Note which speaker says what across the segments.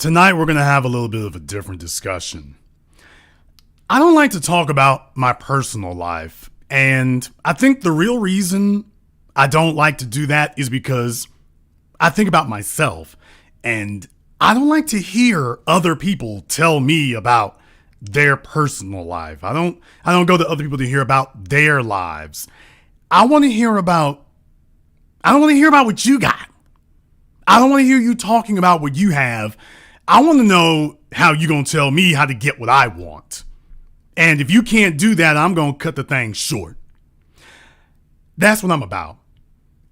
Speaker 1: Tonight we're going to have a little bit of a different discussion. I don't like to talk about my personal life, and I think the real reason I don't like to do that is because I think about myself, and I don't like to hear other people tell me about their personal life. I don't go to other people to hear about their lives. I don't want to hear about what you got. I don't want to hear you talking about what you have. I want to know how you're going to tell me how to get what I want. And if you can't do that, I'm going to cut the thing short. That's what I'm about.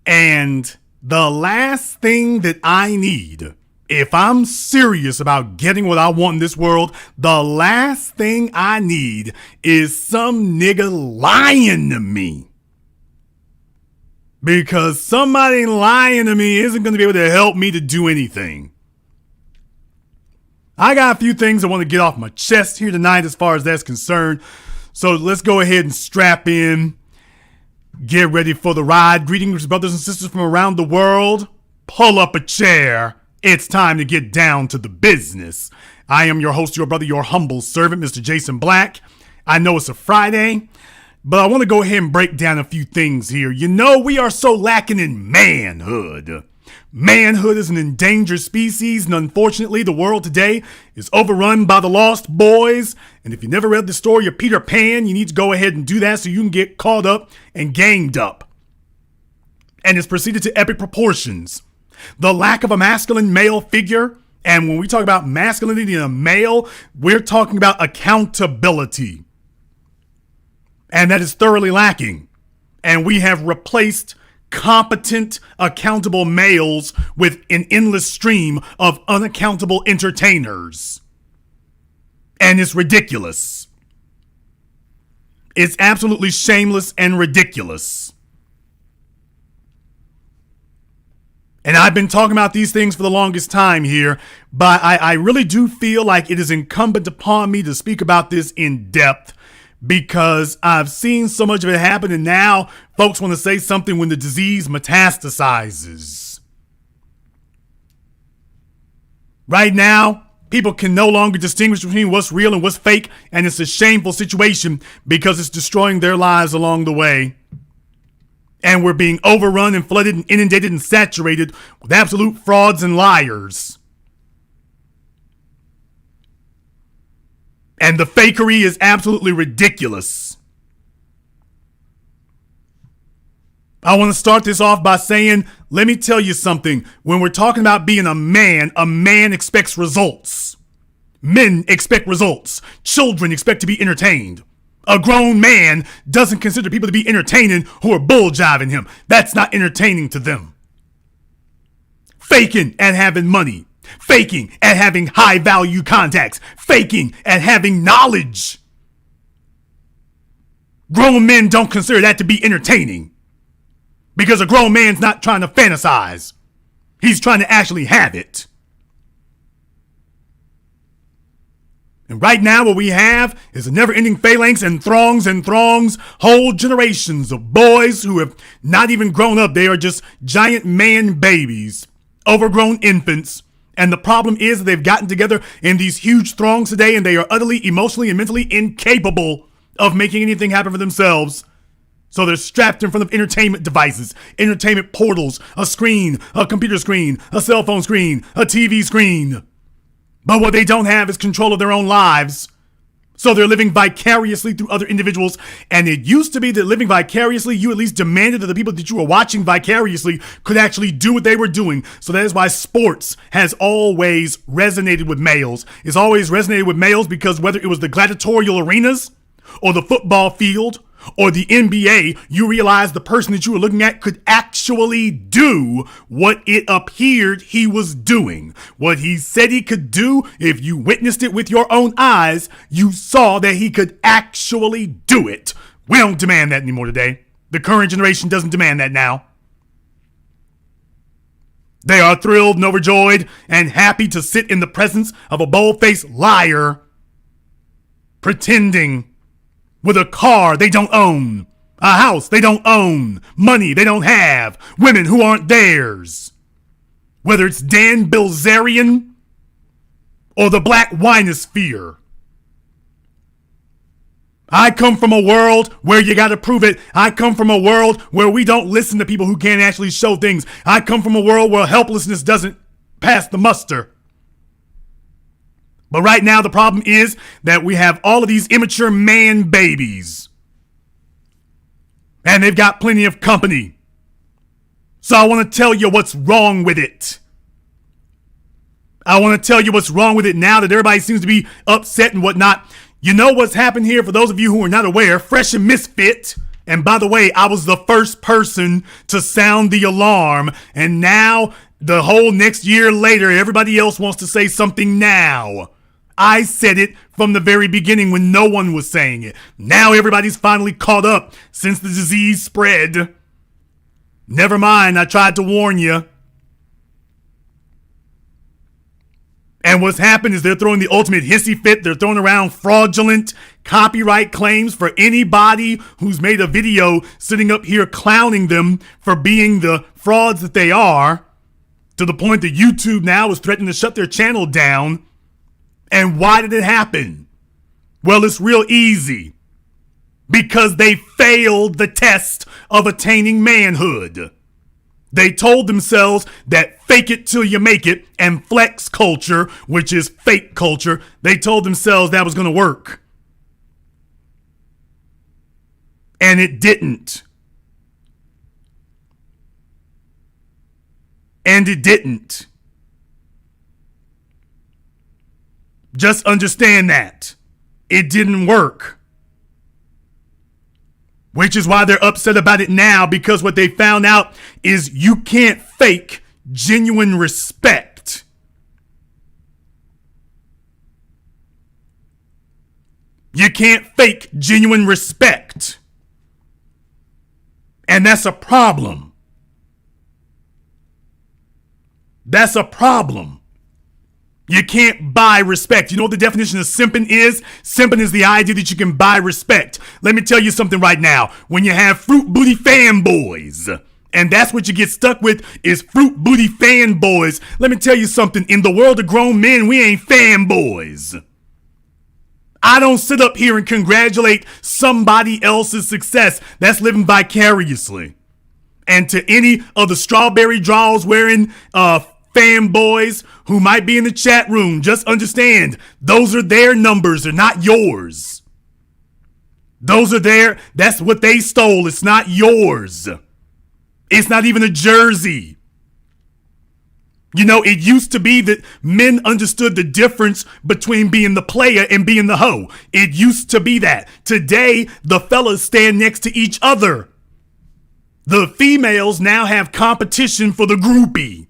Speaker 1: And the last thing that I need, if I'm serious about getting what I want in this world, the last thing I need is some nigga lying to me. Because somebody lying to me isn't going to be able to help me to do anything. I got a few things I want to get off my chest here tonight as far as that's concerned. So let's go ahead and strap in. Get ready for the ride. Greetings, brothers and sisters from around the world. Pull up a chair. It's time to get down to the business. I am your host, your brother, your humble servant, Mr. Jason Black. I know it's a Friday, but I want to go ahead and break down a few things here. You know, we are so lacking in manhood. Manhood is an endangered species, and unfortunately, the world today is overrun by the lost boys. And if you never read the story of Peter Pan, you need to go ahead and do that so you can get caught up and ganged up. And it's proceeded to epic proportions. The lack of a masculine male figure, and when we talk about masculinity in a male, we're talking about accountability. And that is thoroughly lacking. And we have replaced competent, accountable males with an endless stream of unaccountable entertainers. And it's ridiculous. It's absolutely shameless and ridiculous. And I've been talking about these things for the longest time here, but I really do feel like it is incumbent upon me to speak about this in depth, because I've seen so much of it happen, and now folks want to say something when the disease metastasizes. Right now, people can no longer distinguish between what's real and what's fake, and it's a shameful situation because it's destroying their lives along the way. And we're being overrun and flooded and inundated and saturated with absolute frauds and liars. And the fakery is absolutely ridiculous. I want to start this off by saying, let me tell you something. When we're talking about being a man expects results. Men expect results. Children expect to be entertained. A grown man doesn't consider people to be entertaining who are bull jiving him. That's not entertaining to them. Faking and having money. Faking and having high value contacts. Faking and having knowledge. Grown men don't consider that to be entertaining. Because a grown man's not trying to fantasize. He's trying to actually have it. And right now what we have is a never-ending phalanx and throngs, whole generations of boys who have not even grown up. They are just giant man babies, overgrown infants. And the problem is they've gotten together in these huge throngs today, and they are utterly, emotionally, and mentally incapable of making anything happen for themselves. So they're strapped in front of entertainment devices, entertainment portals, a screen, a computer screen, a cell phone screen, a TV screen. But what they don't have is control of their own lives. So they're living vicariously through other individuals. And it used to be that living vicariously, you at least demanded that the people that you were watching vicariously could actually do what they were doing. So that is why sports has always resonated with males. It's always resonated with males because whether it was the gladiatorial arenas or the football field or the NBA, you realize the person that you were looking at could actually do what it appeared he was doing. What he said he could do, if you witnessed it with your own eyes, you saw that he could actually do it. We don't demand that anymore today. The current generation doesn't demand that now. They are thrilled and overjoyed and happy to sit in the presence of a bold-faced liar pretending with a car they don't own, a house they don't own, money they don't have, women who aren't theirs. Whether it's Dan Bilzerian or the black winosphere. I come from a world where you gotta prove it. I come from a world where we don't listen to people who can't actually show things. I come from a world where helplessness doesn't pass the muster. But right now the problem is that we have all of these immature man babies. And they've got plenty of company. So I want to tell you what's wrong with it. I want to tell you what's wrong with it now that everybody seems to be upset and whatnot. You know what's happened here, for those of you who are not aware, Fresh and Misfit. And by the way, I was the first person to sound the alarm. And now, the whole next year later, everybody else wants to say something now. I said it from the very beginning when no one was saying it. Now everybody's finally caught up since the disease spread. Never mind, I tried to warn you. And what's happened is they're throwing the ultimate hissy fit. They're throwing around fraudulent copyright claims for anybody who's made a video sitting up here clowning them for being the frauds that they are, to the point that YouTube now is threatening to shut their channel down. And why did it happen? Well, it's real easy. Because they failed the test of attaining manhood. They told themselves that fake it till you make it and flex culture, which is fake culture, they told themselves that was going to work. And it didn't. And it didn't. Just understand that. It didn't work. Which is why they're upset about it now, because what they found out is you can't fake genuine respect. You can't fake genuine respect. And that's a problem. That's a problem. You can't buy respect. You know what the definition of simping is? Simping is the idea that you can buy respect. Let me tell you something right now. When you have fruit booty fanboys, and that's what you get stuck with, is fruit booty fanboys. Let me tell you something. In the world of grown men, we ain't fanboys. I don't sit up here and congratulate somebody else's success. That's living vicariously. And to any of the strawberry draws wearing fanboys who might be in the chat room, just understand, those are their numbers, they're not yours. Those are that's what they stole, it's not yours. It's not even a jersey. You know, it used to be that men understood the difference between being the player and being the hoe. It used to be that. Today, the fellas stand next to each other. The females now have competition for the groupie.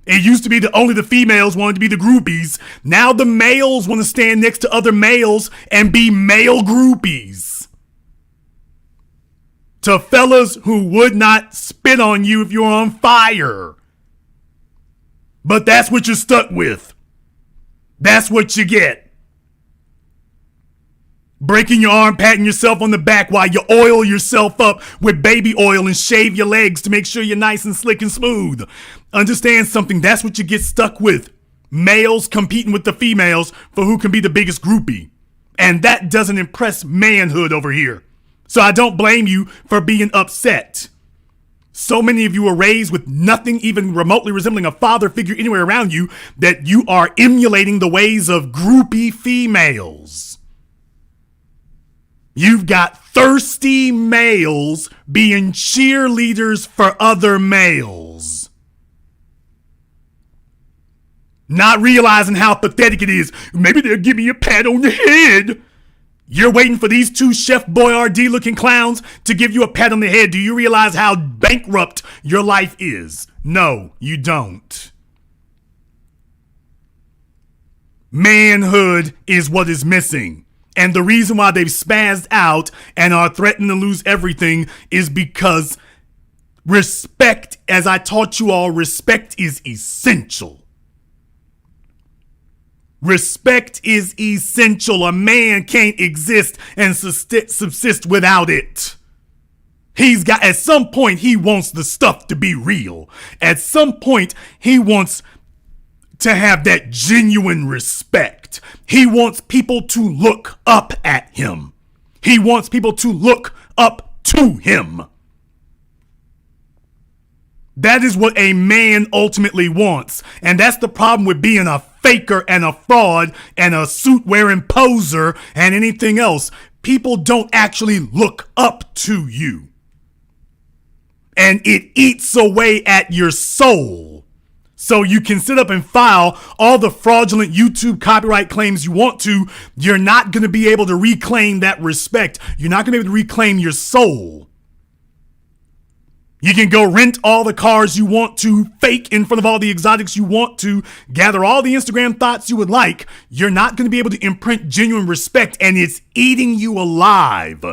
Speaker 1: It used to be that only the females wanted to be the groupies. Now the males want to stand next to other males and be male groupies. To fellas who would not spit on you if you were on fire. But that's what you're stuck with. That's what you get. Breaking your arm, patting yourself on the back while you oil yourself up with baby oil and shave your legs to make sure you're nice and slick and smooth. Understand something, that's what you get stuck with. Males competing with the females for who can be the biggest groupie. And that doesn't impress manhood over here. So I don't blame you for being upset. So many of you were raised with nothing even remotely resembling a father figure anywhere around you that you are emulating the ways of groupie females. You've got thirsty males being cheerleaders for other males. Not realizing how pathetic it is. Maybe they'll give me a pat on the head. You're waiting for these two Chef Boyardee looking clowns to give you a pat on the head. Do you realize how bankrupt your life is? No, you don't. Manhood is what is missing. And the reason why they've spazzed out and are threatening to lose everything is because respect, as I taught you all, respect is essential. Respect is essential. A man can't exist and subsist without it. At some point, he wants the stuff to be real. At some point, he wants to have that genuine respect. He wants people to look up at him. He wants people to look up to him. That is what a man ultimately wants. And that's the problem with being a faker and a fraud and a suit-wearing poser and anything else. People don't actually look up to you. And it eats away at your soul. So you can sit up and file all the fraudulent YouTube copyright claims you want to. You're not going to be able to reclaim that respect. You're not going to be able to reclaim your soul. You can go rent all the cars you want to, fake in front of all the exotics you want to, gather all the Instagram thoughts you would like. You're not going to be able to imprint genuine respect, and it's eating you alive.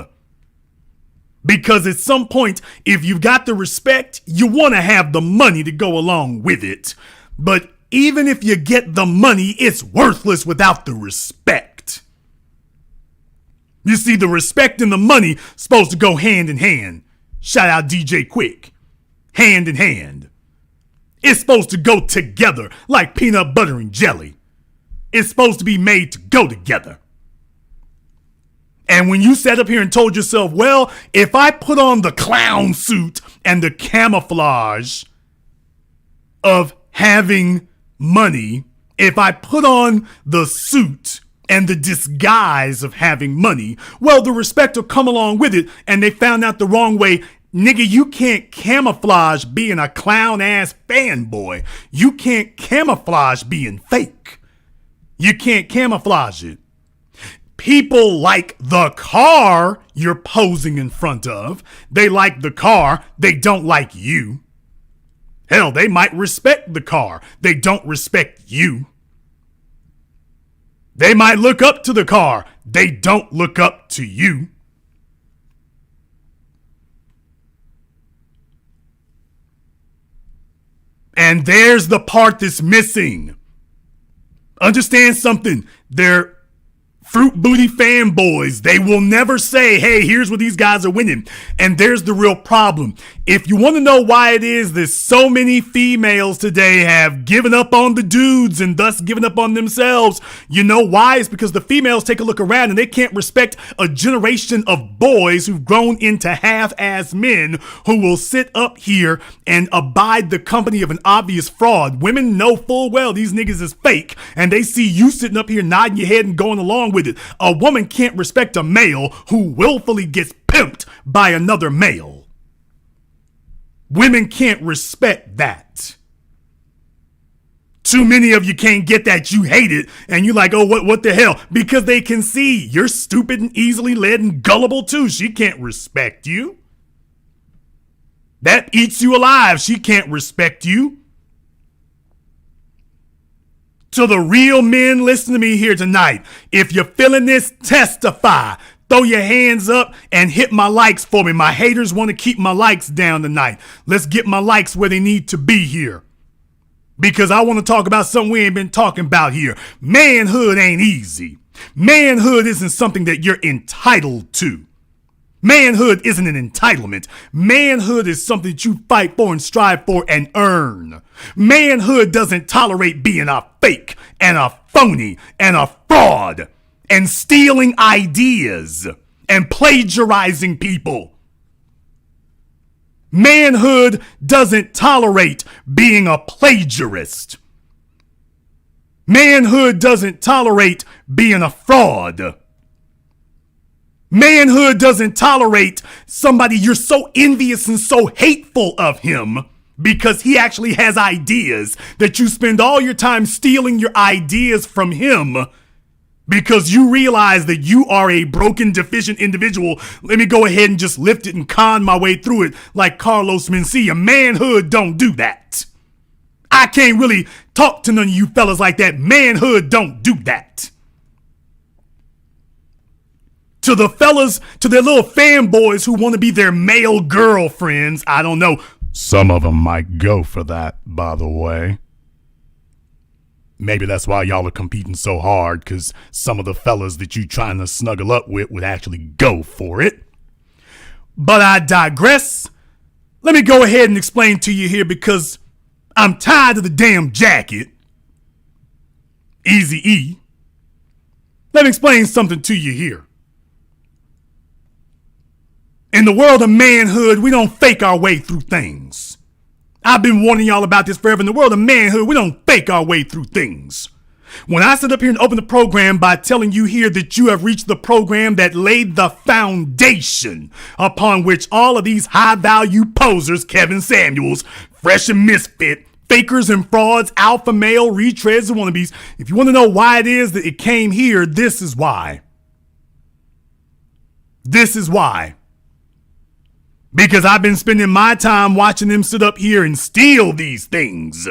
Speaker 1: Because at some point, if you've got the respect, you want to have the money to go along with it. But even if you get the money, it's worthless without the respect. You see, the respect and the money supposed to go hand in hand. Shout out DJ Quick. Hand in hand. It's supposed to go together like peanut butter and jelly. It's supposed to be made to go together. And when you sat up here and told yourself, well, if I put on the clown suit and the camouflage of having money, if I put on the suit and the disguise of having money, well, the respect will come along with it. And they found out the wrong way. Nigga, you can't camouflage being a clown ass fanboy. You can't camouflage being fake. You can't camouflage it. People like the car you're posing in front of. They like the car. They don't like you. Hell, they might respect the car. They don't respect you. They might look up to the car. They don't look up to you. And there's the part that's missing. Understand something. They're fruit booty fanboys. They will never say, hey, here's what these guys are winning. And there's the real problem. If you want to know why it is that so many females today have given up on the dudes and thus given up on themselves, you know why? It's because the females take a look around and they can't respect a generation of boys who've grown into half-ass men who will sit up here and abide the company of an obvious fraud. Women know full well these niggas is fake, and they see you sitting up here nodding your head and going along with it. A woman can't respect a male who willfully gets pimped by another male. Women can't respect that. Too many of you can't get that. You hate it. And you're like, oh, what the hell? Because they can see you're stupid and easily led and gullible too. She can't respect you. That eats you alive. She can't respect you. To the real men listening to me here tonight, if you're feeling this, testify. Throw your hands up and hit my likes for me. My haters want to keep my likes down tonight. Let's get my likes where they need to be here. Because I want to talk about something we ain't been talking about here. Manhood ain't easy. Manhood isn't something that you're entitled to. Manhood isn't an entitlement. Manhood is something that you fight for and strive for and earn. Manhood doesn't tolerate being a fake and a phony and a fraud and stealing ideas and plagiarizing people. Manhood doesn't tolerate being a plagiarist. Manhood doesn't tolerate being a fraud. Manhood doesn't tolerate somebody you're so envious and so hateful of him because he actually has ideas that you spend all your time stealing your ideas from him because you realize that you are a broken, deficient individual. Let me go ahead and just lift it and con my way through it like Carlos Mencia. Manhood don't do that. I can't really talk to none of you fellas like that. Manhood don't do that. To the fellas, to their little fanboys who want to be their male girlfriends, I don't know. Some of them might go for that, by the way. Maybe that's why y'all are competing so hard, because some of the fellas that you trying to snuggle up with would actually go for it. But I digress. Let me go ahead and explain to you here, because I'm tired of the damn jacket. Easy-E. Let me explain something to you here. In the world of manhood, we don't fake our way through things. I've been warning y'all about this forever. In the world of manhood, we don't fake our way through things. When I sit up here and open the program by telling you here that you have reached the program that laid the foundation upon which all of these high-value posers, Kevin Samuels, fresh and misfit, fakers and frauds, alpha male, retreads and wannabes, if you want to know why it is that it came here, this is why. This is why. Because I've been spending my time watching them sit up here and steal these things.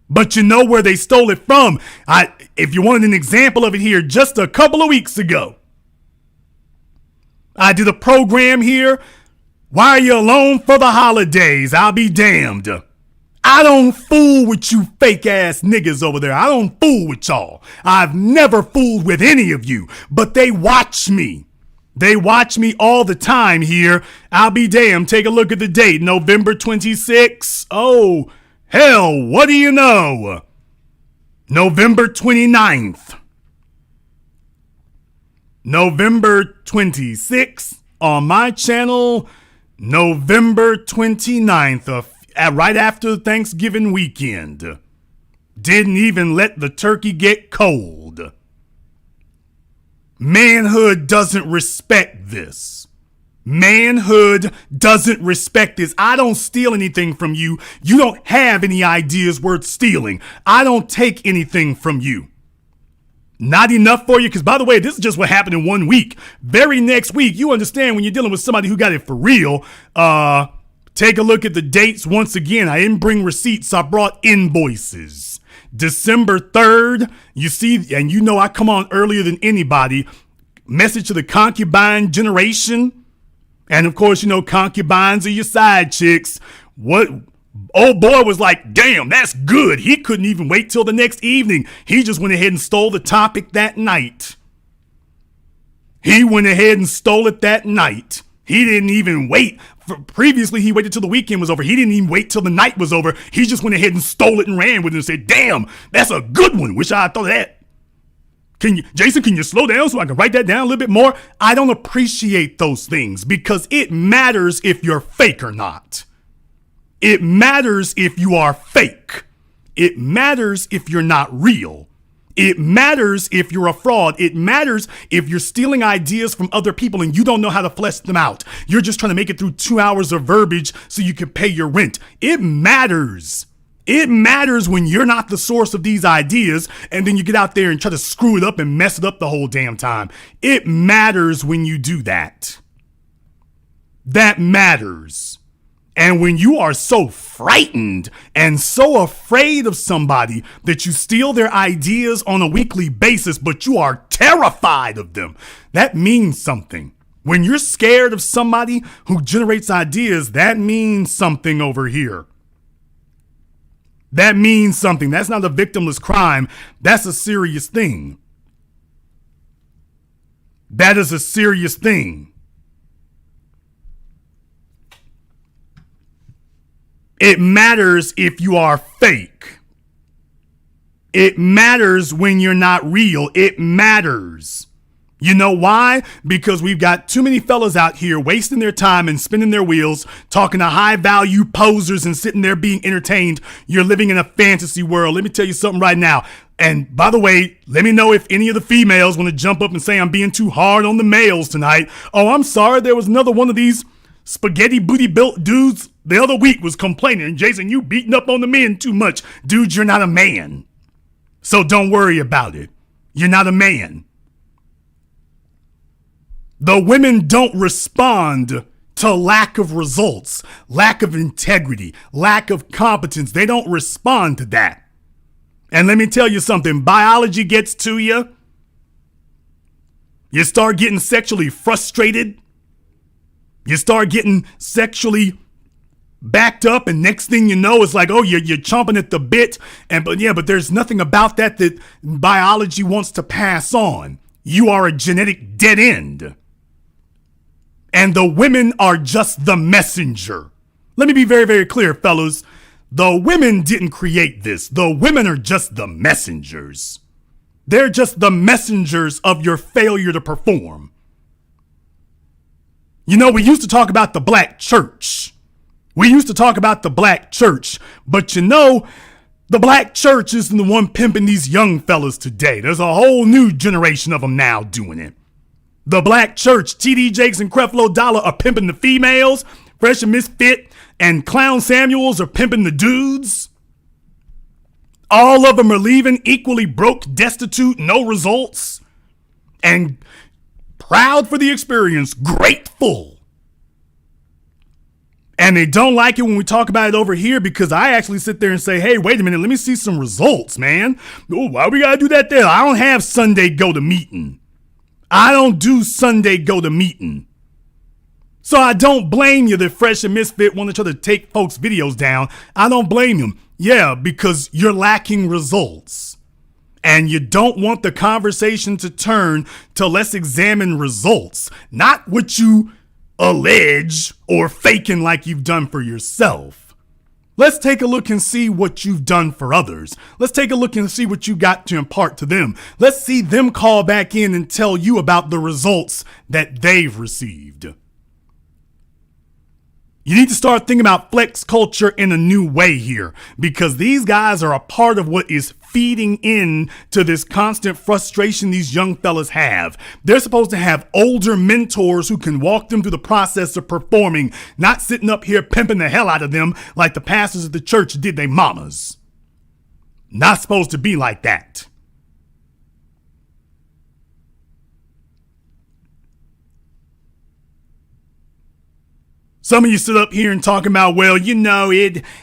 Speaker 1: But you know where they stole it from. If you wanted an example of it here, just a couple of weeks ago, I did a program here. Why are you alone for the holidays? I'll be damned. I don't fool with you fake ass niggas over there. I don't fool with y'all. I've never fooled with any of you, but they watch me. They watch me all the time here. I'll be damned. Take a look at the date. November 26th. Oh, hell, what do you know? November 29th. November 26th on my channel. November 29th, right after Thanksgiving weekend. Didn't even let the turkey get cold. Manhood doesn't respect this. Manhood doesn't respect this. I don't steal anything from you. You don't have any ideas worth stealing. I don't take anything from you. Not enough for you, because by the way, this is just what happened in 1 week. Very next week, you understand when you're dealing with somebody who got it for real. Take a look at the dates once again. I didn't bring receipts. I brought invoices. December 3rd, you see, and you know I come on earlier than anybody. Message to the concubine generation. And of course, you know, concubines are your side chicks. What old boy was like, damn, that's good. He couldn't even wait till the next evening. He just went ahead and stole the topic that night. He went ahead and stole it that night. He didn't even wait. Previously, he waited till the weekend was over. He didn't even wait till the night was over. He just went ahead and stole it and ran with it and said, damn, that's a good one. Wish I had thought of that. Jason, can you slow down so I can write that down a little bit more? I don't appreciate those things because it matters if you're fake or not. It matters if you are fake. It matters if you're not real. It matters if you're a fraud. It matters if you're stealing ideas from other people and you don't know how to flesh them out. You're just trying to make it through 2 hours of verbiage so you can pay your rent. It matters. It matters when you're not the source of these ideas and then you get out there and try to screw it up and mess it up the whole damn time. It matters when you do that. That matters. And when you are so frightened and so afraid of somebody that you steal their ideas on a weekly basis, but you are terrified of them, that means something. When you're scared of somebody who generates ideas, that means something over here. That means something. That's not a victimless crime. That's a serious thing. That is a serious thing. It matters if you are fake. It matters when you're not real. It matters. You know why? Because we've got too many fellas out here wasting their time and spinning their wheels, talking to high value posers and sitting there being entertained. You're living in a fantasy world. Let me tell you something right now. And by the way, let me know if any of the females want to jump up and say I'm being too hard on the males tonight. Oh, I'm sorry. There was another one of these spaghetti booty built dudes the other week was complaining, Jason, you beating up on the men too much. Dude, you're not a man. So don't worry about it. You're not a man. The women don't respond to lack of results, lack of integrity, lack of competence. They don't respond to that. And let me tell you something, biology gets to you. You start getting sexually frustrated. You start getting sexually backed up, and next thing you know, it's like, oh, you're chomping at the bit. But there's nothing about that biology wants to pass on. You are a genetic dead end. And the women are just the messenger. Let me be very, very clear, fellas. The women didn't create this. The women are just the messengers. They're just the messengers of your failure to perform. You know, we used to talk about the black church. But you know, the black church isn't the one pimping these young fellas today. There's a whole new generation of them now doing it. The black church, TD Jakes and Creflo Dollar are pimping the females. Fresh and Misfit and Clown Samuels are pimping the dudes. All of them are leaving equally broke, destitute, no results, and proud for the experience, grateful. And they don't like it when we talk about it over here because I actually sit there and say, hey, wait a minute, let me see some results, man. Oh, why we gotta do that there? I don't have Sunday go to meeting. I don't do Sunday go to meeting. So I don't blame you that Fresh and Misfit want to try to take folks' videos down. I don't blame them. Yeah, because you're lacking results. And you don't want the conversation to turn to let's examine results, not what you allege or faking like you've done for yourself. Let's take a look and see what you've done for others. Let's take a look and see what you got to impart to them. Let's see them call back in and tell you about the results that they've received. You need to start thinking about flex culture in a new way here because these guys are a part of what is feeding in to this constant frustration these young fellas have. They're supposed to have older mentors who can walk them through the process of performing, not sitting up here pimping the hell out of them like the pastors of the church did they mamas. Not supposed to be like that. Some of you sit up here and talking about, well, you know,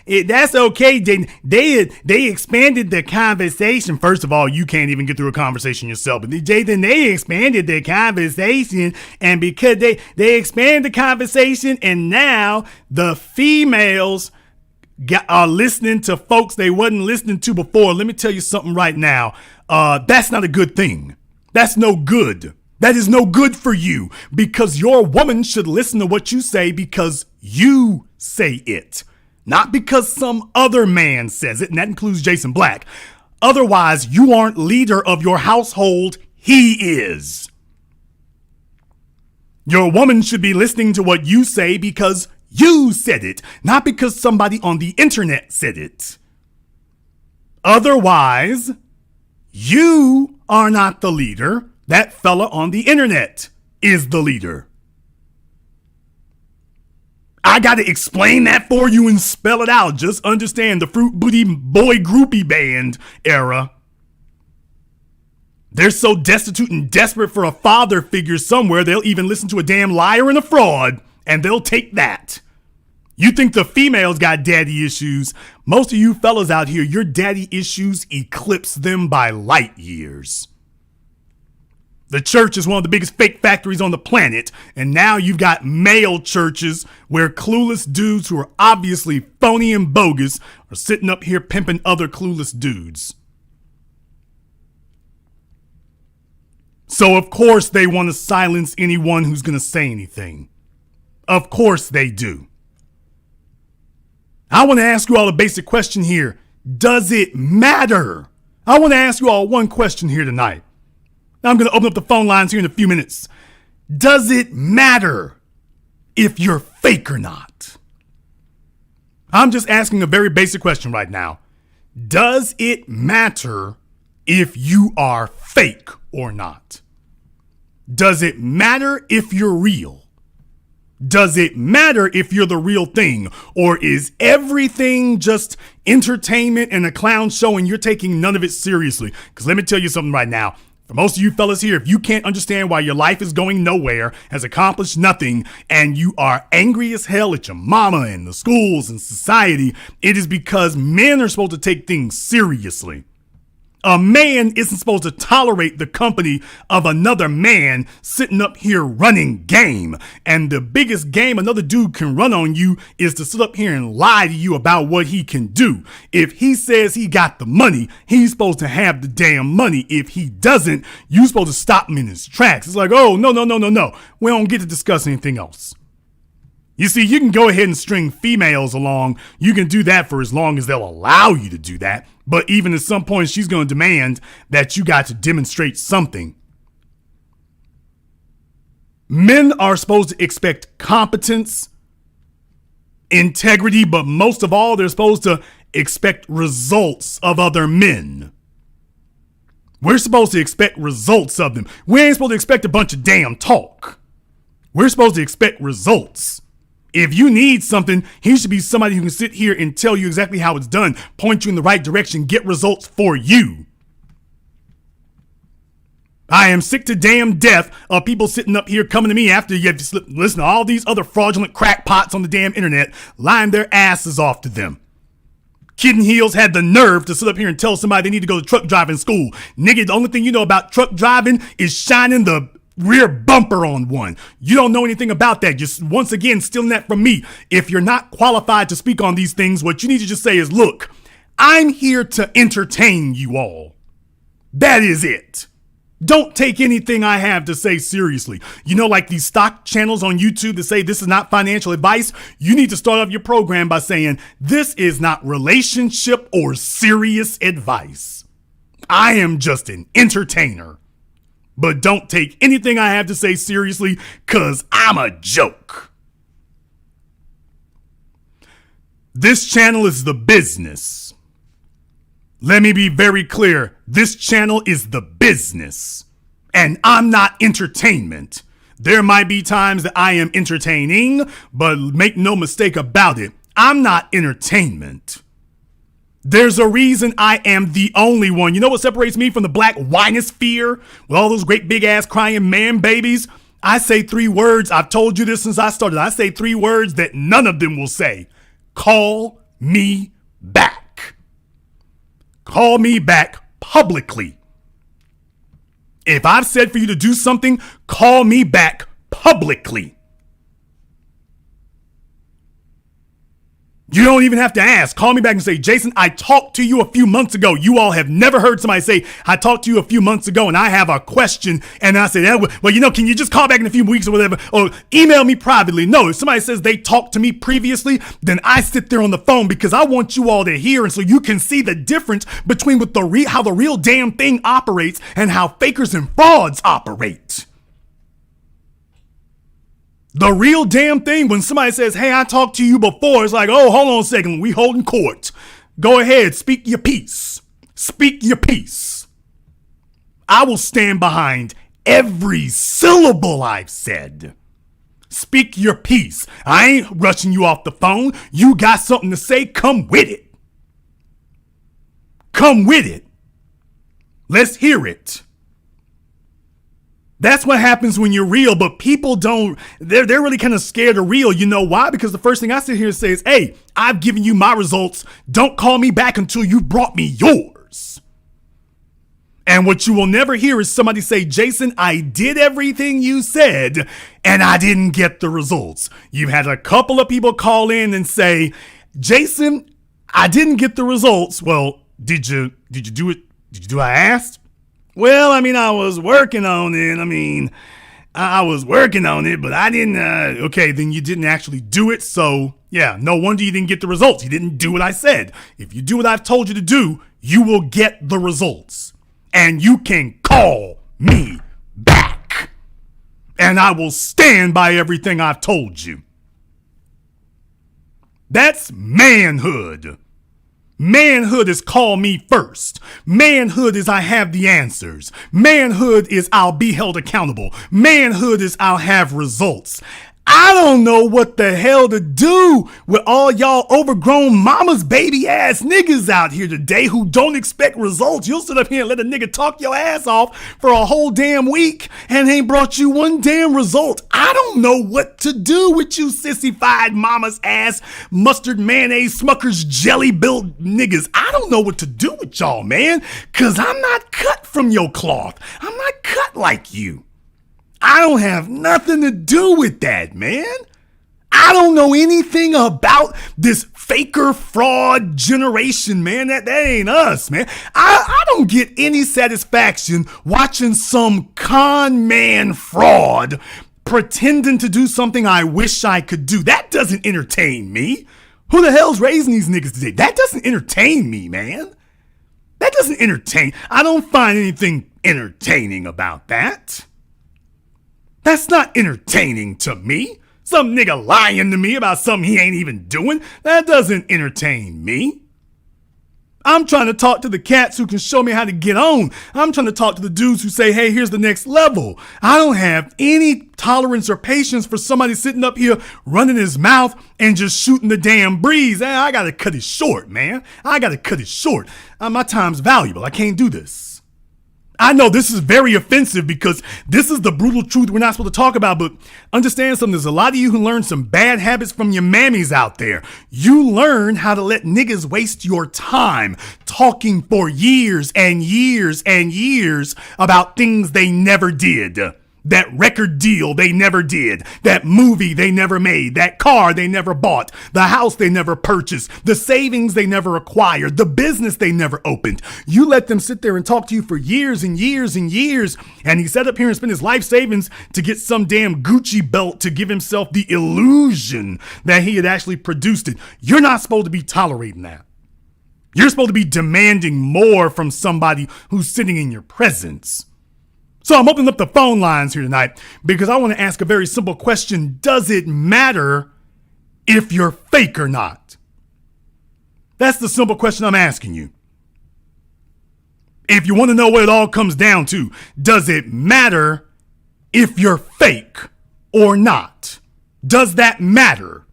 Speaker 1: that's okay. They expanded the conversation. First of all, you can't even get through a conversation yourself. But then they expanded the conversation, and because they expanded the conversation, and now the females are listening to folks they wasn't listening to before. Let me tell you something right now. That's not a good thing. That's no good. That is no good for you because your woman should listen to what you say because you say it, not because some other man says it, and that includes Jason Black. Otherwise, you aren't leader of your household. He is. Your woman should be listening to what you say because you said it, not because somebody on the internet said it. Otherwise, you are not the leader. That fella on the internet is the leader. I got to explain that for you and spell it out. Just understand the Fruit Booty Boy Groupie Band era. They're so destitute and desperate for a father figure somewhere, they'll even listen to a damn liar and a fraud, and they'll take that. You think the females got daddy issues. Most of you fellas out here, your daddy issues eclipse them by light years. The church is one of the biggest fake factories on the planet, and now you've got male churches where clueless dudes who are obviously phony and bogus are sitting up here pimping other clueless dudes. So of course they want to silence anyone who's going to say anything. Of course they do. I want to ask you all a basic question here. Does it matter? I want to ask you all one question here tonight. Now I'm going to open up the phone lines here in a few minutes. Does it matter if you're fake or not? I'm just asking a very basic question right now. Does it matter if you are fake or not? Does it matter if you're real? Does it matter if you're the real thing? Or is everything just entertainment and a clown show and you're taking none of it seriously? Because let me tell you something right now. For most of you fellas here, if you can't understand why your life is going nowhere, has accomplished nothing, and you are angry as hell at your mama and the schools and society, it is because men are supposed to take things seriously. A man isn't supposed to tolerate the company of another man sitting up here running game. And the biggest game another dude can run on you is to sit up here and lie to you about what he can do. If he says he got the money, he's supposed to have the damn money. If he doesn't, you're supposed to stop him in his tracks. It's like, oh, no. We don't get to discuss anything else. You see, you can go ahead and string females along. You can do that for as long as they'll allow you to do that. But even at some point, she's going to demand that you got to demonstrate something. Men are supposed to expect competence, integrity, but most of all, they're supposed to expect results of other men. We're supposed to expect results of them. We ain't supposed to expect a bunch of damn talk. We're supposed to expect results. If you need something, he should be somebody who can sit here and tell you exactly how it's done, point you in the right direction, get results for you. I am sick to damn death of people sitting up here coming to me after you have to listen to all these other fraudulent crackpots on the damn internet lying their asses off to them. Kid and Heels had the nerve to sit up here and tell somebody they need to go to truck driving school. Nigga, the only thing you know about truck driving is shining the rear bumper on one. You don't know anything about that. Just once again, stealing that from me. If you're not qualified to speak on these things, what you need to just say is, look, I'm here to entertain you all. That is it. Don't take anything I have to say seriously. You know, like these stock channels on YouTube that say this is not financial advice. You need to start off your program by saying this is not relationship or serious advice. I am just an entertainer. But don't take anything I have to say seriously, because I'm a joke. This channel is the business. Let me be very clear. This channel is the business, and I'm not entertainment. There might be times that I am entertaining, but make no mistake about it, I'm not entertainment. There's a reason I am the only one. You know what separates me from the black winosphere with all those great big ass crying man babies? I say 3 words. I've told you this since I started. I say 3 words that none of them will say. Call me back. Call me back publicly. If I've said for you to do something, call me back publicly. You don't even have to ask. Call me back and say, Jason, I talked to you a few months ago. You all have never heard somebody say, I talked to you a few months ago and I have a question. And I say, well, you know, can you just call back in a few weeks or whatever? Or email me privately. No, if somebody says they talked to me previously, then I sit there on the phone because I want you all to hear. And so you can see the difference between what how the real damn thing operates and how fakers and frauds operate. The real damn thing, when somebody says, hey, I talked to you before, it's like, oh, hold on a second. We holding court. Go ahead. Speak your piece. Speak your piece. I will stand behind every syllable I've said. Speak your piece. I ain't rushing you off the phone. You got something to say? Come with it. Come with it. Let's hear it. That's what happens when you're real, but people they're really kind of scared of real. You know why? Because the first thing I sit here and say is, hey, I've given you my results. Don't call me back until you brought me yours. And what you will never hear is somebody say, Jason, I did everything you said and I didn't get the results. You've had a couple of people call in and say, Jason, I didn't get the results. Well, did you do it? Did you do what I asked? Well, I mean, I was working on it. I was working on it, but I didn't. Okay, then you didn't actually do it. So, yeah, no wonder you didn't get the results. You didn't do what I said. If you do what I've told you to do, you will get the results. And you can call me back. And I will stand by everything I've told you. That's manhood. Manhood is call me first. Manhood is I have the answers. Manhood is I'll be held accountable. Manhood is I'll have results. I don't know what the hell to do with all y'all overgrown mama's baby ass niggas out here today who don't expect results. You'll sit up here and let a nigga talk your ass off for a whole damn week and ain't brought you one damn result. I don't know what to do with you sissified mama's ass mustard mayonnaise Smucker's jelly built niggas. I don't know what to do with y'all, man, cause I'm not cut from your cloth. I'm not cut like you. I don't have nothing to do with that, man. I don't know anything about this faker fraud generation, man. That ain't us, man. I don't get any satisfaction watching some con man fraud pretending to do something I wish I could do. That doesn't entertain me. Who the hell's raising these niggas today? That doesn't entertain me, man. That doesn't entertain. I don't find anything entertaining about that. That's not entertaining to me. Some nigga lying to me about something he ain't even doing. That doesn't entertain me. I'm trying to talk to the cats who can show me how to get on. I'm trying to talk to the dudes who say, hey, here's the next level. I don't have any tolerance or patience for somebody sitting up here running his mouth and just shooting the damn breeze. I got to cut it short, man. I got to cut it short. My time's valuable. I can't do this. I know this is very offensive because this is the brutal truth we're not supposed to talk about, but understand something. There's a lot of you who learn some bad habits from your mammies out there. You learn how to let niggas waste your time talking for years and years and years about things they never did. That record deal they never did, that movie they never made, that car they never bought, the house they never purchased, the savings they never acquired, the business they never opened. You let them sit there and talk to you for years and years and years, and he sat up here and spent his life savings to get some damn Gucci belt to give himself the illusion that he had actually produced it. You're not supposed to be tolerating that. You're supposed to be demanding more from somebody who's sitting in your presence. So I'm opening up the phone lines here tonight because I want to ask a very simple question. Does it matter if you're fake or not? That's the simple question I'm asking you. If you want to know what it all comes down to, does it matter if you're fake or not? Does that matter?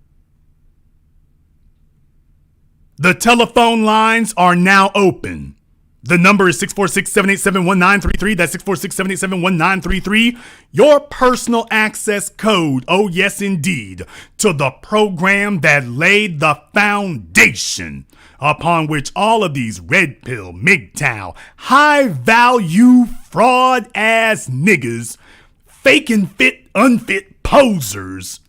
Speaker 1: The telephone lines are now open. The number is 646-787-1933. That's 646-787-1933. Your personal access code, oh yes indeed, to the program that laid the foundation upon which all of these red pill, MGTOW, high value fraud ass niggas, fake and fit, unfit posers,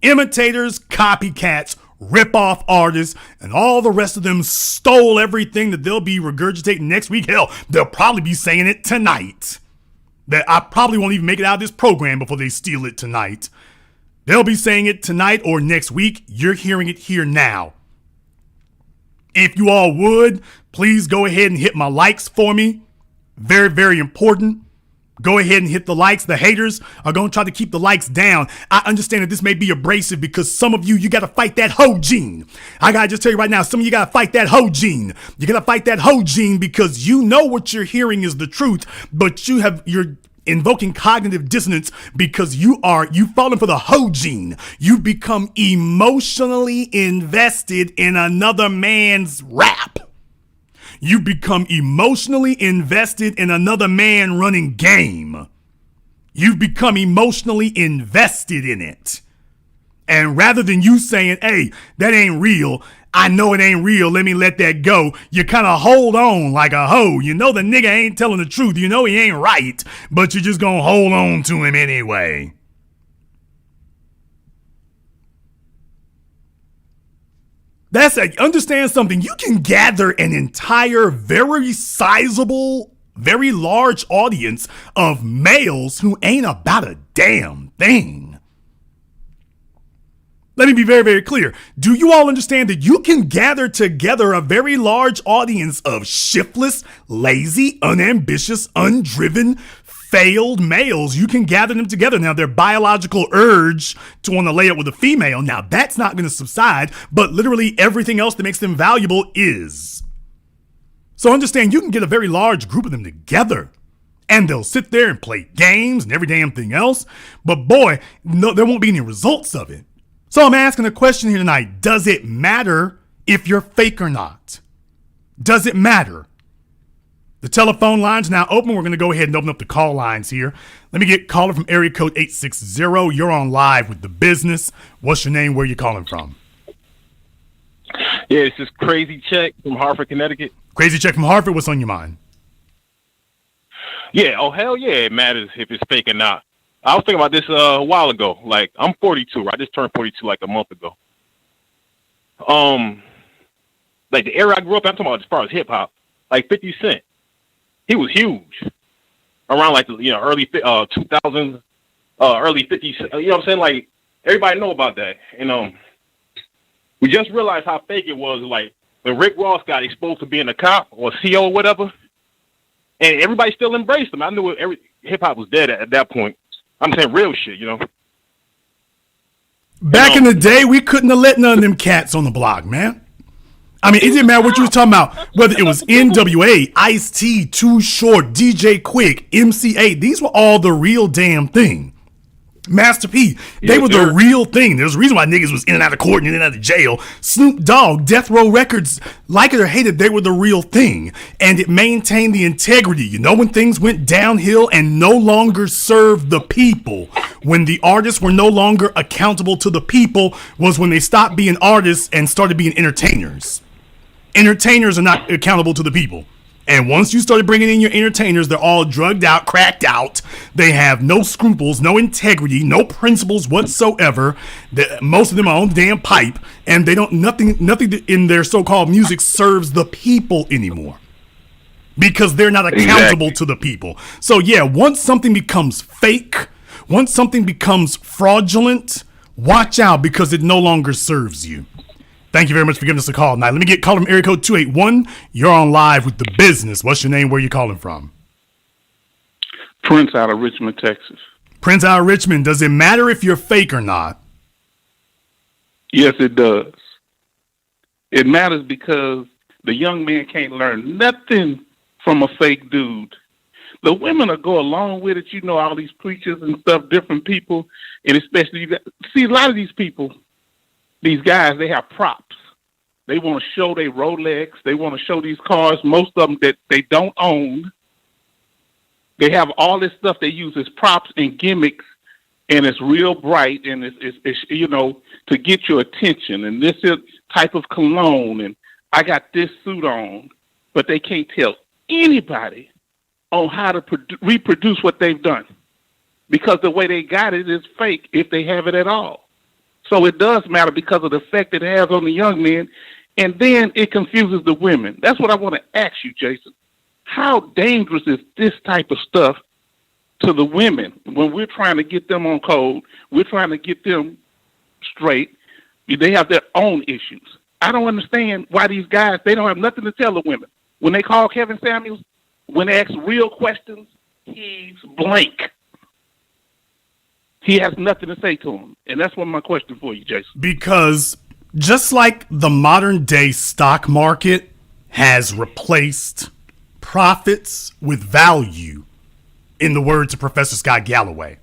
Speaker 1: imitators, copycats, rip-off artists, and all the rest of them stole everything that they'll be regurgitating next week. Hell, they'll probably be saying it tonight. That I probably won't even make it out of this program before they steal it tonight. They'll be saying it tonight or next week. You're hearing it here now. If you all would, please go ahead and hit my likes for me. Very, very important. Go ahead and hit the likes. The haters are going to try to keep the likes down. I understand that this may be abrasive because some of you got to fight that hoe gene. I got to just tell you right now, some of you got to fight that hoe gene. You got to fight that hoe gene because you know what you're hearing is the truth, but you're invoking cognitive dissonance because you've fallen for the hoe gene. You've become emotionally invested in another man's rap. You become emotionally invested in another man running game. You've become emotionally invested in it. And rather than you saying, hey, that ain't real, I know it ain't real, let me let that go, you kind of hold on like a hoe. You know the nigga ain't telling the truth. You know he ain't right, but you're just gonna hold on to him anyway. Understand something. You can gather an entire, very sizable, very large audience of males who ain't about a damn thing. Let me be very, very clear. Do you all understand that you can gather together a very large audience of shiftless, lazy, unambitious, undriven, failed males? You can gather them together. Now, their biological urge to want to lay up with a female, now that's not going to subside, but literally everything else that makes them valuable is. So understand, you can get a very large group of them together and they'll sit there and play games and every damn thing else. But boy, no, there won't be any results of it. So I'm asking a question here tonight. Does it matter if you're fake or not? Does it matter? The telephone line's now open. We're going to go ahead and open up the call lines here. Let me get caller from area code 860. You're on live with The Business. What's your name? Where you calling from?
Speaker 2: Yeah, this is Crazy Check from Hartford, Connecticut.
Speaker 1: Crazy Check from Hartford. What's on your mind?
Speaker 2: Yeah, oh, hell yeah, it matters if it's fake or not. I was thinking about this a while ago. Like, I'm 42, right? I just turned 42 like a month ago. Like, the era I grew up in, I'm talking about as far as hip-hop, like 50 Cent. He was huge around like the early 2000s, early 50s. You know what I'm saying? Like, everybody know about that. And we just realized how fake it was. Like, when Rick Ross got exposed to being a cop or CEO or whatever, and everybody still embraced him. I knew hip hop was dead at that point. I'm saying real shit, you know.
Speaker 1: Back in the day, we couldn't have let none of them cats on the block, man. I mean, it didn't matter what you was talking about. Whether it was NWA, Ice-T, Too Short, DJ Quick, MCA, these were all the real damn thing. Master P, they were the real thing. There's a reason why niggas was in and out of court and in and out of jail. Snoop Dogg, Death Row Records, like it or hate it, they were the real thing. And it maintained the integrity. You know, when things went downhill and no longer served the people, when the artists were no longer accountable to the people, was when they stopped being artists and started being entertainers. Entertainers are not accountable to the people. And once you started bringing in your entertainers, they're all drugged out, cracked out. They have no scruples, no integrity, no principles whatsoever. Most of them are on the damn pipe, and they don't nothing in their so-called music serves the people anymore because they're not accountable to the people. So yeah, once something becomes fake, once something becomes fraudulent, watch out because it no longer serves you. Thank you very much for giving us a call. Now, let me get call from area code 281. You're on live with The Business. What's your name? Where you calling from?
Speaker 3: Prince out of Richmond, Texas.
Speaker 1: Prince out of Richmond. Does it matter if you're fake or not?
Speaker 3: Yes, it does. It matters because the young man can't learn nothing from a fake dude. The women will go along with it. You know, all these preachers and stuff, different people, and especially, see, a lot of these people, these guys, they have props. They want to show their Rolex. They want to show these cars, most of them that they don't own. They have all this stuff they use as props and gimmicks, and it's real bright, and it's you know, to get your attention. And this is type of cologne, and I got this suit on, but they can't tell anybody on how to reproduce what they've done because the way they got it is fake if they have it at all. So it does matter because of the effect it has on the young men, and then it confuses the women. That's what I want to ask you, Jason. How dangerous is this type of stuff to the women when we're trying to get them on code, we're trying to get them straight? They have their own issues. I don't understand why these guys, they don't have nothing to tell the women. When they call Kevin Samuels, when they ask real questions, he's blank. He has nothing to say to him. And that's one of my questions for you, Jason.
Speaker 1: Because just like the modern day stock market has replaced profits with value, in the words of Professor Scott Galloway,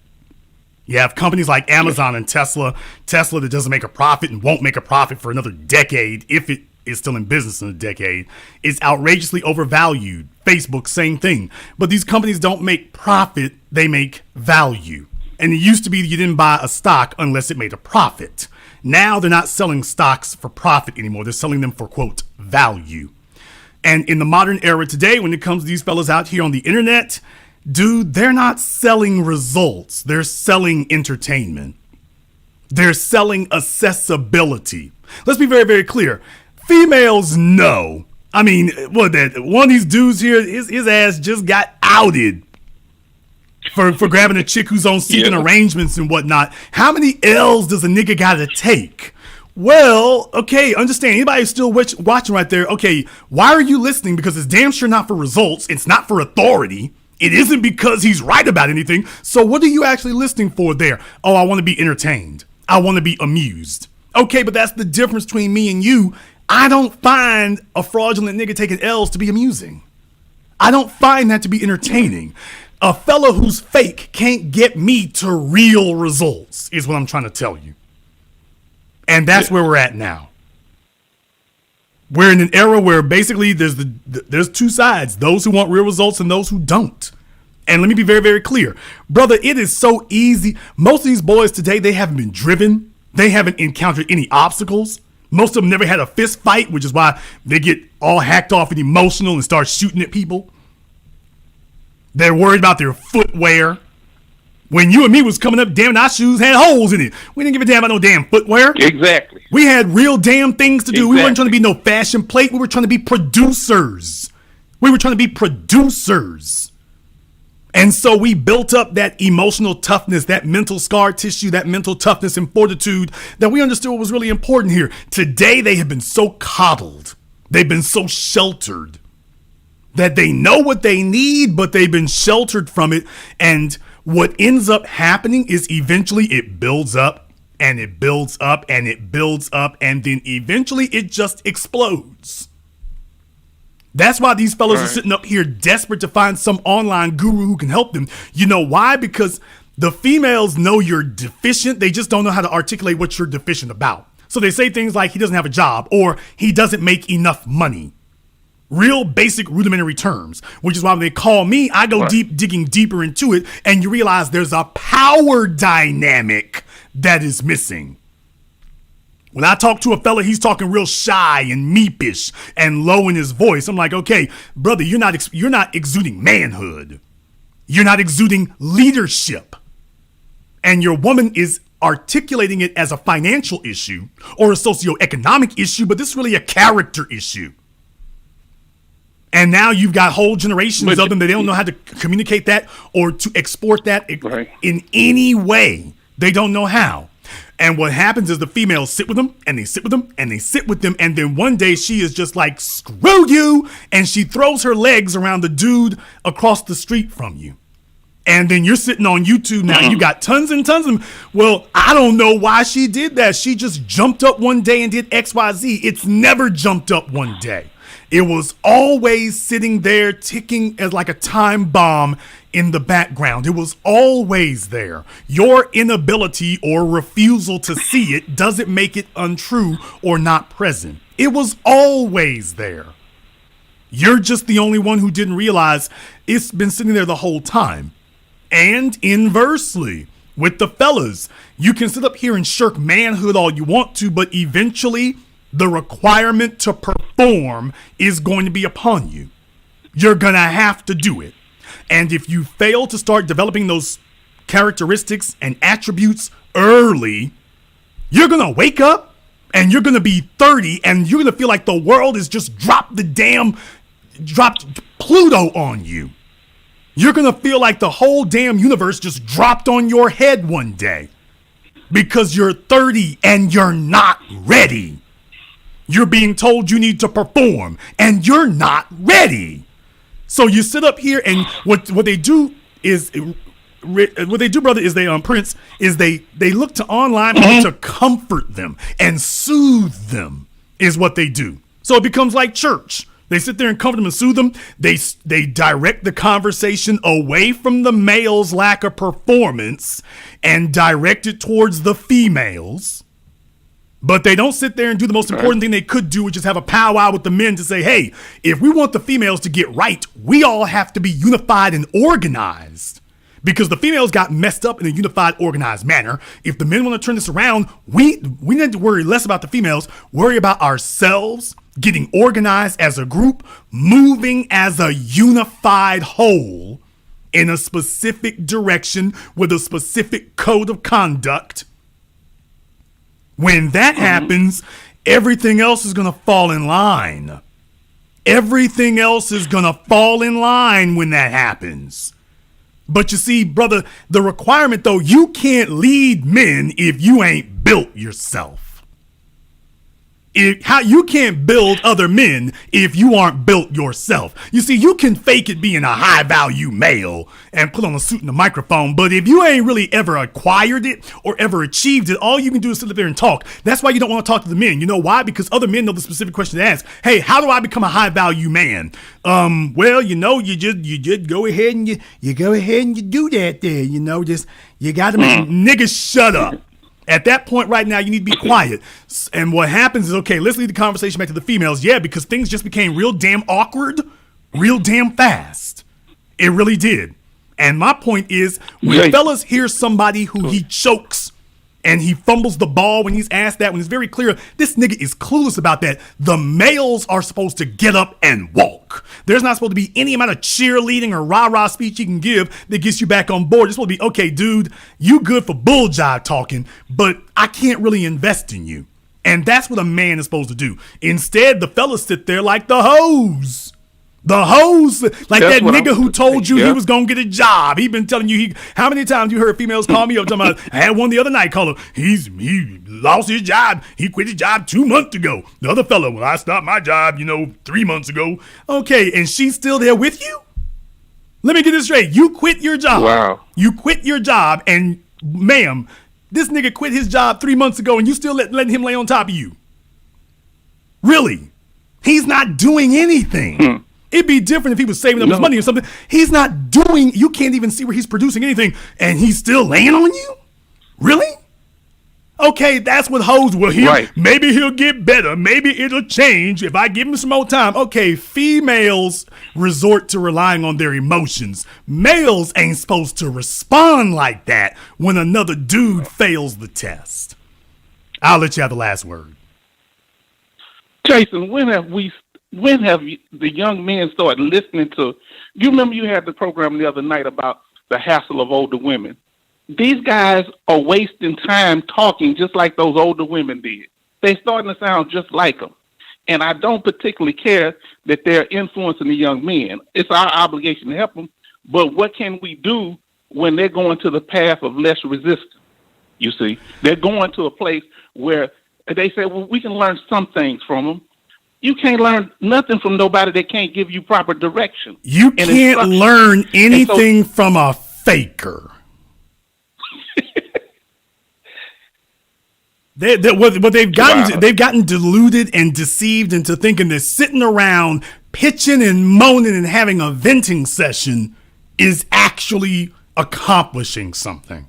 Speaker 1: you have companies like Amazon and Tesla that doesn't make a profit and won't make a profit for another decade, if it is still in business in a decade, is outrageously overvalued. Facebook, same thing. But these companies don't make profit, they make value. And it used to be you didn't buy a stock unless it made a profit. Now they're not selling stocks for profit anymore. They're selling them for, quote, value. And in the modern era today, when it comes to these fellas out here on the internet, dude, they're not selling results. They're selling entertainment. They're selling accessibility. Let's be very, very clear. Females know. I mean, one of these dudes here, his ass just got outed for grabbing a chick who's on Secret Arrangements and whatnot. How many L's does a nigga gotta take? Well, okay, understand. Anybody who's still watching right there, okay, why are you listening? Because it's damn sure not for results. It's not for authority. It isn't because he's right about anything. So what are you actually listening for there? Oh, I want to be entertained. I want to be amused. Okay, but that's the difference between me and you. I don't find a fraudulent nigga taking L's to be amusing. I don't find that to be entertaining. A fella who's fake can't get me to real results, is what I'm trying to tell you. And that's where we're at now. We're in an era where basically there's two sides, those who want real results and those who don't. And let me be very, very clear. Brother, it is so easy. Most of these boys today, they haven't been driven. They haven't encountered any obstacles. Most of them never had a fist fight, which is why they get all hacked off and emotional and start shooting at people. They're worried about their footwear. When you and me was coming up, damn, our shoes had holes in it. We didn't give a damn about no damn footwear.
Speaker 3: Exactly.
Speaker 1: We had real damn things to do. Exactly. We weren't trying to be no fashion plate. We were trying to be producers. And so we built up that emotional toughness, that mental scar tissue, that mental toughness and fortitude that we understood what was really important here. Today, they have been so coddled. They've been so sheltered that they know what they need, but they've been sheltered from it. And what ends up happening is eventually it builds up and it builds up and it builds up. And then eventually it just explodes. That's why these fellas are sitting up here desperate to find some online guru who can help them. You know why? Because the females know you're deficient. They just don't know how to articulate what you're deficient about. So they say things like he doesn't have a job or he doesn't make enough money. Real basic rudimentary terms, which is why when they call me, I go digging deeper into it. And you realize there's a power dynamic that is missing. When I talk to a fella, he's talking real shy and meepish and low in his voice. I'm like, okay, brother, you're not exuding manhood. You're not exuding leadership. And your woman is articulating it as a financial issue or a socioeconomic issue, but this is really a character issue. And now you've got whole generations of them that they don't know how to communicate that or to export that in any way. They don't know how. And what happens is the females sit with them and they sit with them and they sit with them. And then one day she is just like, screw you. And she throws her legs around the dude across the street from you. And then you're sitting on YouTube now. You got tons and tons of them. Well, I don't know why she did that. She just jumped up one day and did XYZ. It's never jumped up one day. It was always sitting there ticking as like a time bomb in the background. It was always there. Your inability or refusal to see it doesn't make it untrue or not present. It was always there. You're just the only one who didn't realize it's been sitting there the whole time. And inversely, with the fellas, you can sit up here and shirk manhood all you want to, but eventually the requirement to perform is going to be upon you. You're going to have to do it. And if you fail to start developing those characteristics and attributes early, you're going to wake up and you're going to be 30 and you're going to feel like the world has just dropped Pluto on you. You're going to feel like the whole damn universe just dropped on your head one day because you're 30 and you're not ready. You're being told you need to perform and you're not ready. So you sit up here and what they do is brother, is they Prince is they look to online people to comfort them and soothe them is what they do. So it becomes like church. They sit there and comfort them and soothe them. They direct the conversation away from the male's lack of performance and direct it towards the females. But they don't sit there and do the most important thing they could do, which is have a powwow with the men to say, hey, if we want the females to get right, we all have to be unified and organized. Because the females got messed up in a unified, organized manner. If the men want to turn this around, we need to worry less about the females, worry about ourselves, getting organized as a group, moving as a unified whole in a specific direction with a specific code of conduct. When that happens, everything else is going to fall in line. Everything else is going to fall in line when that happens. But you see, brother, the requirement, though, you can't lead men if you ain't built yourself. How you can't build other men if you aren't built yourself. You see, you can fake it being a high value male and put on a suit and a microphone, but if you ain't really ever acquired it or ever achieved it, all you can do is sit there and talk. That's why you don't want to talk to the men. You know why? Because other men know the specific question to ask. Hey, how do I become a high value man? Well, you just go ahead and you go ahead and you do that there. You got to make niggas shut up. At that point right now, you need to be quiet. And what happens is, okay, let's lead the conversation back to the females. Yeah, because things just became real damn awkward, real damn fast. It really did. And my point is, when fellas hear somebody who he chokes and he fumbles the ball when he's asked that, when it's very clear, this nigga is clueless about that. The males are supposed to get up and walk. There's not supposed to be any amount of cheerleading or rah-rah speech you can give that gets you back on board. It's supposed to be, okay, dude, you good for bull jive talking, but I can't really invest in you. And that's what a man is supposed to do. Instead, the fellas sit there like the hoes. The hoes, like
Speaker 3: That's
Speaker 1: that
Speaker 3: what
Speaker 1: nigga
Speaker 3: I'm
Speaker 1: who told you
Speaker 3: yeah.
Speaker 1: he was gonna get a job. He been telling you how many times you heard females call me up talking about, I had one the other night call him, he lost his job. He quit his job 2 months ago. The other fellow, well, I stopped my job, 3 months ago. Okay, and she's still there with you? Let me get this straight. You quit your job.
Speaker 3: Wow.
Speaker 1: You quit your job, and ma'am, this nigga quit his job 3 months ago, and you still letting him lay on top of you. Really? He's not doing anything. It'd be different if he was saving up his money or something. He's not doing, you can't even see where he's producing anything, and he's still laying on you? Really? Okay, that's what hoes will hear.
Speaker 3: Right.
Speaker 1: Maybe he'll get better. Maybe it'll change if I give him some more time. Okay, females resort to relying on their emotions. Males ain't supposed to respond like that when another dude fails the test. I'll let you have the last word.
Speaker 3: Jason, when have the young men started listening to, you remember you had the program the other night about the hassle of older women. These guys are wasting time talking just like those older women did. They're starting to sound just like them. And I don't particularly care that they're influencing the young men. It's our obligation to help them. But what can we do when they're going to the path of less resistance? You see, they're going to a place where they say, well, we can learn some things from them. You can't learn nothing from nobody that can't give you proper direction.
Speaker 1: You can't learn anything from a faker. What they've gotten, they've gotten deluded and deceived into thinking that sitting around pitching and moaning and having a venting session is actually accomplishing something.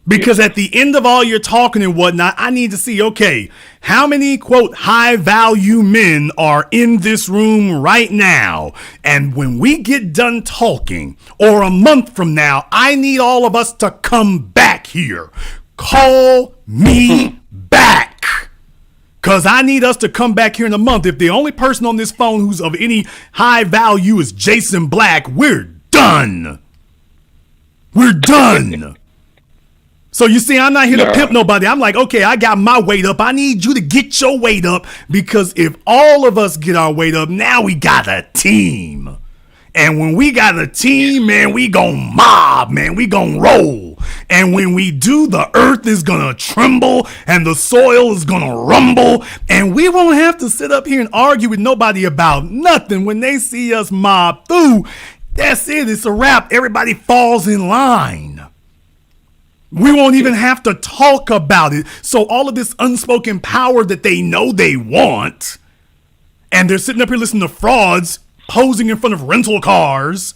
Speaker 1: Because at the end of all your talking and whatnot, I need to see, okay, how many, quote, high value men are in this room right now? And when we get done talking, or a month from now, I need all of us to come back here. Call me back. Because I need us to come back here in a month. If the only person on this phone who's of any high value is Jason Black, we're done. We're done. So you see, I'm not here to pimp nobody. I'm like, okay, I got my weight up. I need you to get your weight up, because if all of us get our weight up, now we got a team. And when we got a team, man, we gon' mob, man. We gon' roll. And when we do, the earth is gonna tremble and the soil is gonna rumble. And we won't have to sit up here and argue with nobody about nothing. When they see us mob through, that's it. It's a wrap. Everybody falls in line. We won't even have to talk about it. So all of this unspoken power that they know they want, and they're sitting up here listening to frauds posing in front of rental cars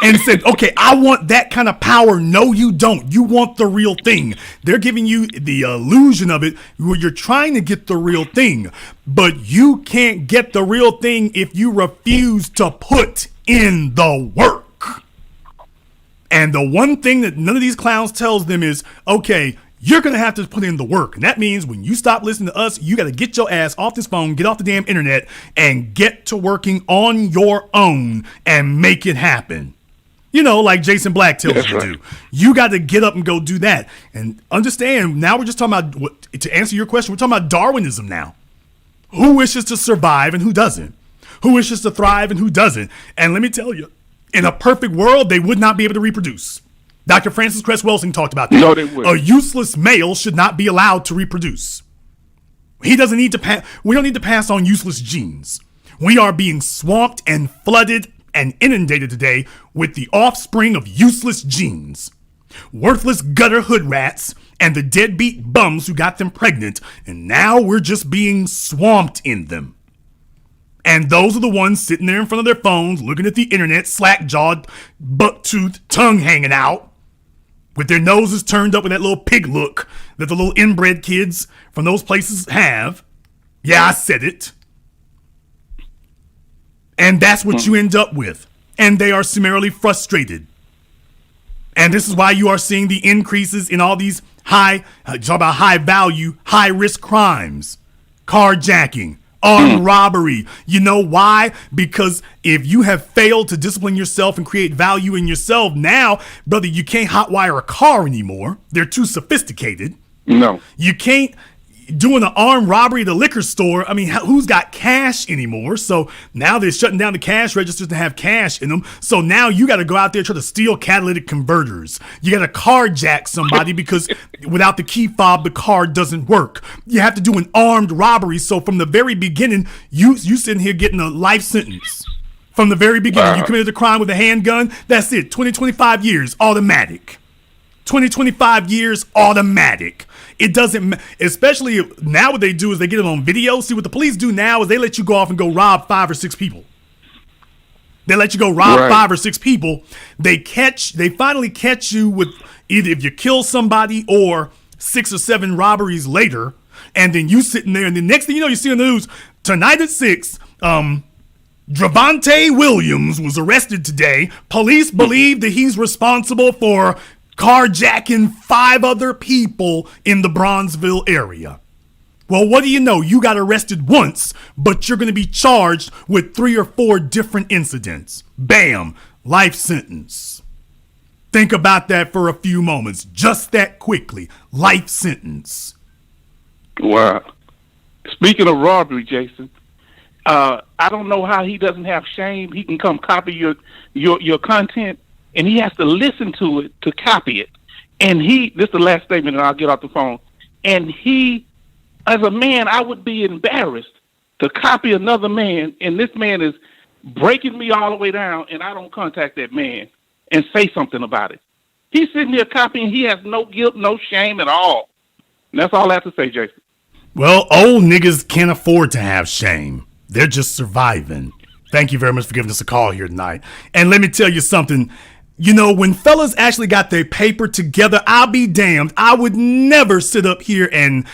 Speaker 1: and said, okay, I want that kind of power. No, you don't. You want the real thing. They're giving you the illusion of it where you're trying to get the real thing, but you can't get the real thing if you refuse to put in the work. And the one thing that none of these clowns tells them is, okay, you're going to have to put in the work. And that means when you stop listening to us, you got to get your ass off this phone, get off the damn internet, and get to working on your own and make it happen. You know, like Jason Black tells you to do. You got to get up and go do that. And understand, now we're just talking about, to answer your question, we're talking about Darwinism now. Who wishes to survive and who doesn't? Who wishes to thrive and who doesn't? And let me tell you, in a perfect world, they would not be able to reproduce. Dr. Francis Cress Welsing talked about that.
Speaker 3: No, they wouldn't.
Speaker 1: A useless male should not be allowed to reproduce. He doesn't need to we don't need to pass on useless genes. We are being swamped and flooded and inundated today with the offspring of useless genes. Worthless gutter hood rats and the deadbeat bums who got them pregnant, and now we're just being swamped in them. And those are the ones sitting there in front of their phones, looking at the internet, slack-jawed, buck-toothed, tongue hanging out, with their noses turned up with that little pig look that the little inbred kids from those places have. Yeah, I said it. And that's what you end up with. And they are summarily frustrated. And this is why you are seeing the increases in all these talk about high value, high risk crimes, carjacking, armed robbery. You know why? Because if you have failed to discipline yourself and create value in yourself, now, brother, you can't hotwire a car anymore. They're too sophisticated.
Speaker 3: No.
Speaker 1: You can't doing an armed robbery at a liquor store. I mean, who's got cash anymore? So now they're shutting down the cash registers to have cash in them. So now you got to go out there and try to steal catalytic converters. You got to carjack somebody because without the key fob, the card doesn't work. You have to do an armed robbery. So from the very beginning, you sitting here getting a life sentence. From the very beginning, you committed a crime with a handgun. That's it. 25 years, automatic. 25 years, automatic. It doesn't, especially now what they do is they get it on video. See, what the police do now is they let you go off and go rob 5 or 6 people. They let you go rob 5 or 6 people. They finally catch you with either if you kill somebody or 6 or 7 robberies later. And then you sitting there, and the next thing you know, you see on the news, tonight at 6, Dravante Williams was arrested today. Police believe that he's responsible for carjacking 5 other people in the Bronzeville area. Well, what do you know? You got arrested once, but you're going to be charged with 3 or 4 different incidents. Bam, life sentence. Think about that for a few moments. Just that quickly. Life sentence.
Speaker 3: Wow. Speaking of robbery, Jason, I don't know how he doesn't have shame. He can come copy your content, and he has to listen to it to copy it. And this is the last statement, and I'll get off the phone. And he, as a man, I would be embarrassed to copy another man, and this man is breaking me all the way down, and I don't contact that man and say something about it. He's sitting here copying. He has no guilt, no shame at all. And that's all I have to say, Jason.
Speaker 1: Well, old niggas can't afford to have shame. They're just surviving. Thank you very much for giving us a call here tonight. And let me tell you something. You know, when fellas actually got their paper together, I'll be damned. I would never sit up here and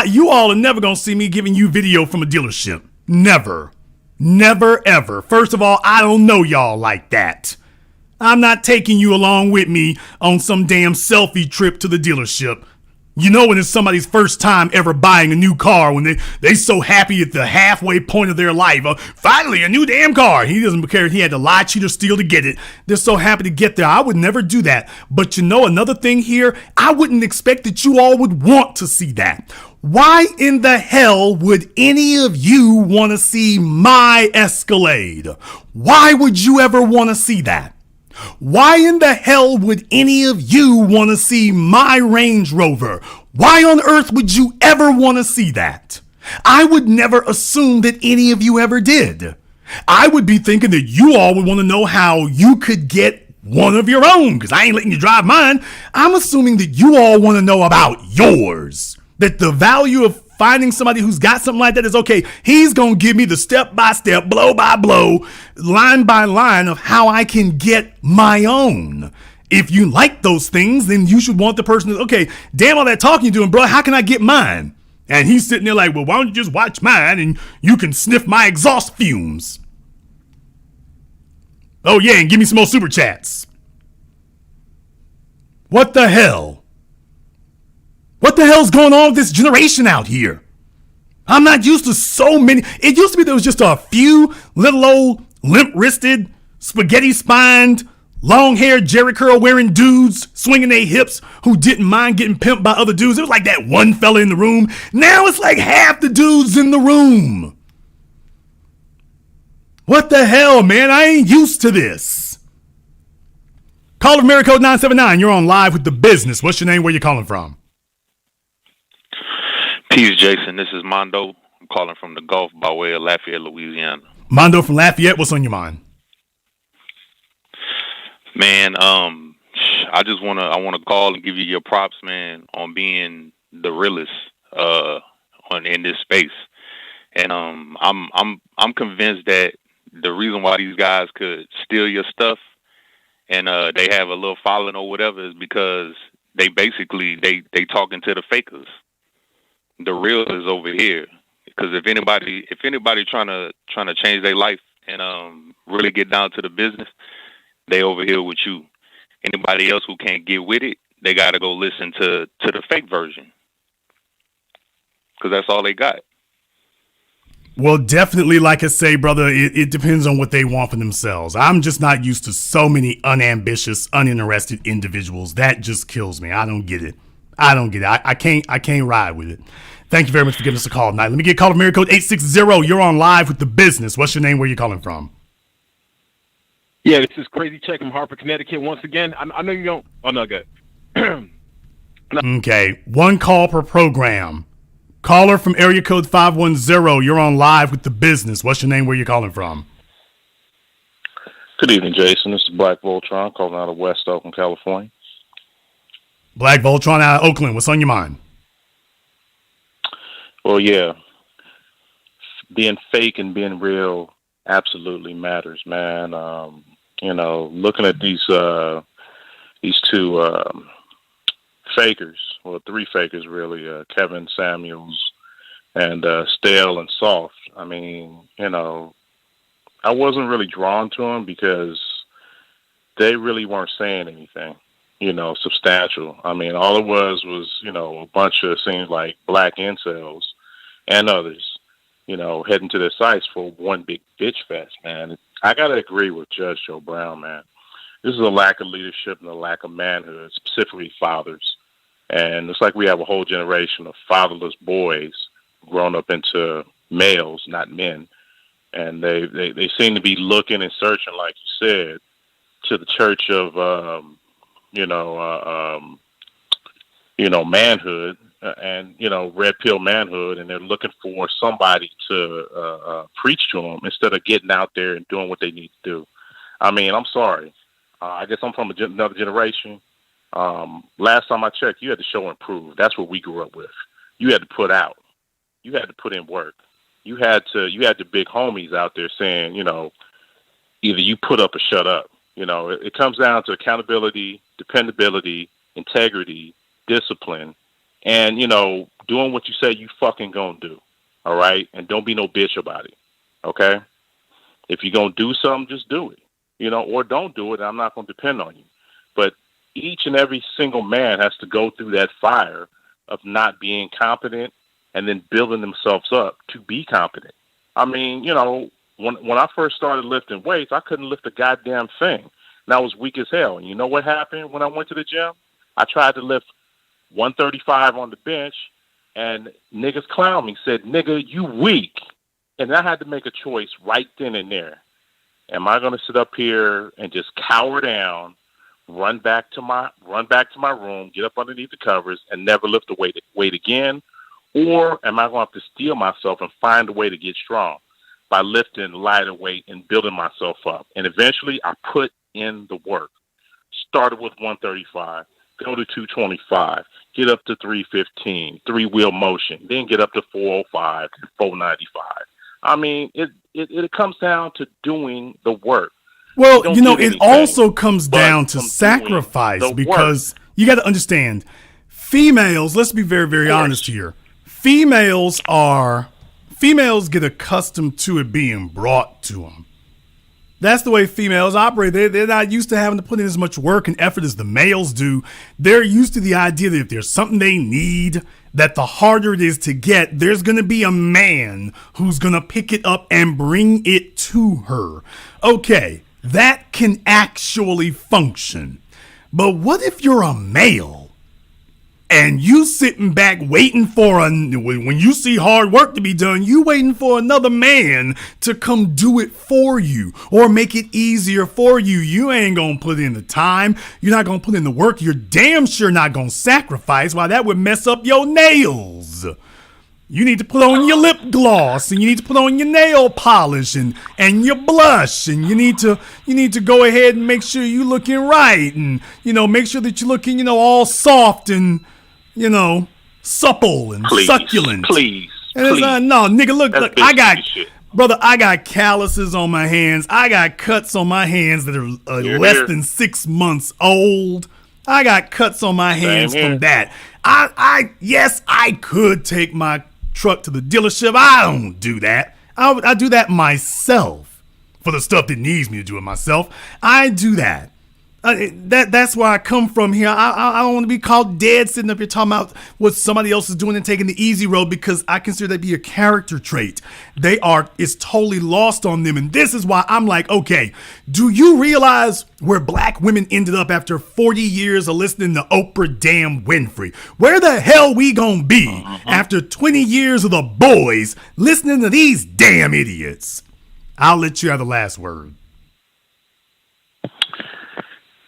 Speaker 1: you all are never going to see me giving you video from a dealership. Never. Never, ever. First of all, I don't know y'all like that. I'm not taking you along with me on some damn selfie trip to the dealership. You know when it's somebody's first time ever buying a new car, when they so happy at the halfway point of their life. Finally, a new damn car. He doesn't care if he had to lie, cheat, or steal to get it. They're so happy to get there. I would never do that. But you know another thing here? I wouldn't expect that you all would want to see that. Why in the hell would any of you want to see my Escalade? Why would you ever want to see that? Why in the hell would any of you want to see my Range Rover? Why on earth would you ever want to see that? I would never assume that any of you ever did. I would be thinking that you all would want to know how you could get one of your own, because I ain't letting you drive mine. I'm assuming that you all want to know about yours. That the value of finding somebody who's got something like that is, okay, he's going to give me the step-by-step, blow-by-blow, line-by-line of how I can get my own. If you like those things, then you should want the person to, okay, damn all that talking you're doing, bro, how can I get mine? And he's sitting there like, well, why don't you just watch mine and you can sniff my exhaust fumes? Oh, yeah, and give me some more super chats. What the hell? What the hell's going on with this generation out here? I'm not used to so many. It used to be there was just a few little old limp-wristed, spaghetti-spined, long-haired Jerry curl wearing dudes swinging their hips who didn't mind getting pimped by other dudes. It was like that one fella in the room. Now it's like half the dudes in the room. What the hell, man? I ain't used to this. Call of America code 979. You're on live with The Business. What's your name? Where you calling from?
Speaker 4: Peace, Jason. This is Mondo. I'm calling from the Gulf by way of Lafayette, Louisiana.
Speaker 1: Mondo from Lafayette. What's on your mind?
Speaker 4: Man, I just want to call and give you your props, man, on being the realest in this space. And I'm convinced that the reason why these guys could steal your stuff and they have a little following or whatever is because they basically they talking to the fakers. The real is over here, because if anybody trying to change their life and really get down to the business, they over here with you. Anybody else who can't get with it, they got to go listen to the fake version, because that's all they got.
Speaker 1: Well, definitely, like I say, brother, it depends on what they want for themselves. I'm just not used to so many unambitious, uninterested individuals. That just kills me. I don't get it. I can't ride with it. Thank you very much for giving us a call tonight. Let me get called area code 860. You're on live with the business. What's your name? Where are you calling from?
Speaker 2: Yeah, this is Crazy Check from Hartford, Connecticut. Once again, I know you don't. Oh, no, good.
Speaker 1: Okay, one call per program. Caller from area code 510. You're on live with the business. What's your name? Where are you calling from?
Speaker 5: Good evening, Jason. This is Black Voltron calling out of West Oakland, California.
Speaker 1: Black Voltron out of Oakland. What's on your mind?
Speaker 5: Well, yeah, being fake and being real absolutely matters, man. Looking at these two fakers, well, three fakers really, Kevin Samuels and Stale and Soft. I mean, I wasn't really drawn to them because they really weren't saying anything, substantial. I mean, all it was, a bunch of, seems like black incels and others, heading to their sites for one big bitch fest, man. I got to agree with Judge Joe Brown, man. This is a lack of leadership and a lack of manhood, specifically fathers. And it's like we have a whole generation of fatherless boys grown up into males, not men. And they seem to be looking and searching, like you said, to the church of, manhood and, red pill manhood. And they're looking for somebody to preach to them instead of getting out there and doing what they need to do. I mean, I'm sorry. I guess I'm from another generation. Last time I checked, you had to show and prove. That's what we grew up with. You had to put out. You had to put in work. You had the big homies out there saying, either you put up or shut up. It comes down to accountability, dependability, integrity, discipline, and, doing what you say you fucking gonna do. All right? And don't be no bitch about it. Okay? If you're gonna do something, just do it. Or don't do it. I'm not gonna depend on you. But each and every single man has to go through that fire of not being competent and then building themselves up to be competent. I mean, when I first started lifting weights, I couldn't lift a goddamn thing. And I was weak as hell. And you know what happened when I went to the gym? I tried to lift 135 on the bench, and niggas clowned me, said, "Nigga, you weak." And I had to make a choice right then and there. Am I going to sit up here and just cower down, run back to my room, get up underneath the covers, and never lift the weight again? Or am I going to have to steel myself and find a way to get strong by lifting lighter weight and building myself up? And eventually I put in the work. Started with 135, go to 225, get up to 315, three-wheel motion, then get up to 405, 495. I mean, it comes down to doing the work.
Speaker 1: Well, it also comes down to sacrifice, because you got to understand, females, let's be very, very honest here. Females get accustomed to it being brought to them. That's the way females operate. They're not used to having to put in as much work and effort as the males do. They're used to the idea that if there's something they need, that the harder it is to get, there's going to be a man who's going to pick it up and bring it to her. Okay, that can actually function. But what if you're a male and you sitting back waiting for when you see hard work to be done, you waiting for another man to come do it for you or make it easier for you? You ain't gonna put in the time. You're not gonna put in the work. You're damn sure not gonna sacrifice. Why, that would mess up your nails. You need to put on your lip gloss, and you need to put on your nail polish and your blush, and you need to go ahead and make sure you're looking right, and make sure that you're looking all soft and supple and succulent.
Speaker 5: Please.
Speaker 1: No, nigga, look, I got calluses on my hands. I got cuts on my hands that are less than 6 months old. I got cuts on my hands from that. Yes, I could take my truck to the dealership. I don't do that. I do that myself for the stuff that needs me to do it myself. I do that. That's where I come from here. I don't want to be called dead sitting up here talking about what somebody else is doing and taking the easy road, because I consider that to be a character trait. It's totally lost on them. And this is why I'm like, okay, do you realize where black women ended up after 40 years of listening to Oprah damn Winfrey? Where the hell we gonna be after 20 years of the boys listening to these damn idiots? I'll let you have the last word.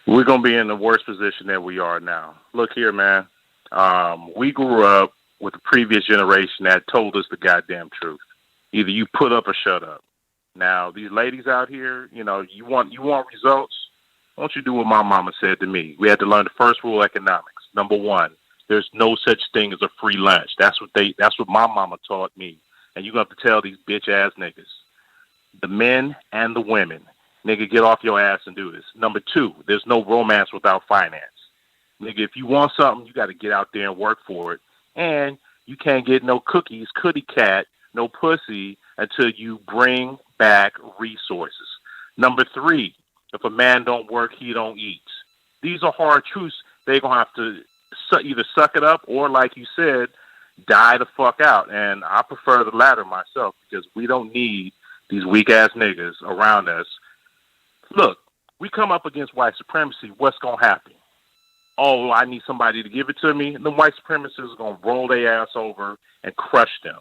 Speaker 5: We're going to be in the worst position that we are now. Look here, man. We grew up with the previous generation that told us the goddamn truth. Either you put up or shut up. Now, these ladies out here, you want results? Why don't you do what my mama said to me? We had to learn the first rule of economics. Number one, there's no such thing as a free lunch. That's what my mama taught me. And you're going to have to tell these bitch-ass niggas, the men and the women, nigga, get off your ass and do this. Number two, there's no romance without finance. Nigga, if you want something, you got to get out there and work for it. And you can't get no cookies, kitty cat, no pussy until you bring back resources. Number three, if a man don't work, he don't eat. These are hard truths. They're going to have to either suck it up or, like you said, die the fuck out. And I prefer the latter myself, because we don't need these weak-ass niggas around us. Look, we come up against white supremacy, what's going to happen? Oh, I need somebody to give it to me. And the white supremacists are going to roll their ass over and crush them.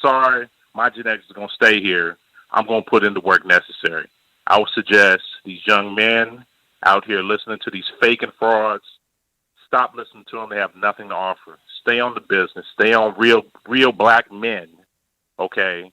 Speaker 5: Sorry, my genetics is going to stay here. I'm going to put in the work necessary. I would suggest these young men out here listening to these fake and frauds, stop listening to them. They have nothing to offer. Stay on the business. Stay on real black men, okay?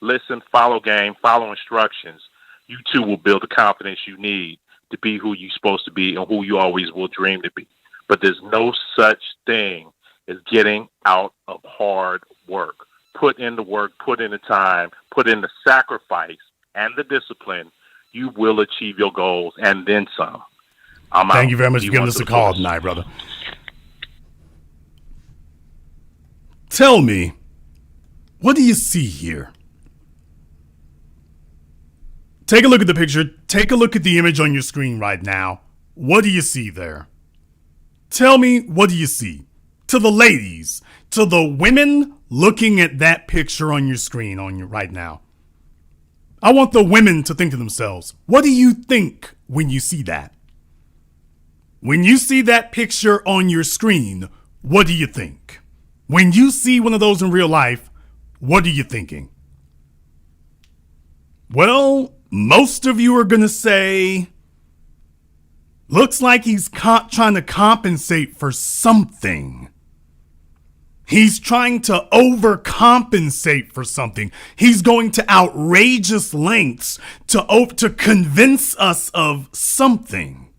Speaker 5: Listen, follow game, follow instructions. You too will build the confidence you need to be who you're supposed to be and who you always will dream to be. But there's no such thing as getting out of hard work. Put in the work, put in the time, put in the sacrifice and the discipline. You will achieve your goals and then some.
Speaker 1: Thank you very much for giving us a call tonight, brother. Tell me, what do you see here? Take a look at the picture. Take a look at the image on your screen right now. What do you see there? Tell me, what do you see? To the ladies, to the women looking at that picture on your screen right now. I want the women to think to themselves, what do you think when you see that? When you see that picture on your screen, what do you think? When you see one of those in real life, what are you thinking? Well, most of you are going to say, looks like he's trying to compensate for something. He's trying to overcompensate for something. He's going to outrageous lengths to convince us of something.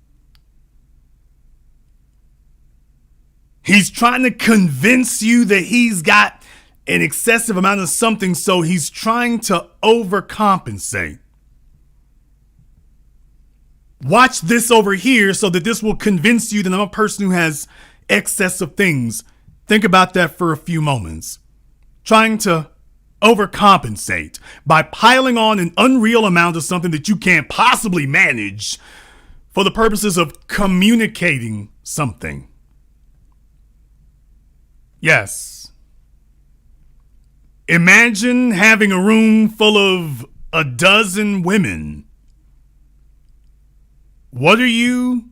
Speaker 1: He's trying to convince you that he's got an excessive amount of something, so he's trying to overcompensate. Watch this over here so that this will convince you that I'm a person who has excess of things. Think about that for a few moments. Trying to overcompensate by piling on an unreal amount of something that you can't possibly manage for the purposes of communicating something. Yes. Imagine having a room full of a dozen women. What are you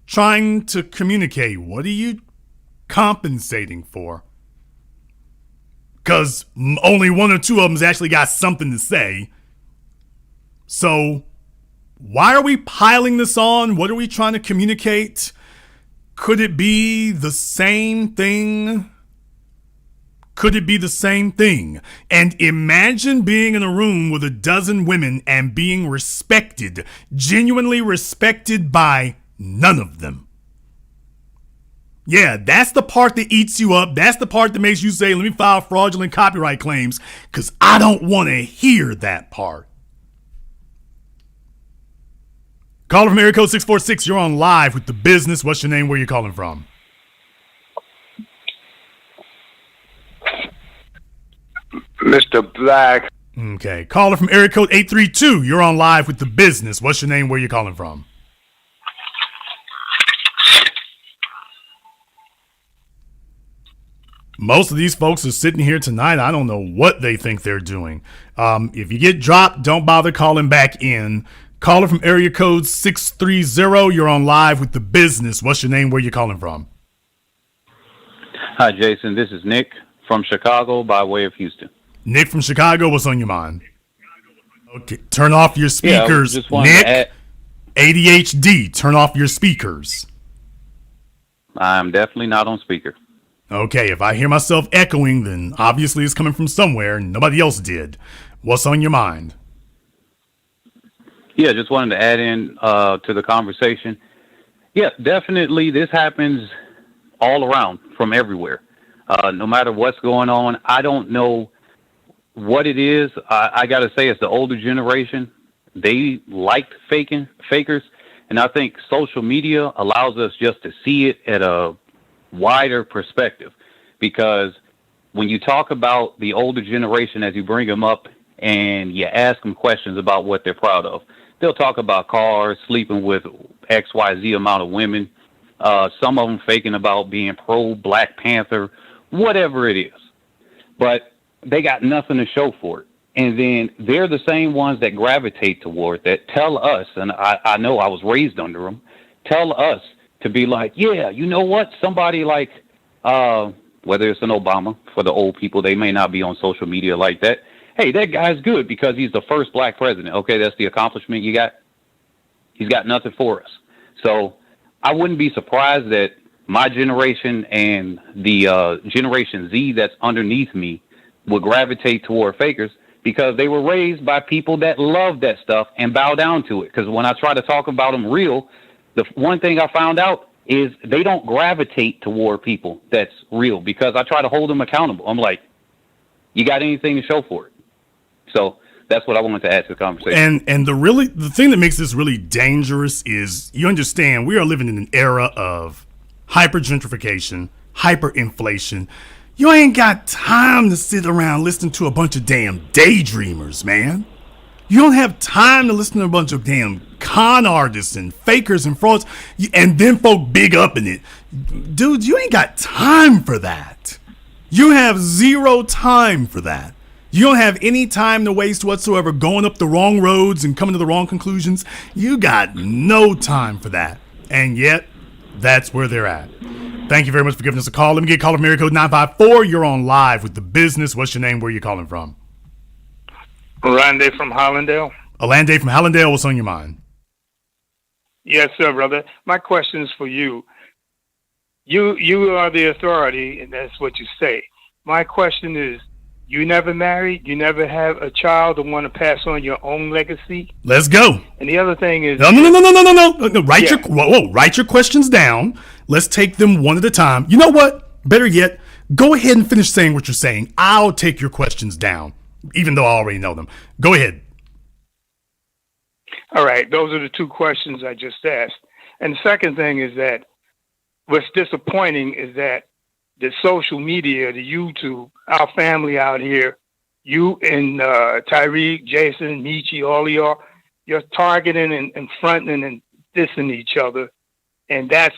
Speaker 1: trying to communicate? What are you compensating for? Because only one or two of them's actually got something to say. So why are we piling this on? What are we trying to communicate? Could it be the same thing? Could it be the same thing? And imagine being in a room with a dozen women and being respected, genuinely respected by none of them. Yeah, that's the part that eats you up. That's the part that makes you say, let me file fraudulent copyright claims, because I don't want to hear that part. Caller from area code 646, you're on live with The Business. What's your name? Where you calling from?
Speaker 6: Mr. Black.
Speaker 1: Okay. Caller from area code 832, you're on live with The Business. What's your name? Where you calling from? Most of these folks are sitting here tonight. I don't know what they think they're doing. If you get dropped, don't bother calling back in. Caller from area code 630. You're on live with The Business. What's your name? Where you calling from?
Speaker 7: Hi, Jason. This is Nick from Chicago by way of Houston.
Speaker 1: Nick from Chicago. What's on your mind? Okay, turn off your speakers. Nick, ADHD. Turn off your speakers.
Speaker 7: I'm definitely not on speaker.
Speaker 1: Okay, if I hear myself echoing, then obviously it's coming from somewhere and nobody else did. What's on your mind?
Speaker 7: Yeah, just wanted to add in to the conversation. Yeah, definitely this happens all around from everywhere. No matter what's going on, I don't know what it is. I got to say it's the older generation. They liked fakers. And I think social media allows us just to see it at a wider perspective, because when you talk about the older generation, as you bring them up and you ask them questions about what they're proud of, they'll talk about cars, sleeping with XYZ amount of women, some of them faking about being pro Black Panther, whatever it is. But they got nothing to show for it. And then they're the same ones that gravitate toward that, tell us, and I know I was raised under them, tell us to be like, yeah, you know what? Somebody like, whether it's an Obama, for the old people, they may not be on social media like that. Hey, that guy's good because he's the first Black president. Okay, that's the accomplishment you got. He's got nothing for us. So I wouldn't be surprised that my generation and the Generation Z that's underneath me would gravitate toward fakers, because they were raised by people that love that stuff and bow down to it. Because when I try to talk about them real, the one thing I found out is they don't gravitate toward people that's real, because I try to hold them accountable. I'm like, you got anything to show for it? So that's what I wanted to add to the conversation.
Speaker 1: And the thing that makes this really dangerous is, you understand, we are living in an era of hyper gentrification, hyperinflation. You ain't got time to sit around listening to a bunch of damn daydreamers, man. You don't have time to listen to a bunch of damn con artists and fakers and frauds, and then folk big up in it. Dude, you ain't got time for that. You have zero time for that. You don't have any time to waste whatsoever going up the wrong roads and coming to the wrong conclusions. You got no time for that. And yet, that's where they're at. Thank you very much for giving us a call. Let me get a call from area code 954. You're on live with The Business. What's your name? Where are you calling from?
Speaker 8: Orlando from Hollandale.
Speaker 1: Orlando from Hollandale. What's on your mind?
Speaker 8: Yes, sir, brother. My question is for you. You are the authority, and that's what you say. My question is, you never married, you never have a child and want to pass on your own legacy?
Speaker 1: Let's go.
Speaker 8: And the other thing is...
Speaker 1: No. Write your questions down. Let's take them one at a time. You know what? Better yet, go ahead and finish saying what you're saying. I'll take your questions down, even though I already know them. Go ahead.
Speaker 8: All right. Those are the two questions I just asked. And the second thing is that what's disappointing is that the social media, the YouTube, our family out here, you and Tyreek, Jason, Michi, all of y'all, you're targeting and fronting and dissing each other. And that's,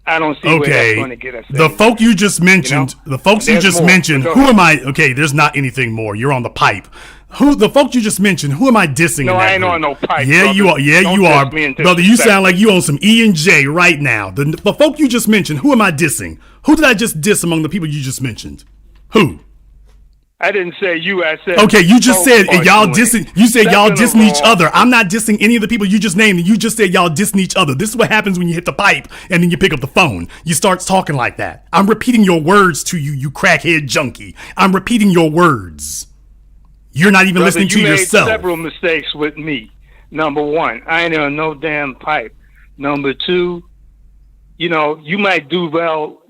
Speaker 8: I don't see where that's going to get us.
Speaker 1: The folk you just mentioned, who am I? Okay, there's not anything more. You're on the pipe. The folks you just mentioned, who am I dissing?
Speaker 8: No,
Speaker 1: in that
Speaker 8: I ain't
Speaker 1: group?
Speaker 8: on no pipe.
Speaker 1: Yeah,
Speaker 8: brother.
Speaker 1: you are. Yeah,
Speaker 8: Don't
Speaker 1: you are. Brother, you sound like you on some E and J right now. The folk you just mentioned, who am I dissing? Who did I just diss among the people you just mentioned? Who?
Speaker 8: I didn't say you. I said.
Speaker 1: Okay, you just said y'all dissing. You said y'all
Speaker 8: Second
Speaker 1: dissing
Speaker 8: of
Speaker 1: each
Speaker 8: all-
Speaker 1: other. I'm not dissing any of the people you just named. You just said y'all dissing each other. This is what happens when you hit the pipe and then you pick up the phone. You start talking like that. I'm repeating your words to you, you crackhead junkie. I'm repeating your words. You're not even
Speaker 8: Brother,
Speaker 1: listening to
Speaker 8: you
Speaker 1: yourself.
Speaker 8: made several mistakes with me. Number one, I ain't on no damn pipe. Number two, you might do well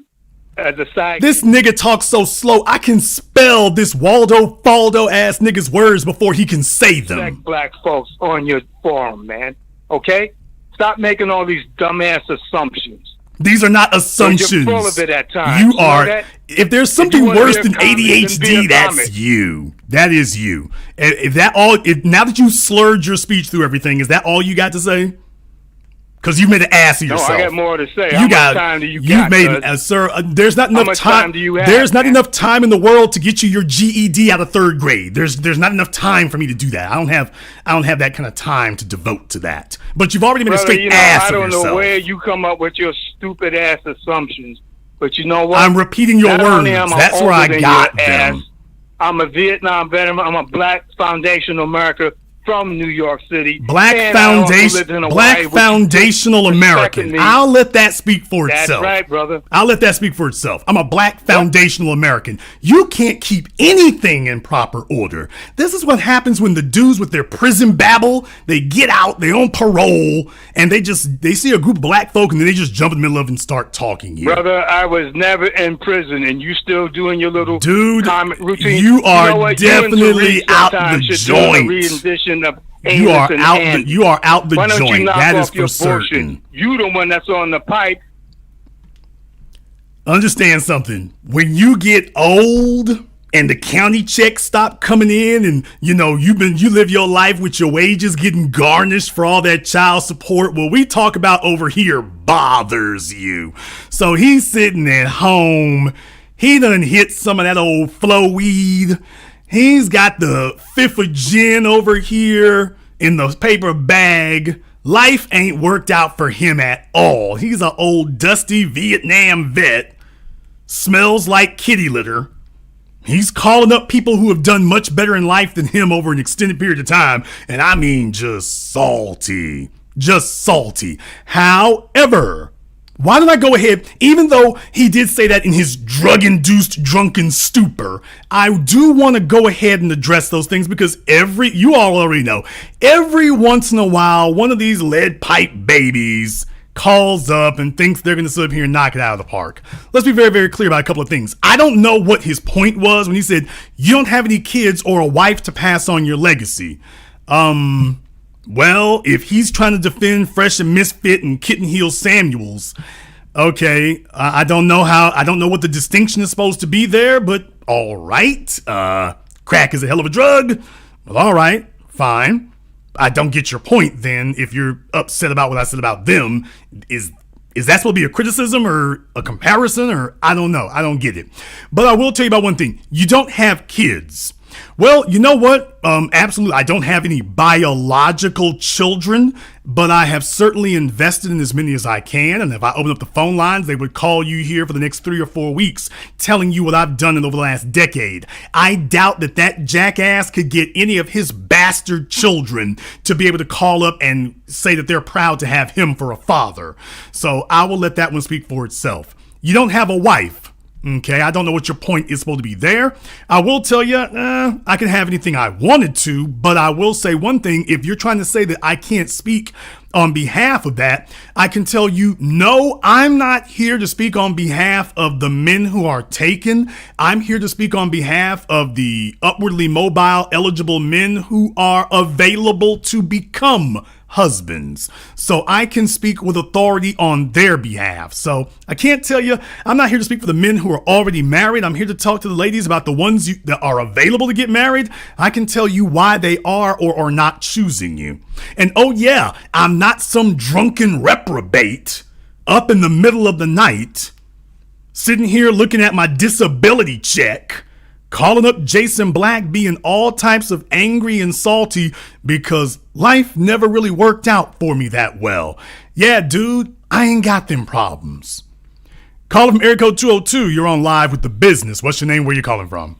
Speaker 8: as a side.
Speaker 1: This nigga talks so slow, I can spell this Waldo Faldo ass nigga's words before he can say them.
Speaker 8: Black folks on your forum, man. Okay? Stop making all these dumbass assumptions.
Speaker 1: These are not assumptions.
Speaker 8: You're full of it at times.
Speaker 1: You
Speaker 8: You know
Speaker 1: are.
Speaker 8: that?
Speaker 1: If there's
Speaker 8: If
Speaker 1: something
Speaker 8: you wanna
Speaker 1: worse
Speaker 8: be a
Speaker 1: than
Speaker 8: comic, then be
Speaker 1: ADHD,
Speaker 8: a
Speaker 1: that's
Speaker 8: comic.
Speaker 1: you. That is you. And now that you slurred your speech through everything, is that all you got to say? Because you made an ass of yourself.
Speaker 8: No, I got more to say. How much time do you got,
Speaker 1: sir, there's not enough time.
Speaker 8: Do you have,
Speaker 1: there's not enough time in the world to get you your GED out of 3rd grade. There's not enough time for me to do that. I don't have that kind of time to devote to that. But you've already made a straight ass of yourself.
Speaker 8: I don't know where you come up with your stupid ass assumptions. But you know what?
Speaker 1: I'm repeating your words. That's where I got them.
Speaker 8: I'm a Vietnam veteran. I'm a Black Foundational America from New York City.
Speaker 1: Black Foundational American. I'll let that speak for itself.
Speaker 8: That's right, brother.
Speaker 1: I'll let that speak for itself. I'm a Black Foundational American. You can't keep anything in proper order. This is what happens when the dudes with their prison babble, they get out, they on parole, and they see a group of black folk and then they just jump in the middle of it and start talking here.
Speaker 8: Brother, I was never in prison, and you still doing your little comment routine.
Speaker 1: You are definitely out the joint. You are out the joint. That is for certain.
Speaker 8: You the one that's on the pipe.
Speaker 1: Understand something. When you get old and the county checks stop coming in, and you live your life with your wages getting garnished for all that child support, what we talk about over here bothers you. So he's sitting at home. He done hit some of that old flow weed. He's got the 5th of gin over here in the paper bag. Life ain't worked out for him at all. He's an old dusty Vietnam vet. Smells like kitty litter. He's calling up people who have done much better in life than him over an extended period of time. And I mean just salty. Just salty. However, why don't I go ahead, even though he did say that in his drug-induced drunken stupor, I do want to go ahead and address those things because you all already know, every once in a while, one of these lead pipe babies calls up and thinks they're going to sit up here and knock it out of the park. Let's be very, very clear about a couple of things. I don't know what his point was when he said, you don't have any kids or a wife to pass on your legacy. Well, if he's trying to defend Fresh and Misfit and Kitten Heel Samuels, okay, I don't know what the distinction is supposed to be there, but all right. Crack is a hell of a drug. Well, all right, fine. I don't get your point then if you're upset about what I said about them. Is that supposed to be a criticism or a comparison, or I don't know. I don't get it. But I will tell you about one thing. You don't have kids. Well, you know what? Absolutely. I don't have any biological children, but I have certainly invested in as many as I can. And if I open up the phone lines, they would call you here for the next 3 or 4 weeks, telling you what I've done in over the last decade. I doubt that jackass could get any of his bastard children to be able to call up and say that they're proud to have him for a father. So I will let that one speak for itself. You don't have a wife. Okay, I don't know what your point is supposed to be there. I will tell you, I can have anything I wanted to, but I will say one thing. If you're trying to say that I can't speak on behalf of that, I can tell you, no, I'm not here to speak on behalf of the men who are taken. I'm here to speak on behalf of the upwardly mobile, eligible men who are available to become husbands. So I can speak with authority on their behalf. So I can't tell you, I'm not here to speak for the men who are already married. I'm here to talk to the ladies about the ones that are available to get married. I can tell you why they are or are not choosing you. And oh yeah, I'm not some drunken reprobate up in the middle of the night, sitting here looking at my disability check, calling up Jason Black, being all types of angry and salty because life never really worked out for me that well. Yeah, dude, I ain't got them problems. Calling from area code 202, you're on live with The Business. What's your name? Where you calling from?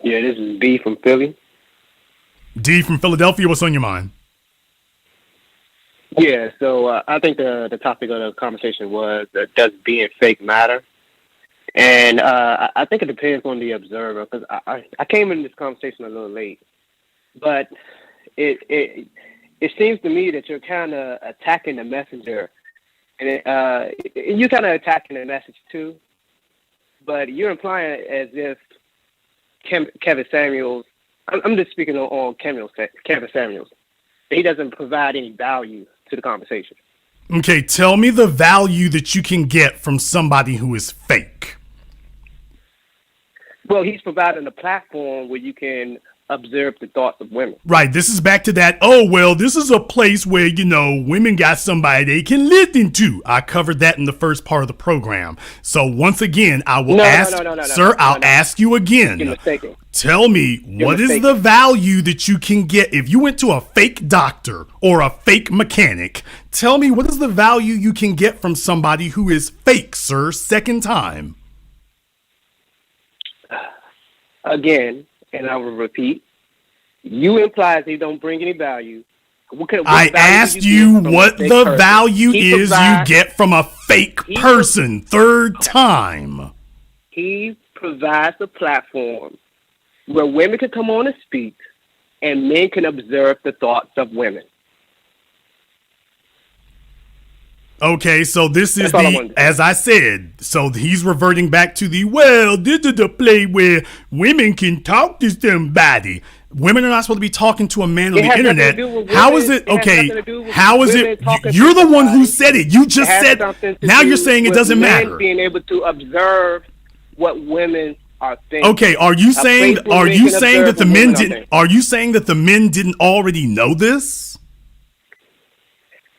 Speaker 9: Yeah, this is D from Philly.
Speaker 1: D from Philadelphia, what's on your mind?
Speaker 9: Yeah, so I think the topic of the conversation was, does being fake matter? And I think it depends on the observer, because I came into this conversation a little late, but it seems to me that you're kind of attacking the messenger, and you're kind of attacking the message too, but you're implying as if Kevin Samuels, I'm just speaking on Kevin Samuels, he doesn't provide any value to the conversation.
Speaker 1: Okay, tell me the value that you can get from somebody who is fake.
Speaker 9: Well, he's providing a platform where you can observe the thoughts of women.
Speaker 1: Right. This is back to that. Oh, well, this is a place where, you know, women got somebody they can listen to. I covered that in the first part of the program. So once again, I will ask you again.
Speaker 9: You're mistaken.
Speaker 1: Tell me, what is the value that you can get if you went to a fake doctor or a fake mechanic? Tell me, what is the value you can get from somebody who is fake, sir, second time?
Speaker 9: Again, and I will repeat, you imply they don't bring any value.
Speaker 1: I asked you what the value is you get from a fake person, third time.
Speaker 9: He provides a platform where women can come on and speak, and men can observe the thoughts of women.
Speaker 1: Okay, so this is as I said, so he's reverting back to this is the play where women can talk to somebody. Women are not supposed to be talking to a man on the internet. How is it? Okay, how is it? You're the one who said it. You just said, now you're saying it doesn't matter.
Speaker 9: Being able to observe what women are thinking.
Speaker 1: Okay, are you saying that the men didn't already know this?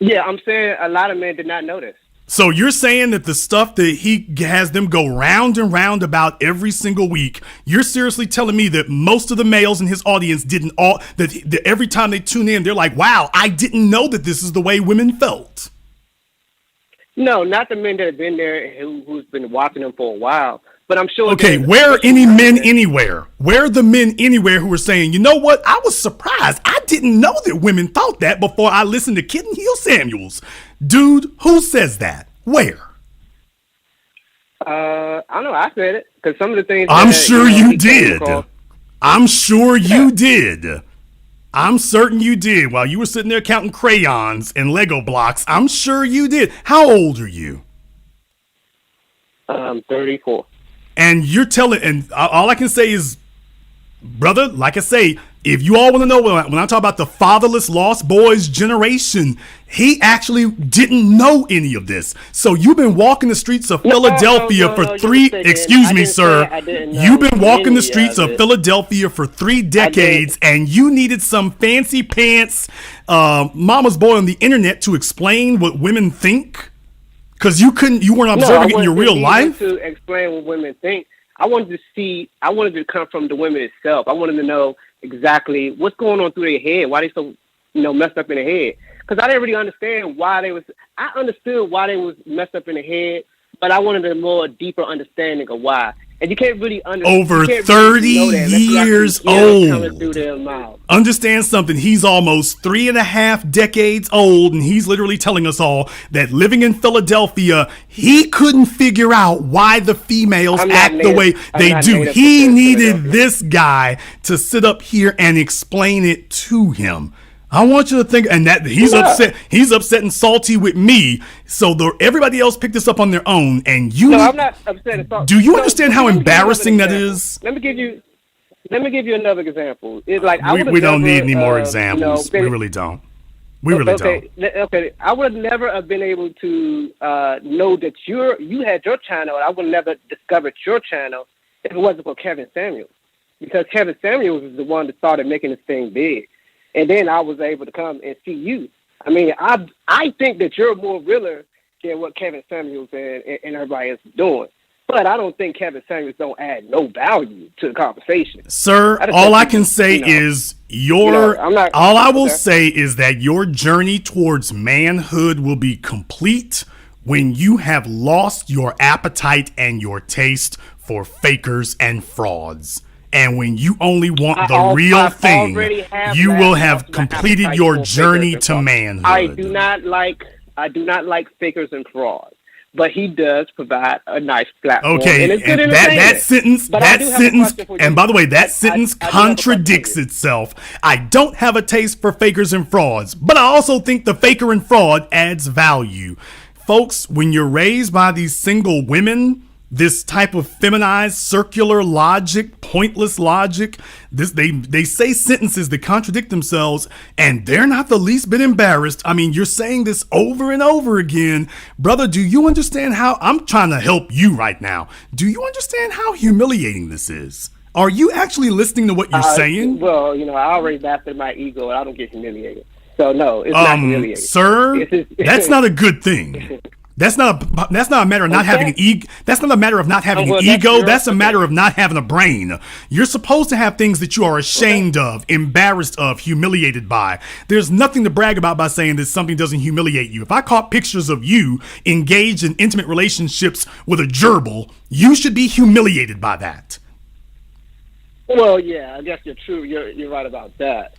Speaker 9: Yeah, I'm saying a lot of men did not know this.
Speaker 1: So you're saying that the stuff that he has them go round and round about every single week, you're seriously telling me that most of the males in his audience that every time they tune in, they're like, wow, I didn't know that this is the way women felt.
Speaker 9: No, not the men that have been there who's been watching them for a while. But I'm sure.
Speaker 1: Okay, where are any men anywhere? Where are the men anywhere who are saying, you know what? I was surprised. I didn't know that women thought that before I listened to Kitten Hill Samuels. Dude, who says that? Where?
Speaker 9: I don't know. I said it because some of the things.
Speaker 1: I'm sure you did. I'm sure you did. I'm certain you did. While you were sitting there counting crayons and Lego blocks, I'm sure you did. How old are you?
Speaker 9: 34.
Speaker 1: And you're telling, and all I can say is, brother, like I say, if you all want to know, when I talk about the fatherless lost boys generation, he actually didn't know any of this. So you've been walking the streets of Philadelphia for you've been walking the streets of Philadelphia for 3 decades, and you needed some fancy pants mama's boy on the internet to explain what women think? Because you weren't observing it in your real life?
Speaker 9: To explain what women think. I wanted to come from the women itself. I wanted to know exactly what's going on through their head, why they so, messed up in their head. Because I didn't really understand I understood why they was messed up in the head, but I wanted a more deeper understanding of why. And you can't really understand.
Speaker 1: Over 30 years old. Understand something. He's almost 3.5 decades old, and he's literally telling us all that living in Philadelphia, he couldn't figure out why the females act the way they do. He needed this guy to sit up here and explain it to him. I want you to think, and that he's upset. He's upset and salty with me. So everybody else picked this up on their own, and you.
Speaker 9: No, I'm not upset.
Speaker 1: Do you understand how embarrassing that is?
Speaker 9: Let me give you another example. It's like
Speaker 1: we don't need any more examples. We really don't. We really don't.
Speaker 9: Okay. I would never have been able to know that you had your channel, and I would never discovered your channel if it wasn't for Kevin Samuels, because Kevin Samuels is the one that started making this thing big. And then I was able to come and see you. I mean, I think that you're more realer than what Kevin Samuels and everybody else is doing. But I don't think Kevin Samuels don't add no value to the conversation.
Speaker 1: Sir, all I can say is I will say is that your journey towards manhood will be complete when you have lost your appetite and your taste for fakers and frauds. And when you only want the real thing, you will have completed your journey to manhood.
Speaker 9: I do not like fakers and frauds, but he does provide a nice platform.
Speaker 1: Okay, and that sentence, and by the way, that sentence contradicts itself. I don't have a taste for fakers and frauds, but I also think the faker and fraud adds value. Folks, when you're raised by these single women, this type of feminized circular logic, pointless logic, they say sentences that contradict themselves, and they're not the least bit embarrassed. I mean, you're saying this over and over again. Brother, do you understand how I'm trying to help you right now? Do you understand how humiliating this is? Are you actually listening to what you're saying?
Speaker 9: Well, I already mastered my ego, and I don't get humiliated. So no, it's not humiliating,
Speaker 1: sir. That's not a good thing. That's not a matter of not having an ego. That's not a matter of not having an ego. That's a matter of not having a brain. You're supposed to have things that you are ashamed of, embarrassed of, humiliated by. There's nothing to brag about by saying that something doesn't humiliate you. If I caught pictures of you engaged in intimate relationships with a gerbil, you should be humiliated by that.
Speaker 9: Well, yeah, I guess you're true. You're right about that.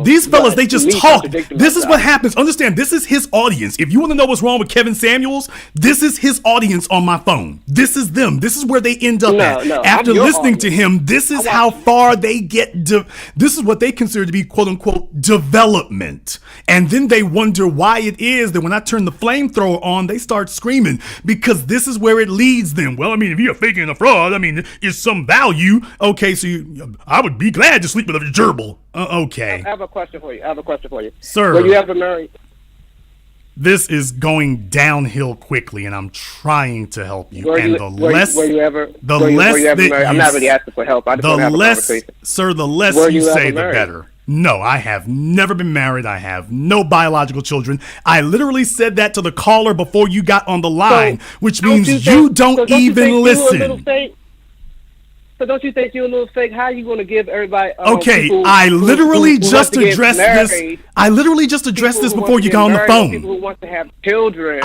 Speaker 1: These fellas, they just talk. This is what happens. Understand, this is his audience. If you want to know what's wrong with Kevin Samuels, this is his audience on my phone. This is them. This is where they end up at. After listening to him, this is how far they get. This is what they consider to be, quote unquote, development. And then they wonder why it is that when I turn the flamethrower on, they start screaming, because this is where it leads them. Well, I mean, if you're faking a fraud, I mean, it's some value. Okay, so I would be glad to sleep with a gerbil. Okay.
Speaker 9: I have a question for you.
Speaker 1: Sir.
Speaker 9: Were you ever married?
Speaker 1: This is going downhill quickly, and I'm trying to help you.
Speaker 9: Were you ever married? I'm not really asking for help. I just want to have a conversation.
Speaker 1: Sir, the less you say, the better. No, I have never been married. I have no biological children. I literally said that to the caller before you got on the line, which means you don't even listen.
Speaker 9: So don't you think you're a little fake? How are you going to give everybody?
Speaker 1: Okay, I literally just addressed this. I literally just addressed this before you got on the phone.
Speaker 9: People who want to have children.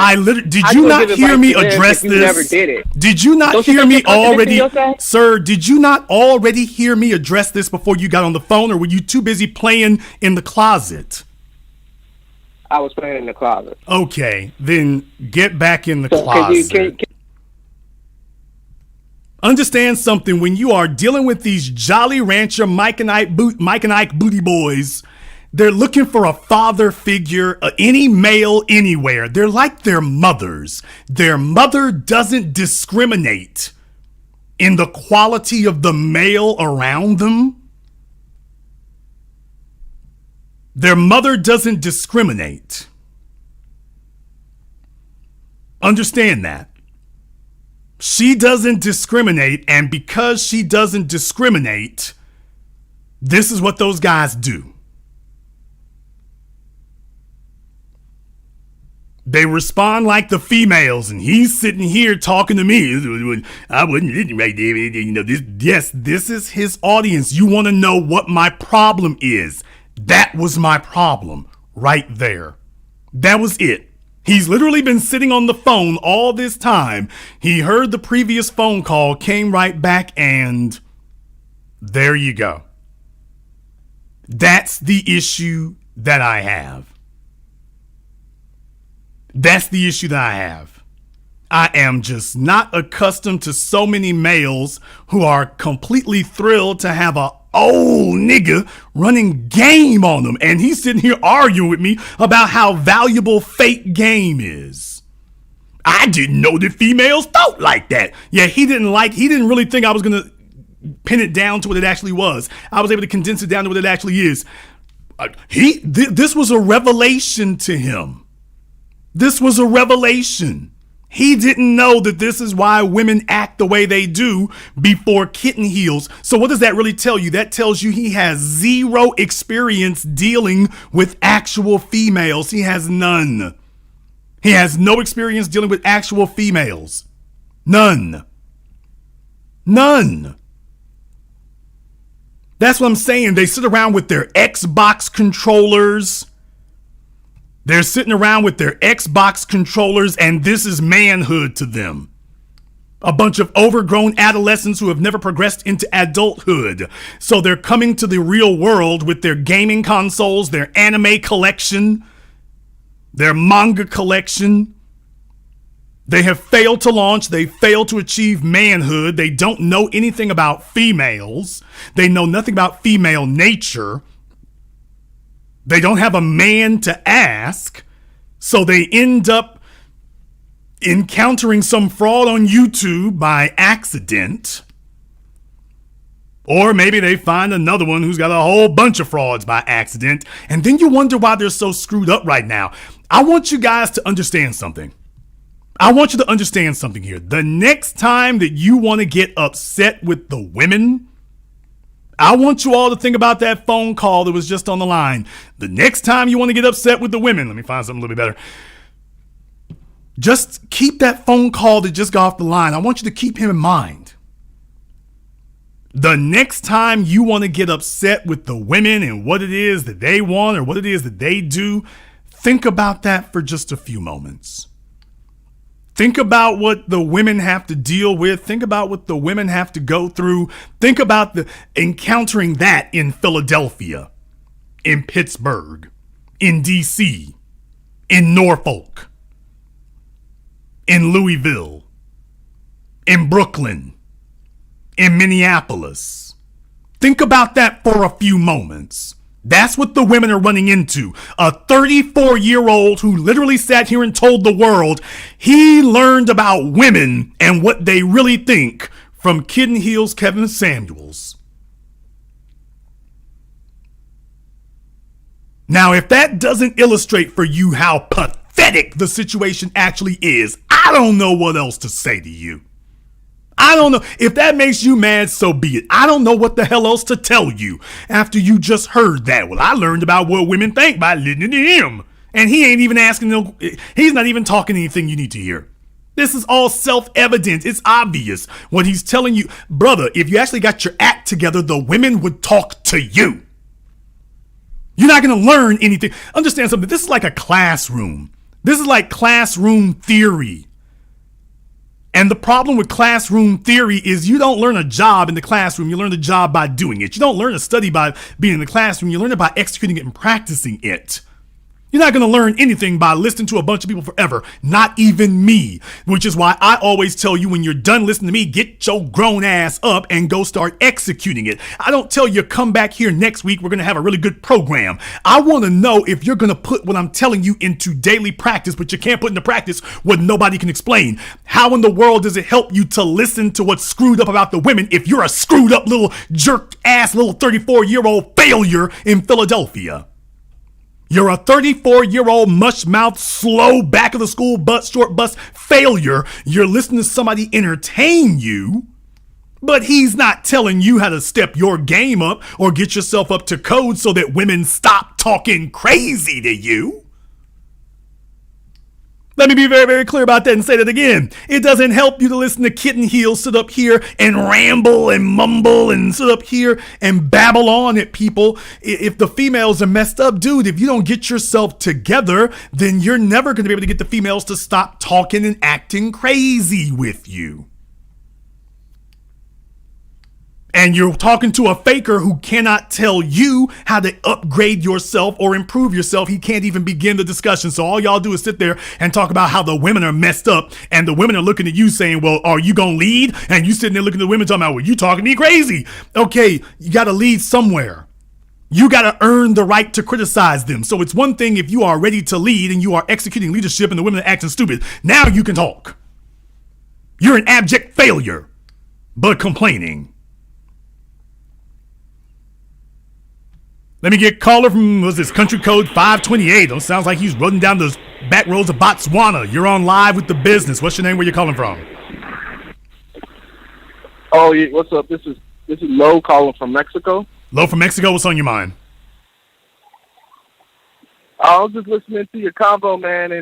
Speaker 1: Did you not hear me address this?
Speaker 9: You never did it.
Speaker 1: Did you not hear me already, sir? Did you not already hear me address this before you got on the phone, or were you too busy playing in the closet?
Speaker 9: I was playing in the closet.
Speaker 1: Okay, then get back in the closet. Understand something, when you are dealing with these Jolly Rancher Mike and Ike booty boys, they're looking for a father figure, any male anywhere. They're like their mothers. Their mother doesn't discriminate in the quality of the male around them. Their mother doesn't discriminate. Understand that. She doesn't discriminate, and because she doesn't discriminate, this is what those guys do. They respond like the females, and he's sitting here talking to me. I wasn't sitting right there. This is his audience. You want to know what my problem is? That was my problem right there. That was it. He's literally been sitting on the phone all this time. He heard the previous phone call, came right back, and there you go. That's the issue that I have. That's the issue that I have. I am just not accustomed to so many males who are completely thrilled to have a old nigga running game on them, and he's sitting here arguing with me about how valuable fake game is. I didn't know that females thought like that. Yeah, he didn't really think I was gonna pin it down to what it actually was. I was able to condense it down to what it actually is. This was a revelation to him. This was a revelation. He didn't know that this is why women act the way they do before kitten heels. So what does that really tell you? That tells you he has zero experience dealing with actual females. He has none. He has no experience dealing with actual females. None. None. That's what I'm saying. They sit around with their Xbox controllers. They're sitting around with their Xbox controllers, and this is manhood to them. A bunch of overgrown adolescents who have never progressed into adulthood. So they're coming to the real world with their gaming consoles, their anime collection, their manga collection. They have failed to launch. They failed to achieve manhood. They don't know anything about females. They know nothing about female nature. They don't have a man to ask, so they end up encountering some fraud on YouTube by accident. Or maybe they find another one who's got a whole bunch of frauds by accident, and then you wonder why they're so screwed up right now. I want you guys to understand something. I want you to understand something here. The next time that you want to get upset with the women I want you all to think about that phone call that was just on the line. The next time you want to get upset with the women, let me find something a little bit better. Just keep that phone call that just got off the line. I want you to keep him in mind. The next time you want to get upset with the women and what it is that they want or what it is that they do, think about that for just a few moments. Think about what the women have to deal with. Think about what the women have to go through. Think about encountering that in Philadelphia, in Pittsburgh, in DC, in Norfolk, in Louisville, in Brooklyn, in Minneapolis. Think about that for a few moments. That's what the women are running into. A 34-year-old who literally sat here and told the world he learned about women and what they really think from Kid and Heels Kevin Samuels. Now, if that doesn't illustrate for you how pathetic the situation actually is, I don't know what else to say to you. I don't know. If that makes you mad, so be it. I don't know what the hell else to tell you after you just heard that. Well, I learned about what women think by listening to him. And he ain't even asking, he's not even talking anything you need to hear. This is all self-evident. It's obvious what he's telling you. Brother, if you actually got your act together, the women would talk to you. You're not going to learn anything. Understand something. This is like a classroom. This is like classroom theory. And the problem with classroom theory is you don't learn a job in the classroom. You learn the job by doing it. You don't learn a study by being in the classroom. You learn it by executing it and practicing it. You're not going to learn anything by listening to a bunch of people forever. Not even me. Which is why I always tell you when you're done listening to me, get your grown ass up and go start executing it. I don't tell you come back here next week. We're going to have a really good program. I want to know if you're going to put what I'm telling you into daily practice, but you can't put into practice what nobody can explain. How in the world does it help you to listen to what's screwed up about the women if you're a screwed up little jerk ass little 34-year-old failure in Philadelphia? You're a 34-year-old mush-mouthed, slow, back-of-the-school bus, short bus failure. You're listening to somebody entertain you, but he's not telling you how to step your game up or get yourself up to code so that women stop talking crazy to you. Let me be very, very clear about that and say that again. It doesn't help you to listen to Kitten Heels sit up here and ramble and mumble and sit up here and babble on at people. If the females are messed up, dude, if you don't get yourself together, then you're never going to be able to get the females to stop talking and acting crazy with you. And you're talking to a faker who cannot tell you how to upgrade yourself or improve yourself. He can't even begin the discussion. So all y'all do is sit there and talk about how the women are messed up. And the women are looking at you saying, well, are you going to lead? And you sitting there looking at the women talking about, well, you talking me crazy. Okay, you got to lead somewhere. You got to earn the right to criticize them. So it's one thing if you are ready to lead and you are executing leadership and the women are acting stupid. Now you can talk. You're an abject failure, but complaining. Let me get caller from, what's this, country code 528. It sounds like he's running down those back roads of Botswana. You're on live with the business. What's your name? Where you calling from?
Speaker 10: Oh, yeah. What's up? This is Lo calling from Mexico.
Speaker 1: Lo from Mexico. What's on your mind?
Speaker 10: I was just listening to your combo, man,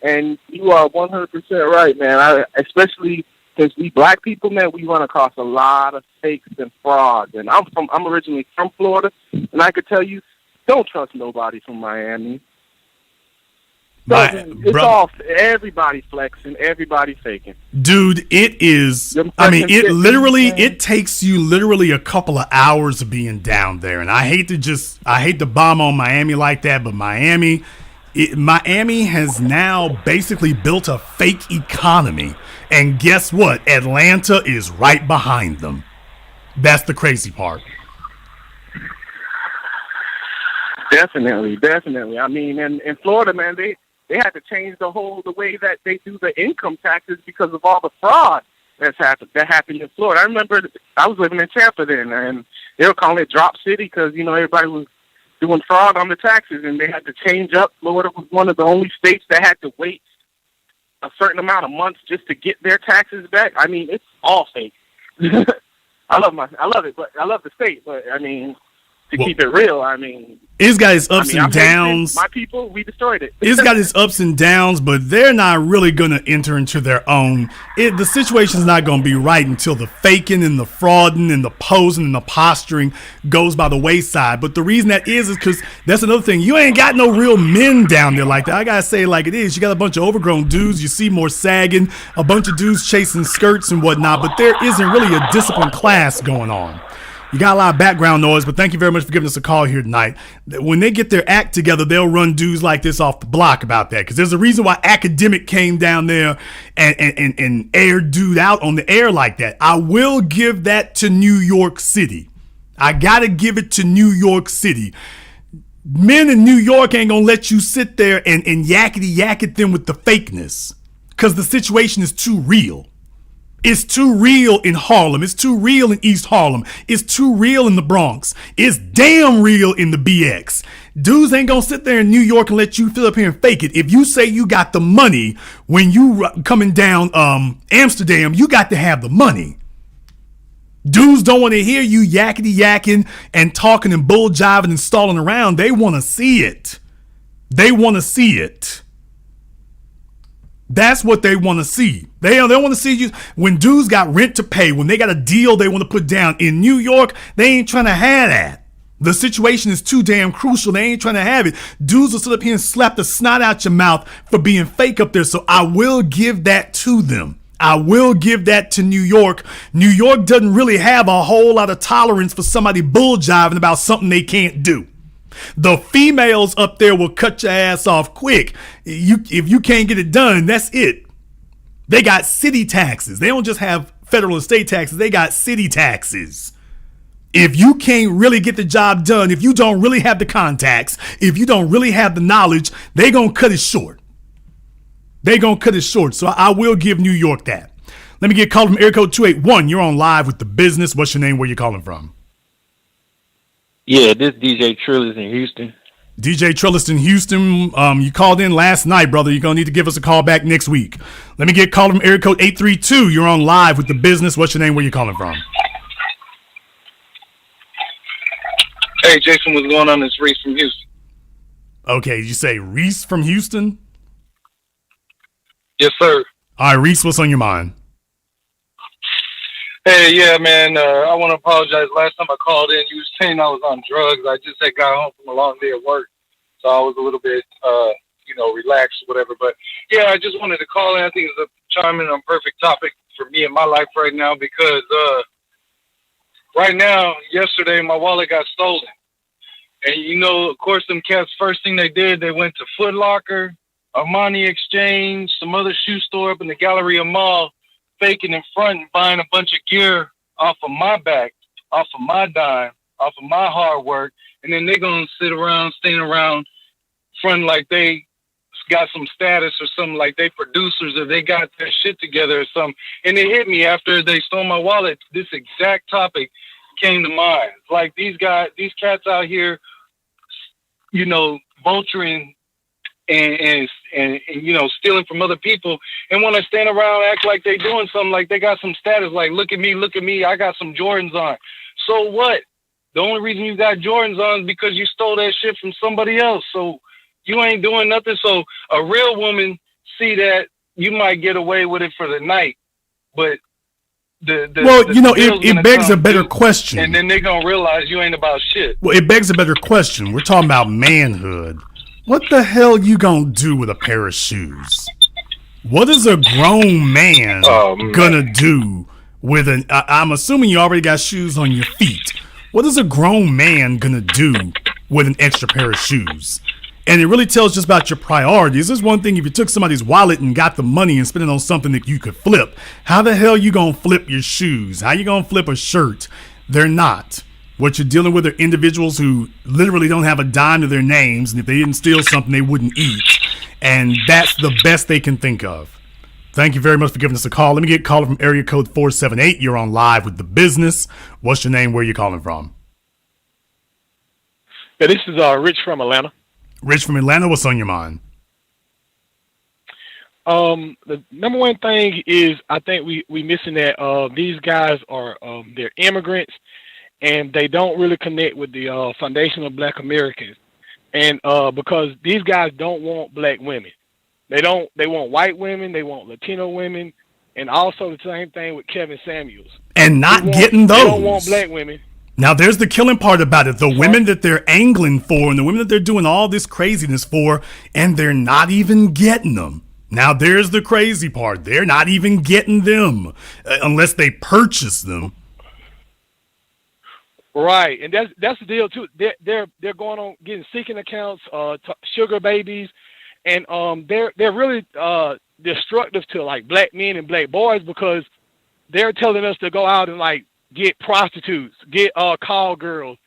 Speaker 10: and you are 100% right, man. Especially since we black people, man, we run across a lot of fakes and frauds. And I'm originally from Florida, and I could tell you, don't trust nobody from Miami. All everybody flexing, everybody faking.
Speaker 1: Dude, it is. It takes you literally a couple of hours of being down there, and I hate to bomb on Miami like that, but Miami has now basically built a fake economy. And guess what? Atlanta is right behind them. That's the crazy part.
Speaker 10: Definitely. I mean, in Florida, man, they had to change the way that they do the income taxes because of all the fraud that happened in Florida. I remember I was living in Tampa then, and they were calling it Drop City because, everybody was doing fraud on the taxes, and they had to change up. Florida was one of the only states that had to wait a certain amount of months just to get their taxes back. I mean, it's all fake. I love it, but I love the state. But I mean, to keep it real, I mean,
Speaker 1: it's got its ups and
Speaker 10: I'm
Speaker 1: downs.
Speaker 10: My people, we destroyed it.
Speaker 1: It's got its ups and downs, but they're not really going to enter into their own. The situation's not going to be right until the faking and the frauding and the posing and the posturing goes by the wayside. But the reason that is because that's another thing. You ain't got no real men down there like that. I got to say it like it is. You got a bunch of overgrown dudes. You see more sagging, a bunch of dudes chasing skirts and whatnot, but there isn't really a disciplined class going on. You got a lot of background noise, but thank you very much for giving us a call here tonight. When they get their act together, they'll run dudes like this off the block about that, because there's a reason why Academic came down there and aired dude out on the air like that. I will give that to New York City. I got to give it to New York City. Men in New York ain't going to let you sit there and yakety yak at them with the fakeness, because the situation is too real. It's too real in Harlem. It's too real in East Harlem. It's too real in the Bronx. It's damn real in the BX. Dudes ain't gonna sit there in New York and let you fill up here and fake it. If you say you got the money when you coming down Amsterdam, you got to have the money. Dudes don't want to hear you yakety yakking and talking and bull jiving and stalling around. They want to see it. They want to see it. That's what they want to see. They want to see you when dudes got rent to pay, when they got a deal they want to put down. In New York, they ain't trying to have that. The situation is too damn crucial. They ain't trying to have it. Dudes will sit up here and slap the snot out your mouth for being fake up there. So I will give that to them. I will give that to New York. New York doesn't really have a whole lot of tolerance for somebody bull jiving about something they can't do. The females up there will cut your ass off quick. If you can't get it done, that's it. They got city taxes. They don't just have federal and state taxes. They got city taxes. If you can't really get the job done, if you don't really have the contacts, if you don't really have the knowledge, they gonna cut it short. They gonna cut it short. So I will give New York that. Let me get called from area code 281. You're on live with The Business. What's your name? Where you calling from?
Speaker 11: Yeah, this DJ Trillis in Houston.
Speaker 1: DJ Trillis in Houston. You called in last night, brother. You're going to need to give us a call back next week. Let me get called from area code 832. You're on live with The Business. What's your name? Where you calling from?
Speaker 12: Hey, Jason, what's going on? It's Reese from Houston.
Speaker 1: Okay, you say Reese from Houston?
Speaker 12: Yes, sir.
Speaker 1: All right, Reese, what's on your mind?
Speaker 12: Hey, yeah, man, I want to apologize. Last time I called in, you were saying I was on drugs. I just had got home from a long day at work, so I was a little bit, relaxed or whatever. But, yeah, I just wanted to call in. I think it's a chime in on perfect topic for me in my life right now because right now, yesterday, my wallet got stolen. And, of course, them cats, first thing they did, they went to Foot Locker, Armani Exchange, some other shoe store up in the Galleria Mall, faking in front and buying a bunch of gear off of my back, off of my dime, off of my hard work, and then they're going to sit around, stand around, front like they got some status or something, like they producers or they got their shit together or something. And it hit me after they stole my wallet. This exact topic came to mind. Like these cats out here, vulturing and stealing from other people and want to stand around, act like they doing something, like they got some status, like look at me, I got some Jordans on. So what? The only reason you got Jordans on is because you stole that shit from somebody else. So you ain't doing nothing. So a real woman see that you might get away with it for the night, but
Speaker 1: it begs a better question.
Speaker 12: And then they're going to realize you ain't about shit.
Speaker 1: Well, it begs a better question. We're talking about manhood. What the hell you gonna do with a pair of shoes? What is a grown man gonna do with I'm assuming you already got shoes on your feet. What is a grown man gonna do with an extra pair of shoes? And it really tells just about your priorities. There's one thing if you took somebody's wallet and got the money and spent it on something that you could flip. How the hell you gonna flip your shoes? How you gonna flip a shirt? They're not. What you're dealing with are individuals who literally don't have a dime to their names, and if they didn't steal something, they wouldn't eat. And that's the best they can think of. Thank you very much for giving us a call. Let me get a caller from area code 478. You're on live with The Business. What's your name? Where are you calling from?
Speaker 13: Yeah, this is Rich from Atlanta.
Speaker 1: Rich from Atlanta. What's on your mind?
Speaker 13: the number one thing is I think we missing that these guys are they're immigrants and they don't really connect with the foundation of Black Americans, and because these guys don't want Black women, they want white women, they want Latino women, and also the same thing with Kevin Samuels.
Speaker 1: And not getting those.
Speaker 13: They don't want Black women.
Speaker 1: Now, there's the killing part about it. The women that they're angling for and the women that they're doing all this craziness for, and they're not even getting them. Now, there's the crazy part. They're not even getting them unless they purchase them.
Speaker 13: Right, and that's the deal too. They're going on getting seeking accounts, sugar babies, and they're really destructive to like Black men and Black boys because they're telling us to go out and like get prostitutes, get call girls.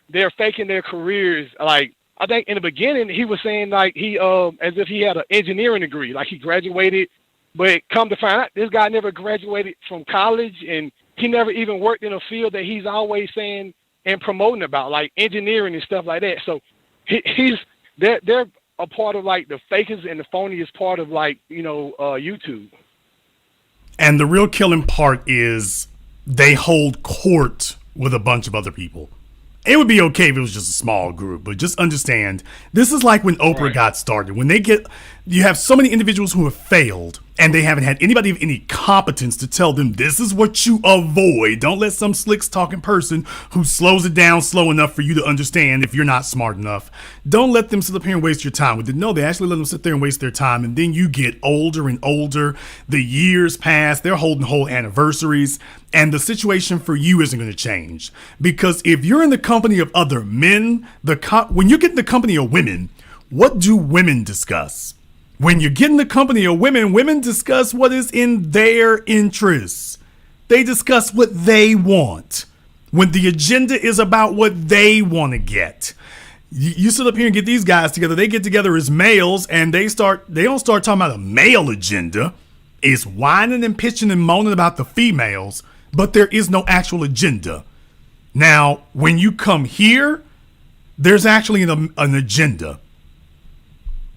Speaker 13: They're faking their careers. Like I think in the beginning he was saying like he as if he had an engineering degree, like he graduated, but come to find out this guy never graduated from college and he never even worked in a field that he's always saying and promoting about, like engineering and stuff like that. So they're a part of like the fakest and the phoniest part of like, YouTube.
Speaker 1: And the real killing part is they hold court with a bunch of other people. It would be okay if it was just a small group, but just understand this is like when Oprah got started. When you have so many individuals who have failed and they haven't had anybody of any competence to tell them this is what you avoid. Don't let some slick talking person who slows it down slow enough for you to understand if you're not smart enough. Don't let them sit up here and waste your time with it. No, they actually let them sit there and waste their time. And then you get older and older. The years pass. They're holding whole anniversaries. And the situation for you isn't going to change. Because if you're in the company of other men, when you get in the company of women, what do women discuss? When you get in the company of women, women discuss what is in their interests. They discuss what they want. When the agenda is about what they want to get. You sit up here and get these guys together. They get together as males and they don't start talking about a male agenda. It's whining and pitching and moaning about the females, but there is no actual agenda. Now, when you come here, there's actually an agenda.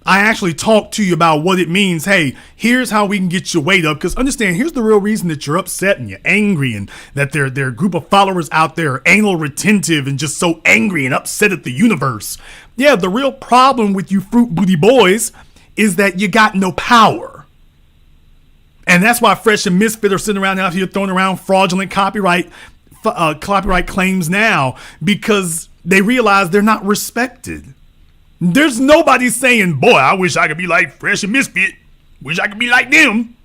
Speaker 1: I actually talk to you about what it means. Hey, here's how we can get your weight up. Because understand, here's the real reason that you're upset and you're angry and that there are a group of followers out there are anal retentive and just so angry and upset at the universe. Yeah, the real problem with you fruit booty boys is that you got no power. And that's why Fresh and Misfit are sitting around out here throwing around fraudulent copyright claims now because they realize they're not respected. There's nobody saying, boy, I wish I could be like Fresh and Misfit. Wish I could be like them.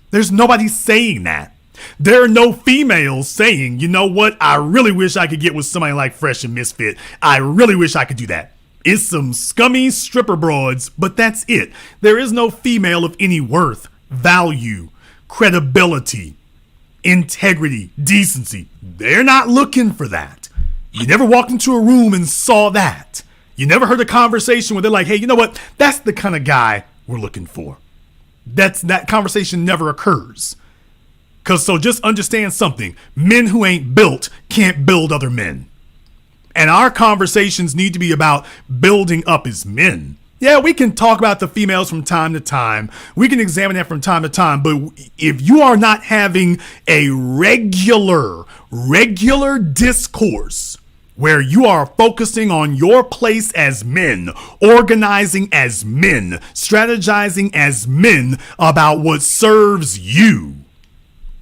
Speaker 1: There's nobody saying that. There are no females saying, you know what? I really wish I could get with somebody like Fresh and Misfit. I really wish I could do that. It's some scummy stripper broads, but that's it. There is no female of any worth, value, credibility, integrity, decency. They're not looking for that. You never walked into a room and saw that. You never heard a conversation where they're like, hey, you know what? That's the kind of guy we're looking for. That conversation never occurs. So just understand something. Men who ain't built can't build other men. And our conversations need to be about building up as men. Yeah, we can talk about the females from time to time. We can examine that from time to time. But if you are not having a regular discourse where you are focusing on your place as men, organizing as men, strategizing as men about what serves you,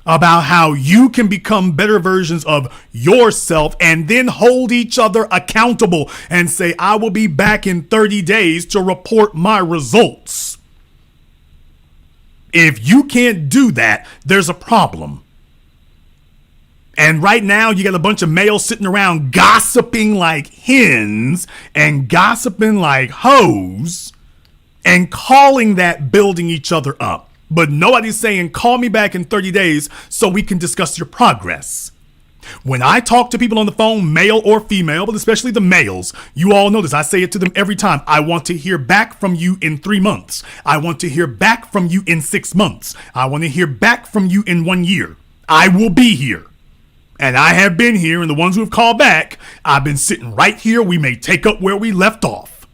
Speaker 1: about how you can become better versions of yourself and then hold each other accountable and say, I will be back in 30 days to report my results. If you can't do that, there's a problem. And right now, you got a bunch of males sitting around gossiping like hens and gossiping like hoes and calling that building each other up. But nobody's saying, call me back in 30 days so we can discuss your progress. When I talk to people on the phone, male or female, but especially the males, you all know this. I say it to them every time. I want to hear back from you in 3 months. I want to hear back from you in 6 months. I want to hear back from you in 1 year. I will be here. And I have been here, and the ones who have called back, I've been sitting right here. We may take up where we left off.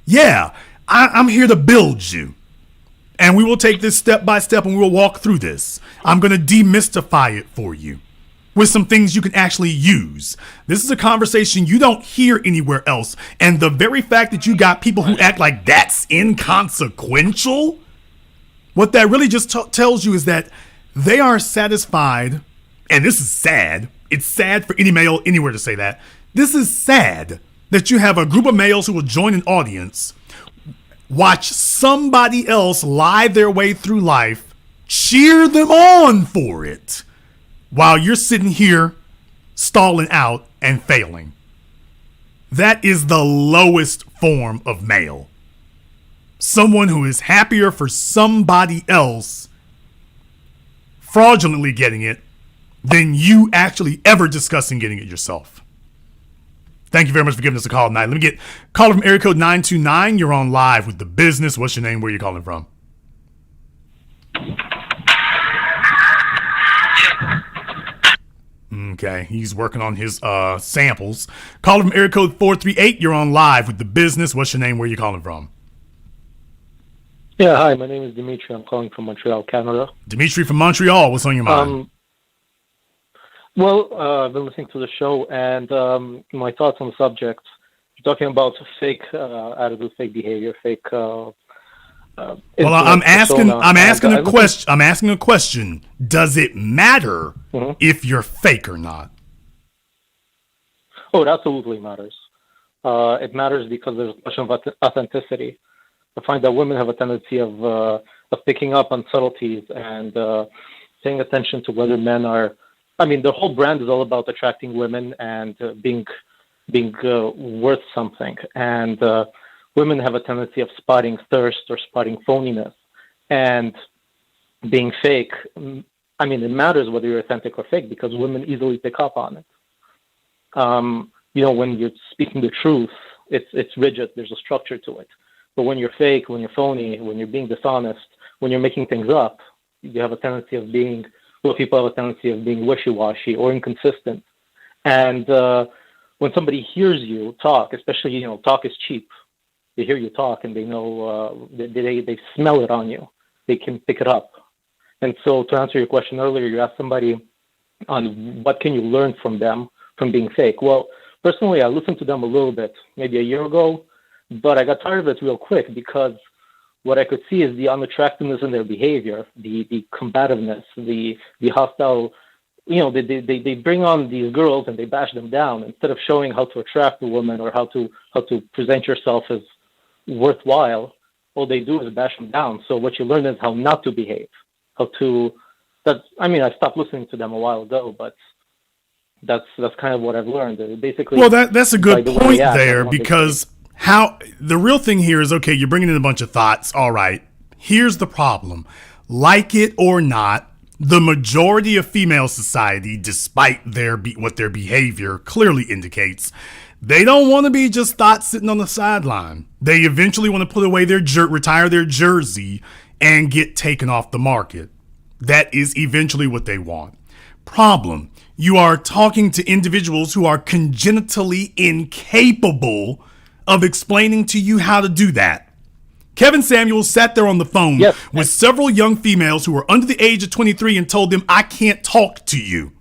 Speaker 1: Yeah, I'm here to build you. And we will take this step by step and we will walk through this. I'm going to demystify it for you with some things you can actually use. This is a conversation you don't hear anywhere else. And the very fact that you got people who act like that's inconsequential, what that really just tells you is that they are satisfied. And this is sad. It's sad for any male anywhere to say that. This is sad that you have a group of males who will join an audience, watch somebody else lie their way through life, cheer them on for it, while you're sitting here stalling out and failing. That is the lowest form of male. Someone who is happier for somebody else fraudulently getting it than you actually ever discussing getting it yourself. Thank you very much for giving us a call tonight. Let me get caller from area code 929. You're on live with The Business. What's your name? Where are you calling from? Okay, he's working on his samples. Caller from area code 438. You're on live with The Business. What's your name? Where are you calling from?
Speaker 14: Yeah, hi. My name is Dimitri. I'm calling from Montreal, Canada.
Speaker 1: Dimitri from Montreal. What's on your mind?
Speaker 14: I've been listening to the show, and my thoughts on the subject. You're talking about fake attitude, fake behavior, fake.
Speaker 1: Well, I'm asking a question. Does it matter if you're fake or not?
Speaker 14: Oh, it absolutely matters. It matters because there's a question of authenticity. I find that women have a tendency of picking up on subtleties and paying attention to whether men are. I mean, the whole brand is all about attracting women and being worth something. And women have a tendency of spotting thirst or spotting phoniness and being fake. I mean, it matters whether you're authentic or fake because women easily pick up on it. When you're speaking the truth, it's rigid. There's a structure to it. But when you're fake, when you're phony, when you're being dishonest, when you're making things up, you have a tendency of being. Well, people have a tendency of being wishy-washy or inconsistent. And when somebody hears you talk, especially, talk is cheap. They hear you talk and they know, they smell it on you. They can pick it up. And so to answer your question earlier, you asked somebody on what can you learn from them from being fake. Well, personally, I listened to them a little bit, maybe a year ago, but I got tired of it real quick because what I could see is the unattractiveness in their behavior, the combativeness, the hostile, they bring on these girls and they bash them down instead of showing how to attract a woman or how to present yourself as worthwhile. All they do is bash them down. So what you learn is how not to behave, I stopped listening to them a while ago, but that's kind of what I've learned. Basically,
Speaker 1: well, that's a good point there because. How the real thing here is, okay, you're bringing in a bunch of thoughts. All right, here's the problem. Like it or not, the majority of female society, despite what their behavior clearly indicates, they don't want to be just thoughts sitting on the sideline. They eventually want to put away retire their jersey and get taken off the market. That is eventually what they want. Problem, you are talking to individuals who are congenitally incapable of explaining to you how to do that. Kevin Samuels sat there on the phone with several young females who were under the age of 23 and told them, I can't talk to you.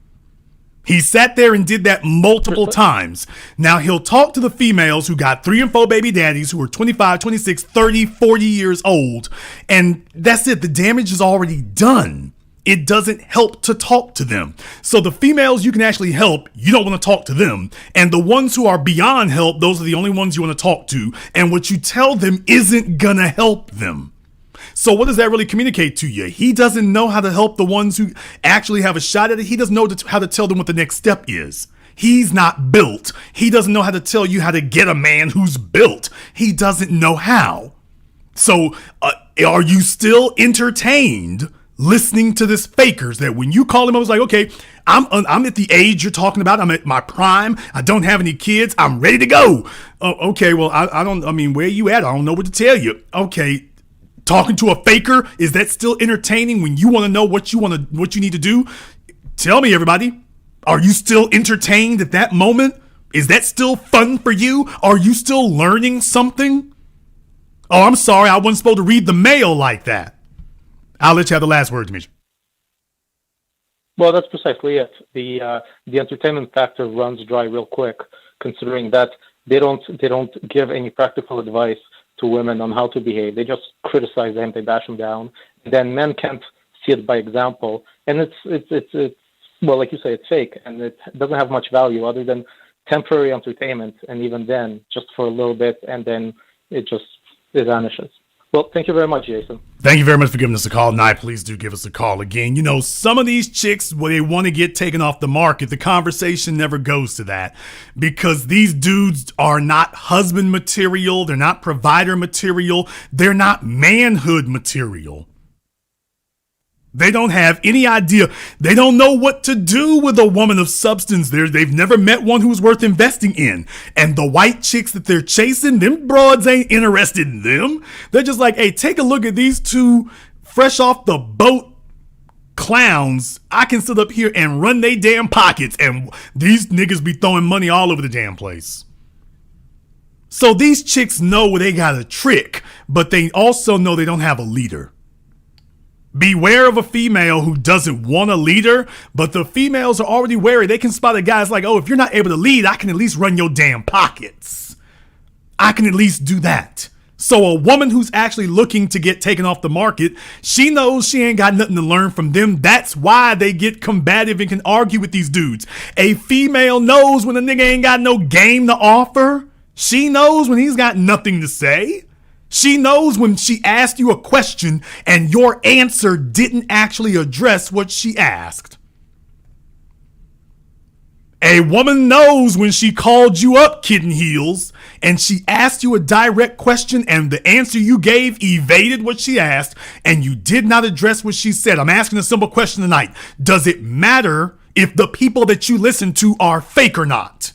Speaker 1: He sat there and did that multiple times. Now he'll talk to the females who got 3 and 4 baby daddies who are 25, 26, 30, 40 years old. And that's it. The damage is already done. It doesn't help to talk to them. So the females you can actually help, you don't want to talk to them. And the ones who are beyond help, those are the only ones you want to talk to. And what you tell them isn't going to help them. So what does that really communicate to you? He doesn't know how to help the ones who actually have a shot at it. He doesn't know how to tell them what the next step is. He's not built. He doesn't know how to tell you how to get a man who's built. He doesn't know how. So are you still entertained listening to this fakers that when you call him, I was like, okay, I'm at the age you're talking about. I'm at my prime. I don't have any kids. I'm ready to go. Okay, well, where you at? I don't know what to tell you. Okay, talking to a faker, is that still entertaining when you want to know what you need to do? Tell me, everybody, are you still entertained at that moment? Is that still fun for you? Are you still learning something? Oh, I'm sorry, I wasn't supposed to read the mail like that. I'll let you have the last word, Dimitri.
Speaker 14: Well, that's precisely it. The entertainment factor runs dry real quick, considering that they don't give any practical advice to women on how to behave. They just criticize them, they bash them down. Then men can't see it by example, and it's well, like you say, it's fake, and it doesn't have much value other than temporary entertainment, and even then, just for a little bit, and then it vanishes. Well, thank you very much, Jason.
Speaker 1: Thank you very much for giving us a call. Nye, please do give us a call again. You know, some of these chicks, when they want to get taken off the market, the conversation never goes to that because these dudes are not husband material. They're not provider material. They're not manhood material. They don't have any idea. They don't know what to do with a woman of substance. They've never met one who's worth investing in. And the white chicks that they're chasing, them broads ain't interested in them. They're just like, hey, take a look at these two fresh off the boat clowns. I can sit up here and run they damn pockets. And these niggas be throwing money all over the damn place. So these chicks know they got a trick, but they also know they don't have a leader. Beware of a female who doesn't want a leader, but the females are already wary. They can spot a guy's like, oh, if you're not able to lead, I can at least run your damn pockets. I can at least do that. So a woman who's actually looking to get taken off the market, she knows she ain't got nothing to learn from them. That's why they get combative and can argue with these dudes. A female knows when a nigga ain't got no game to offer. She knows when he's got nothing to say. She knows when she asked you a question and your answer didn't actually address what she asked. A woman knows when she called you up, kitten heels, and she asked you a direct question and the answer you gave evaded what she asked and you did not address what she said. I'm asking a simple question tonight. Does it matter if the people that you listen to are fake or not?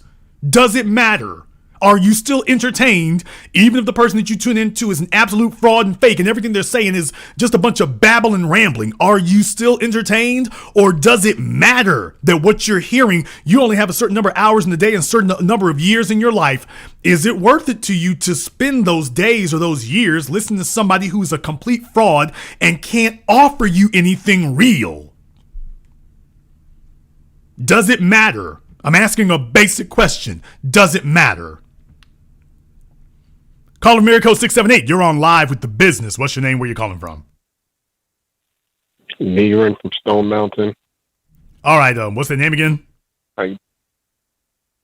Speaker 1: Does it matter? Are you still entertained, even if the person that you tune into is an absolute fraud and fake and everything they're saying is just a bunch of babble and rambling? Are you still entertained? Or does it matter that what you're hearing, you only have a certain number of hours in the day and a certain number of years in your life? Is it worth it to you to spend those days or those years listening to somebody who's a complete fraud and can't offer you anything real? Does it matter? I'm asking a basic question. Does it matter? Caller Miracle 678, you're on live with The Business. What's your name? Where you calling from?
Speaker 15: Neeran from Stone Mountain.
Speaker 1: All right, what's the name again?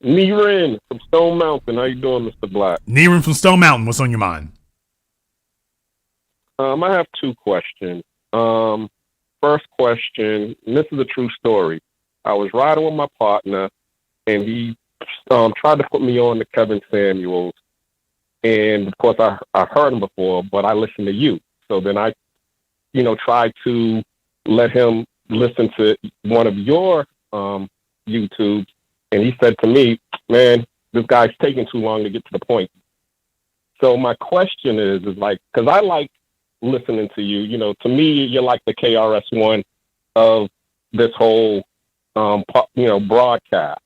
Speaker 15: Neeran from Stone Mountain. How you doing, Mr. Black?
Speaker 1: Neeran from Stone Mountain. What's on your mind?
Speaker 15: I have two questions. First question, and this is a true story. I was riding with my partner, and he tried to put me on to Kevin Samuels. And of course, I heard him before, but I listened to you. So then I, tried to let him listen to one of your YouTubes, and he said to me, "Man, this guy's taking too long to get to the point." So my question is like, because I like listening to you. To me, you're like the KRS-One of this whole, broadcast.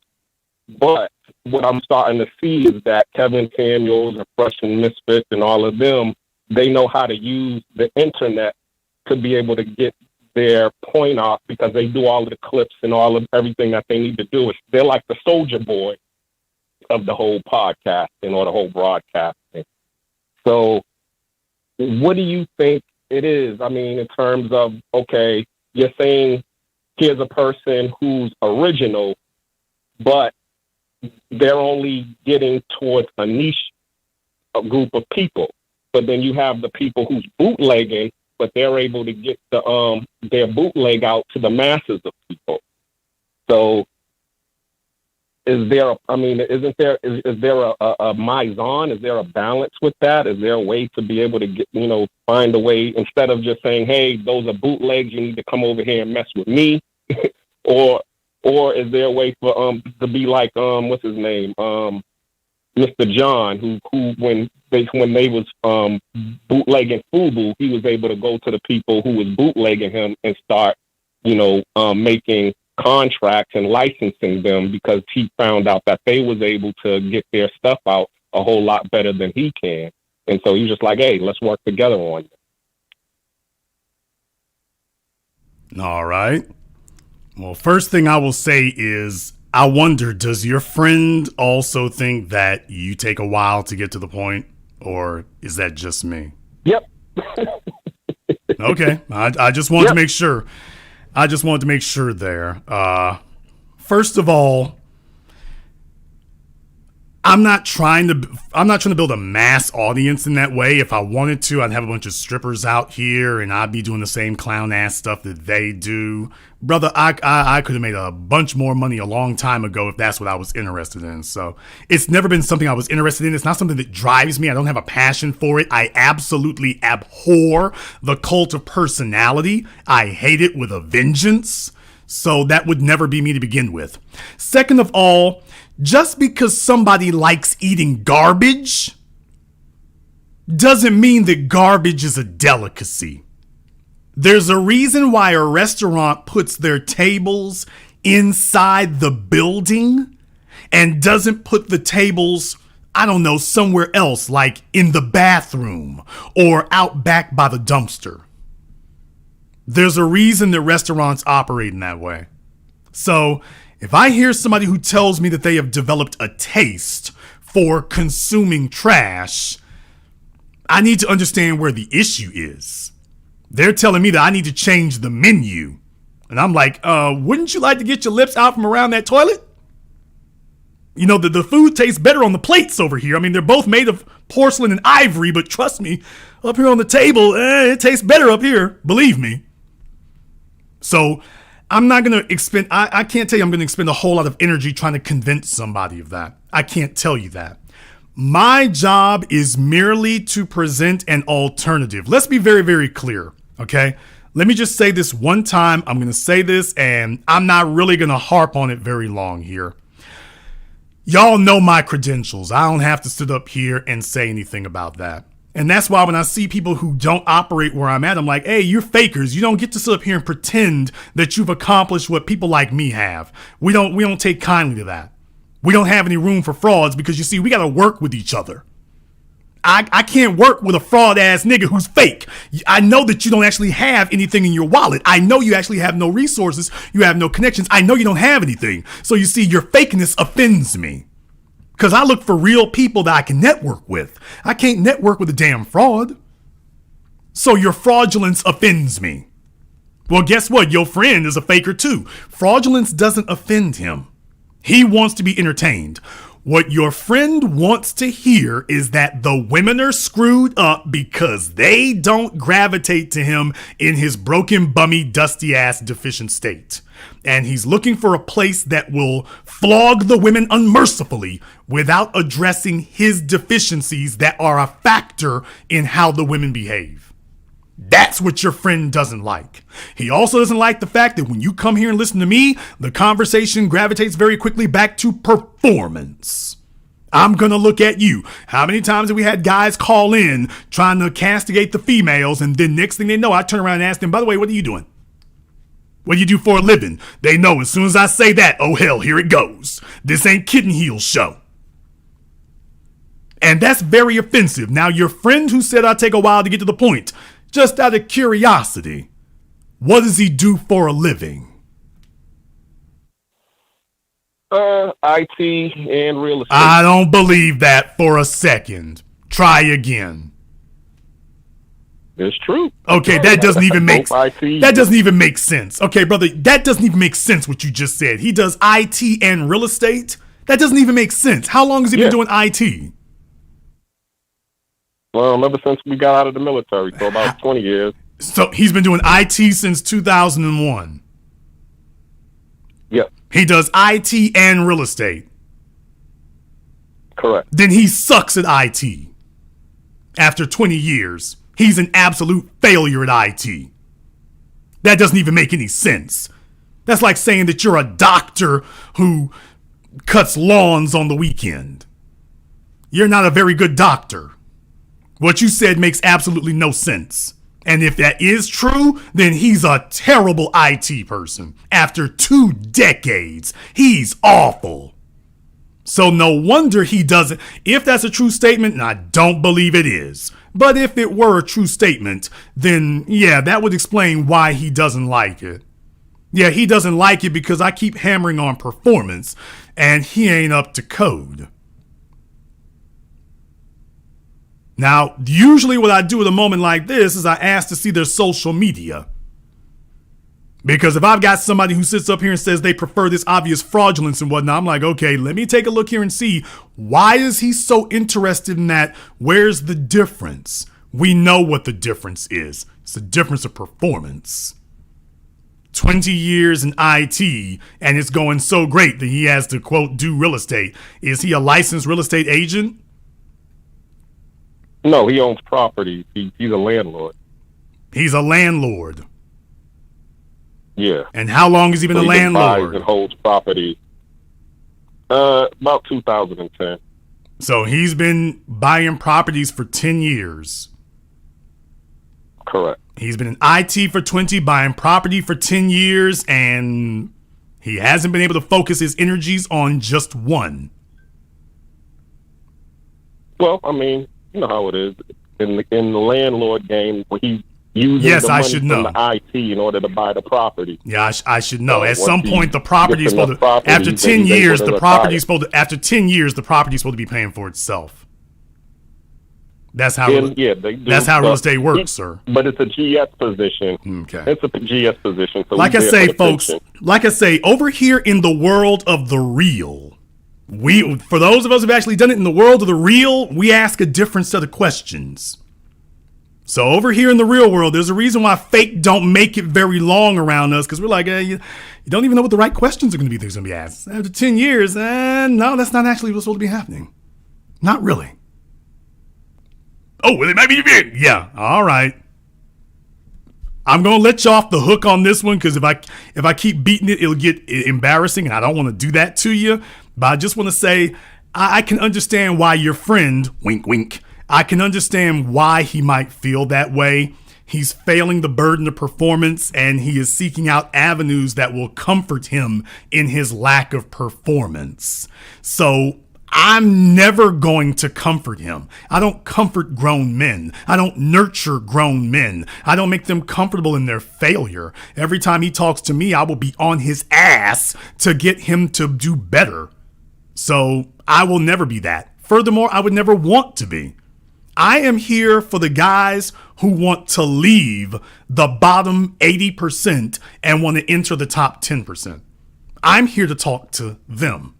Speaker 15: But what I'm starting to see is that Kevin Samuels and Fresh and Misfits and all of them, they know how to use the internet to be able to get their point off because they do all of the clips and all of everything that they need to do. They're like the soldier boy of the whole podcasting or the whole broadcasting. So what do you think it is? I mean, in terms of, okay, you're saying here's a person who's original, but they're only getting towards a niche group of people. But then you have the people who's bootlegging, but they're able to get their bootleg out to the masses of people. So is there a Mise-en? Is there a balance with that? Is there a way to be able to get, find a way, instead of just saying, hey, those are bootlegs, you need to come over here and mess with me? Or is there a way for to be like what's his name, Mr. John, who when they was bootlegging FUBU, he was able to go to the people who was bootlegging him and start making contracts and licensing them because he found out that they was able to get their stuff out a whole lot better than he can, and so he's just like, hey, let's work together on it.
Speaker 1: All right. Well, first thing I will say is, I wonder, does your friend also think that you take a while to get to the point, or is that just me?
Speaker 15: Yep.
Speaker 1: Okay. I just wanted to make sure. I just wanted to make sure there. First of all, I'm not trying to build a mass audience in that way. If I wanted to, I'd have a bunch of strippers out here and I'd be doing the same clown ass stuff that they do. Brother, I could have made a bunch more money a long time ago if that's what I was interested in. So it's never been something I was interested in. It's not something that drives me. I don't have a passion for it. I absolutely abhor the cult of personality. I hate it with a vengeance. So that would never be me to begin with. Second of all, just because somebody likes eating garbage doesn't mean that garbage is a delicacy. There's a reason why a restaurant puts their tables inside the building and doesn't put the tables, I don't know, somewhere else, like in the bathroom or out back by the dumpster. There's a reason that restaurants operate in that way. So if I hear somebody who tells me that they have developed a taste for consuming trash, I need to understand where the issue is. They're telling me that I need to change the menu. And I'm like, wouldn't you like to get your lips out from around that toilet? You know, the food tastes better on the plates over here. I mean, they're both made of porcelain and ivory, but trust me, up here on the table, it tastes better up here. Believe me. So I'm not going to expend, I can't tell you I'm going to expend a whole lot of energy trying to convince somebody of that. I can't tell you that. My job is merely to present an alternative. Let's be very, very clear, okay? Let me just say this one time. I'm going to say this, and I'm not really going to harp on it very long here. Y'all know my credentials. I don't have to sit up here and say anything about that. And that's why when I see people who don't operate where I'm at, I'm like, hey, you're fakers. You don't get to sit up here and pretend that you've accomplished what people like me have. We don't take kindly to that. We don't have any room for frauds because, you see, we got to work with each other. I can't work with a fraud ass nigga who's fake. I know that you don't actually have anything in your wallet. I know you actually have no resources. You have no connections. I know you don't have anything. So you see, your fakeness offends me. Because I look for real people that I can network with. I can't network with a damn fraud. So your fraudulence offends me. Well, guess what? Your friend is a faker too. Fraudulence doesn't offend him. He wants to be entertained. What your friend wants to hear is that the women are screwed up because they don't gravitate to him in his broken, bummy, dusty ass deficient state. And he's looking for a place that will flog the women unmercifully without addressing his deficiencies that are a factor in how the women behave. That's what your friend doesn't like. He also doesn't like the fact that when you come here and listen to me, the conversation gravitates very quickly back to performance. I'm going to look at you. How many times have we had guys call in trying to castigate the females, and then next thing they know, I turn around and ask them, by the way, what are you doing? What do you do for a living? They know as soon as I say that, oh hell, here it goes. This ain't Kitten Heel's show. And that's very offensive. Now, your friend who said I'd take a while to get to the point, just out of curiosity, what does he do for a living?
Speaker 15: IT and real estate.
Speaker 1: I don't believe that for a second. Try again.
Speaker 15: It's true.
Speaker 1: Okay, that doesn't even make sense. Okay, brother, that doesn't even make sense what you just said. He does IT and real estate? That doesn't even make sense. How long has he been doing IT?
Speaker 15: Well, ever since we got out of the military, so about 20 years.
Speaker 1: So he's been doing IT since 2001.
Speaker 15: Yep.
Speaker 1: He does IT and real estate.
Speaker 15: Correct.
Speaker 1: Then he sucks at IT. After 20 years, he's an absolute failure at IT. That doesn't even make any sense. That's like saying that you're a doctor who cuts lawns on the weekend. You're not a very good doctor. What you said makes absolutely no sense. And if that is true, then he's a terrible IT person. After 2 decades, he's awful. So no wonder he doesn't. If that's a true statement, and I don't believe it is, but if it were a true statement, then yeah, that would explain why he doesn't like it. Yeah, he doesn't like it because I keep hammering on performance and he ain't up to code. Now, usually what I do at a moment like this is I ask to see their social media. Because if I've got somebody who sits up here and says they prefer this obvious fraudulence and whatnot, I'm like, okay, let me take a look here and see, why is he so interested in that? Where's the difference? We know what the difference is. It's the difference of performance. 20 years in IT, and it's going so great that he has to, quote, do real estate. Is he a licensed real estate agent?
Speaker 15: No, he owns property. He's a landlord.
Speaker 1: He's a landlord.
Speaker 15: Yeah.
Speaker 1: And how long has he been a landlord?
Speaker 15: Buys and holds property. About 2010.
Speaker 1: So he's been buying properties for 10 years.
Speaker 15: Correct.
Speaker 1: He's been in IT for 20, buying property for 10 years, and he hasn't been able to focus his energies on just one.
Speaker 15: Well, I mean, you know how it is. In the landlord game, where he using
Speaker 1: yes,
Speaker 15: the money
Speaker 1: I should
Speaker 15: from
Speaker 1: know.
Speaker 15: the IT in order to buy the property.
Speaker 1: Yeah, I should know.
Speaker 15: So
Speaker 1: at some point, the property is supposed to, after 10
Speaker 15: then he's
Speaker 1: years,
Speaker 15: able to
Speaker 1: the property is supposed to, after 10 years, the property is supposed to be paying for itself. That's how
Speaker 15: They do,
Speaker 1: that's how real estate works, sir.
Speaker 15: But it's a GS position.
Speaker 1: Okay.
Speaker 15: It's a GS position. So
Speaker 1: like I say, folks, like I say, over here in the world of the real, for those of us who've actually done it in the world of the real, we ask a different set of questions. So over here in the real world, there's a reason why fake don't make it very long around us, because we're like, you don't even know what the right questions are going to be. They're going to be asked after 10 years. No, that's not actually what's supposed to be happening. Not really. Oh, well, it might be. Yeah, all right. I'm gonna let you off the hook on this one, because if I keep beating it, it'll get embarrassing, and I don't want to do that to you. But I just want to say I can understand why your friend, wink, wink, I can understand why he might feel that way. He's failing the burden of performance, and he is seeking out avenues that will comfort him in his lack of performance. So I'm never going to comfort him. I don't comfort grown men. I don't nurture grown men. I don't make them comfortable in their failure. Every time he talks to me, I will be on his ass to get him to do better. So I will never be that. Furthermore, I would never want to be. I am here for the guys who want to leave the bottom 80% and want to enter the top 10%. I'm here to talk to them.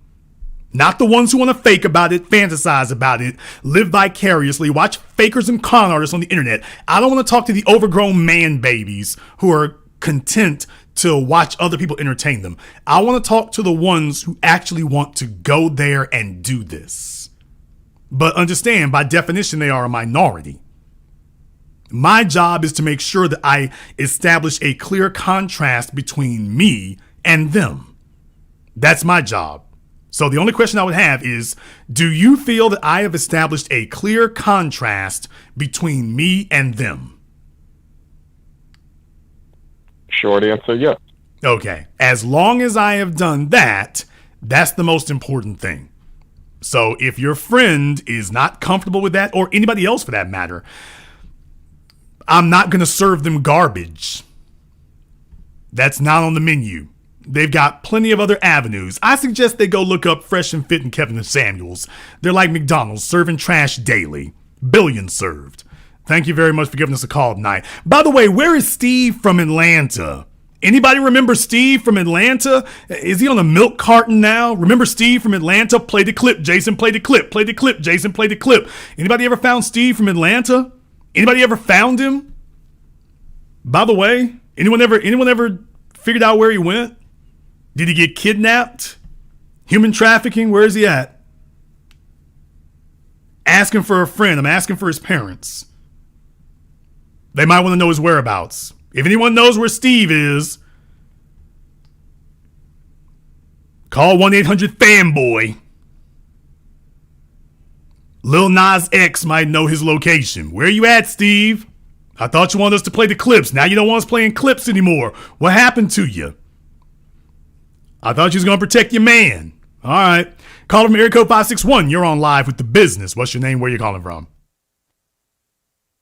Speaker 1: Not the ones who want to fake about it, fantasize about it, live vicariously, watch fakers and con artists on the internet. I don't want to talk to the overgrown man babies who are content to watch other people entertain them. I want to talk to the ones who actually want to go there and do this. But understand, by definition, they are a minority. My job is to make sure that I establish a clear contrast between me and them. That's my job. So the only question I would have is, do you feel that I have established a clear contrast between me and them?
Speaker 15: Short answer, yes.
Speaker 1: Okay. As long as I have done that, that's the most important thing. So if your friend is not comfortable with that, or anybody else for that matter, I'm not going to serve them garbage. That's not on the menu. They've got plenty of other avenues. I suggest they go look up Fresh and Fit and Kevin and Samuels. They're like McDonald's, serving trash daily. Billions served. Thank you very much for giving us a call tonight. By the way, where is Steve from Atlanta? Anybody remember Steve from Atlanta? Is he on a milk carton now? Remember Steve from Atlanta? Play the clip, Jason. Play the clip. Play the clip, Jason. Play the clip. Anybody ever found Steve from Atlanta? Anybody ever found him? By the way, anyone ever figured out where he went? Did he get kidnapped? Human trafficking? Where is he at? Asking for a friend. I'm asking for his parents. They might want to know his whereabouts. If anyone knows where Steve is, call 1-800-FANBOY. Lil Nas X might know his location. Where you at, Steve? I thought you wanted us to play the clips. Now you don't want us playing clips anymore. What happened to you? I thought you was going to protect your man. All right. Call from area code 561. You're on live with The Business. What's your name? Where you calling from?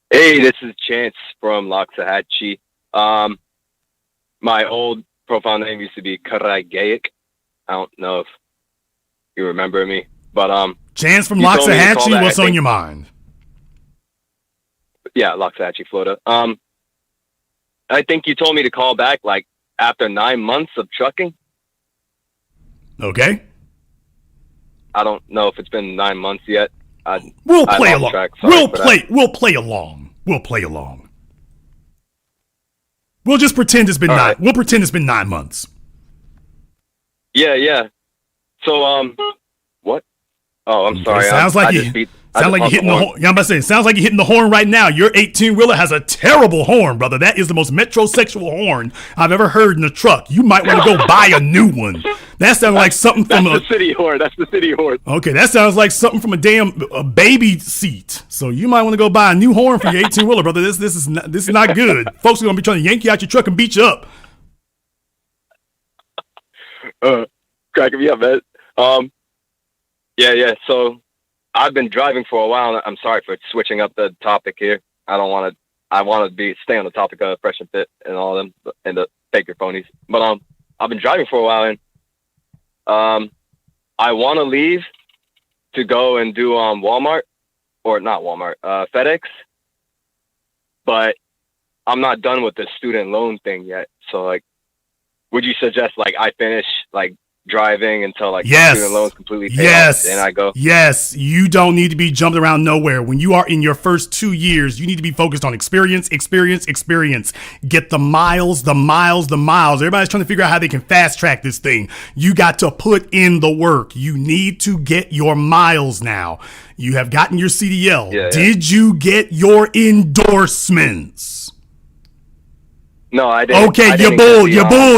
Speaker 16: Hey, this is Chance from Loxahatchee. My old profile name used to be Karagaic. I don't know if you remember me, but
Speaker 1: Chance from Loxahatchee. What's on your mind?
Speaker 16: Yeah, Loxahatchee, Florida. I think you told me to call back like after 9 months of trucking.
Speaker 1: Okay.
Speaker 16: I don't know if it's been 9 months yet.
Speaker 1: We'll play along. We'll play along. We'll play along. We'll just pretend it's been We'll pretend it's been 9 months.
Speaker 16: Yeah. So what? Oh, I'm sorry.
Speaker 1: Sounds like you're hitting the horn. Yeah, I'm about to say, it sounds like you're hitting the horn right now. Your 18-wheeler has a terrible horn, brother. That is the most metrosexual horn I've ever heard in a truck. You might want to go buy a new one. That sounds like something from
Speaker 16: the city horn. That's the city horn.
Speaker 1: Okay, that sounds like something from a baby seat. So you might want to go buy a new horn for your 18-wheeler, brother. This is not good. Folks are gonna be trying to yank you out your truck and beat you up.
Speaker 16: Cracking me up, man. Yeah. So I've been driving for a while. I'm sorry for switching up the topic here. I want to stay on the topic of Fresh and Fit and all of them and the Faker phonies. But I've been driving for a while, and I want to leave to go and do Walmart, or not Walmart, FedEx. But I'm not done with the student loan thing yet. So like, would you suggest like I finish like driving until like the student loans completely pay off, and I go?
Speaker 1: Yes, you don't need to be jumping around nowhere. When you are in your first 2 years, you need to be focused on experience. Get the miles. Everybody's trying to figure out how they can fast track this thing. You got to put in the work. You need to get your miles now. You have gotten your CDL.
Speaker 16: Yeah.
Speaker 1: Did you get your endorsements?
Speaker 16: No, I didn't.
Speaker 1: Okay, you're bull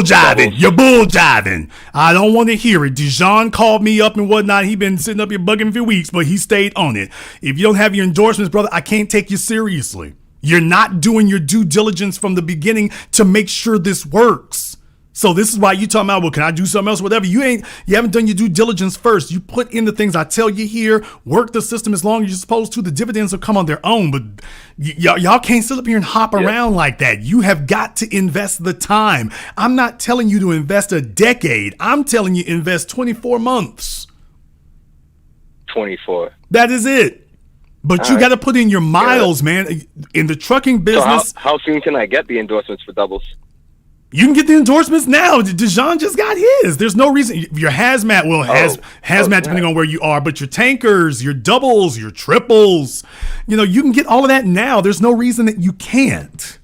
Speaker 1: jiving. I don't want to hear it. Dijon called me up and whatnot. He been sitting up here bugging for weeks, but he stayed on it. If you don't have your endorsements, brother, I can't take you seriously. You're not doing your due diligence from the beginning to make sure this works. So this is why you talking about, well, can I do something else? Whatever. You haven't done your due diligence first. You put in the things I tell you here, work the system as long as you're supposed to. The dividends will come on their own, but y'all can't sit up here and hop around like that. You have got to invest the time. I'm not telling you to invest a decade. I'm telling you invest 24 months.
Speaker 16: 24.
Speaker 1: That is it. But you got to put in your miles, man. In the trucking business.
Speaker 16: So how soon can I get the endorsements for doubles?
Speaker 1: You can get the endorsements now. Dijon just got his. There's no reason. Your hazmat, hazmat depending on where you are, but your tankers, your doubles, your triples, you can get all of that now. There's no reason that you can't.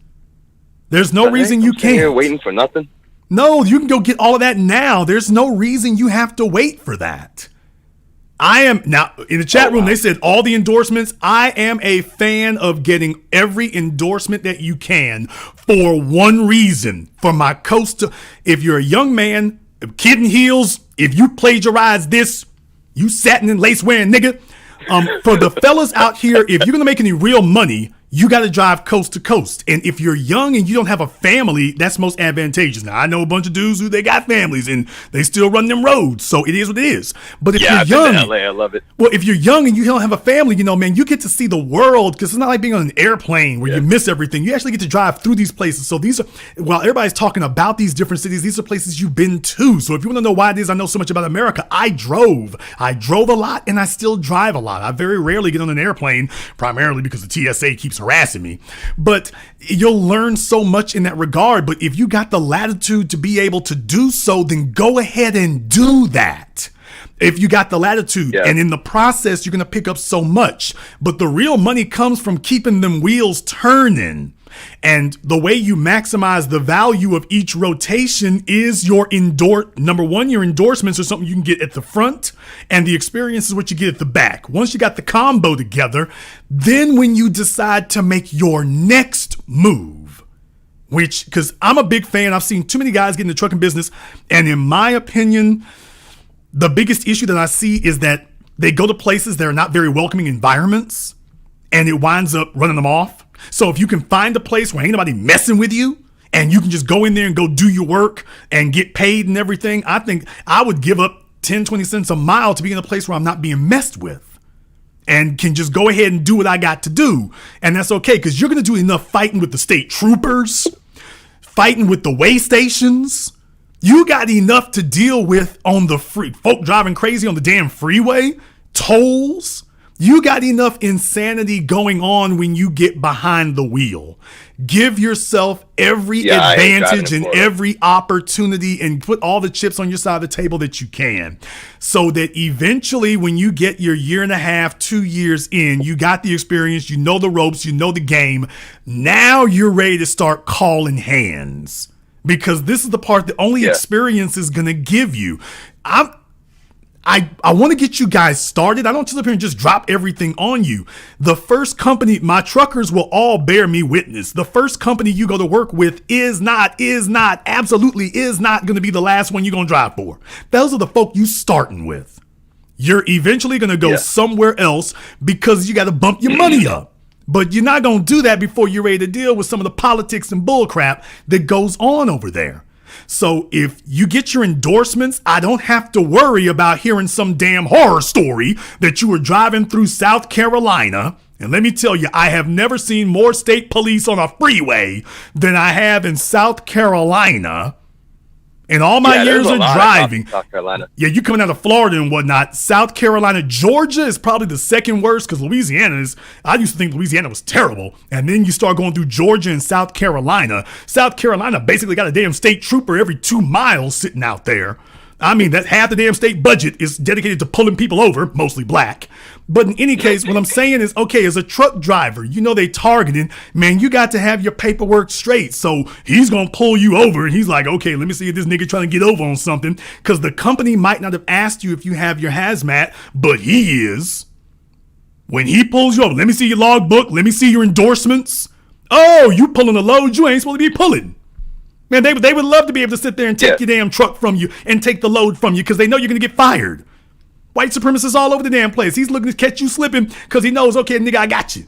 Speaker 1: There's no reason you can't.
Speaker 16: You're waiting for nothing?
Speaker 1: No, you can go get all of that now. There's no reason you have to wait for that. I am now in the chat room. They said all the endorsements. I am a fan of getting every endorsement that you can for one reason. For my coast to, if you're a young man, kid in heels, if you plagiarize this, you satin and lace wearing nigga. For the fellas out here, if you're gonna make any real money, you got to drive coast to coast. And if you're young and you don't have a family, that's most advantageous. Now, I know a bunch of dudes who they got families and they still run them roads. So it is what it is. But if you're young,
Speaker 16: I've been to LA, I love it.
Speaker 1: Well, if you're young and you don't have a family, man, you get to see the world, because it's not like being on an airplane where you miss everything. You actually get to drive through these places. So these are, while everybody's talking about these different cities, these are places you've been to. So if you want to know why it is I know so much about America, I drove a lot and I still drive a lot. I very rarely get on an airplane, primarily because the TSA keeps harassing me. But you'll learn so much in that regard. But if you got the latitude to be able to do so, then go ahead and do that. If you got the latitude, and in the process, you're going to pick up so much. But the real money comes from keeping them wheels turning. And the way you maximize the value of each rotation is your number one, your endorsements are something you can get at the front, and the experience is what you get at the back. Once you got the combo together, then when you decide to make your next move, because I'm a big fan, I've seen too many guys get in the trucking business, and in my opinion, the biggest issue that I see is that they go to places that are not very welcoming environments, and it winds up running them off. So if you can find a place where ain't nobody messing with you, and you can just go in there and go do your work and get paid and everything, I think I would give up 10, 20 cents a mile to be in a place where I'm not being messed with and can just go ahead and do what I got to do. And that's okay, because you're going to do enough fighting with the state troopers, fighting with the way stations. You got enough to deal with on the folk driving crazy on the damn freeway, tolls. You got enough insanity going on when you get behind the wheel. Give yourself every advantage and every opportunity and put all the chips on your side of the table that you can, so that eventually when you get your 1.5 years, 2 years in, you got the experience, you know the ropes, you know the game. Now you're ready to start calling hands, because this is the part that only experience is going to give you. I want to get you guys started. I don't just up here and just drop everything on you. The first company, my truckers will all bear me witness. The first company you go to work with absolutely is not going to be the last one you're going to drive for. Those are the folk you starting with. You're eventually going to go somewhere else because you got to bump your money up. But you're not going to do that before you're ready to deal with some of the politics and bullcrap that goes on over there. So if you get your endorsements, I don't have to worry about hearing some damn horror story that you were driving through South Carolina. And let me tell you, I have never seen more state police on a freeway than I have in South Carolina. In all my years of driving,
Speaker 16: South Carolina.
Speaker 1: Yeah, you coming out of Florida and whatnot. South Carolina, Georgia is probably the second worst, because Louisiana is, I used to think Louisiana was terrible. And then you start going through Georgia and South Carolina. South Carolina basically got a damn state trooper every 2 miles sitting out there. I mean, that half the damn state budget is dedicated to pulling people over, mostly black. But in any case, what I'm saying is, okay, as a truck driver, you know they targeting, man, you got to have your paperwork straight. So he's going to pull you over and he's like, okay, let me see if this nigga trying to get over on something. Because the company might not have asked you if you have your hazmat, but he is. When he pulls you over, let me see your logbook, let me see your endorsements. Oh, you pulling a load you ain't supposed to be pulling. Man, they would love to be able to sit there and take your damn truck from you and take the load from you, because they know you're going to get fired. White supremacists all over the damn place. He's looking to catch you slipping because he knows, okay, nigga, I got you.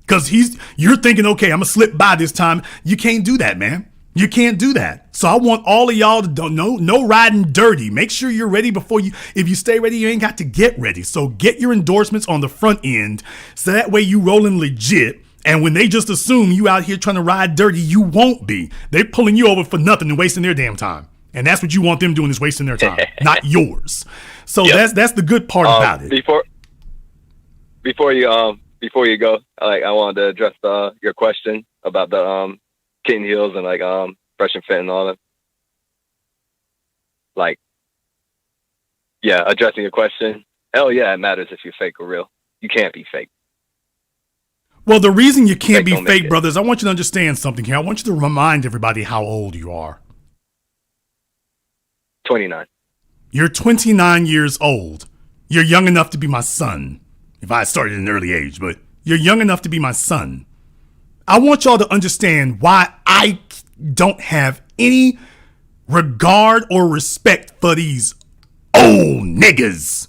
Speaker 1: Because you're thinking, okay, I'm going to slip by this time. You can't do that, man. You can't do that. So I want all of y'all to know, no riding dirty. Make sure you're ready before if you stay ready, you ain't got to get ready. So get your endorsements on the front end, so that way you rolling legit. And when they just assume you out here trying to ride dirty, you won't be. They're pulling you over for nothing and wasting their damn time. And that's what you want them doing, is wasting their time, not yours. So that's the good part about it.
Speaker 16: Before you go, I wanted to address your question about the kitten heels and fresh and fit and all that. Addressing your question. Hell yeah, it matters if you're fake or real. You can't be fake.
Speaker 1: Well, the reason you can't be fake, brothers, I want you to understand something here. I want you to remind everybody how old you are.
Speaker 16: 29.
Speaker 1: You're 29 years old. You're young enough to be my son. If I started at an early age, but you're young enough to be my son. I want y'all to understand why I don't have any regard or respect for these old niggas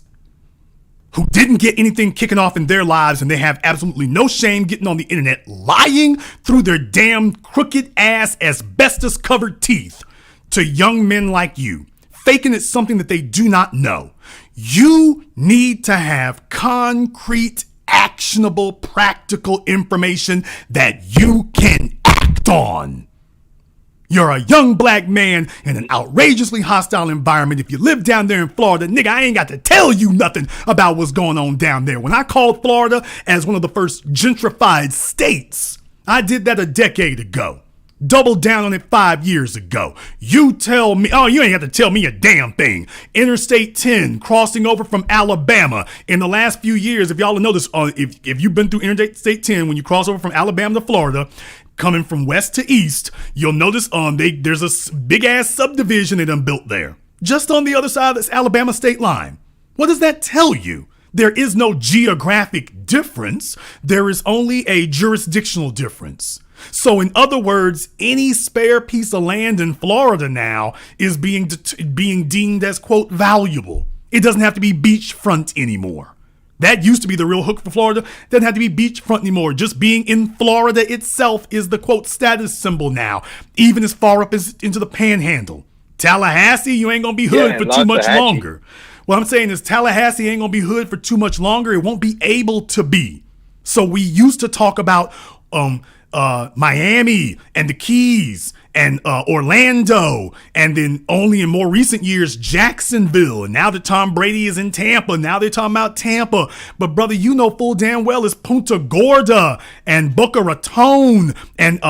Speaker 1: who didn't get anything kicking off in their lives, and they have absolutely no shame getting on the internet lying through their damn crooked ass asbestos covered teeth to young men like you, faking it's something that they do not know. You need to have concrete, actionable, practical information that you can act on. You're a young black man in an outrageously hostile environment. If you live down there in Florida, nigga, I ain't got to tell you nothing about what's going on down there. When I called Florida as one of the first gentrified states, I did that a decade ago. Doubled down on it 5 years ago. You tell me, oh, you ain't have to tell me a damn thing. Interstate 10 crossing over from Alabama. In the last few years, if y'all know this, if you've been through Interstate 10, when you cross over from Alabama to Florida, coming from west to east, you'll notice there's a big ass subdivision they done built there, just on the other side of this Alabama state line. What does that tell you? There is no geographic difference. There is only a jurisdictional difference. So in other words, any spare piece of land in Florida now is being deemed as, quote, valuable. It doesn't have to be beachfront anymore. That used to be the real hook for Florida. Doesn't have to be beachfront anymore. Just being in Florida itself is the, quote, status symbol now, even as far up as into the panhandle. Tallahassee, you ain't gonna be hood for too much longer. What I'm saying is Tallahassee ain't gonna be hood for too much longer. It won't be able to be. So we used to talk about Miami and the Keys and Orlando, and then only in more recent years Jacksonville, and now that Tom Brady is in Tampa, now they're talking about Tampa. But brother, you know full damn well it's Punta Gorda and Boca Raton and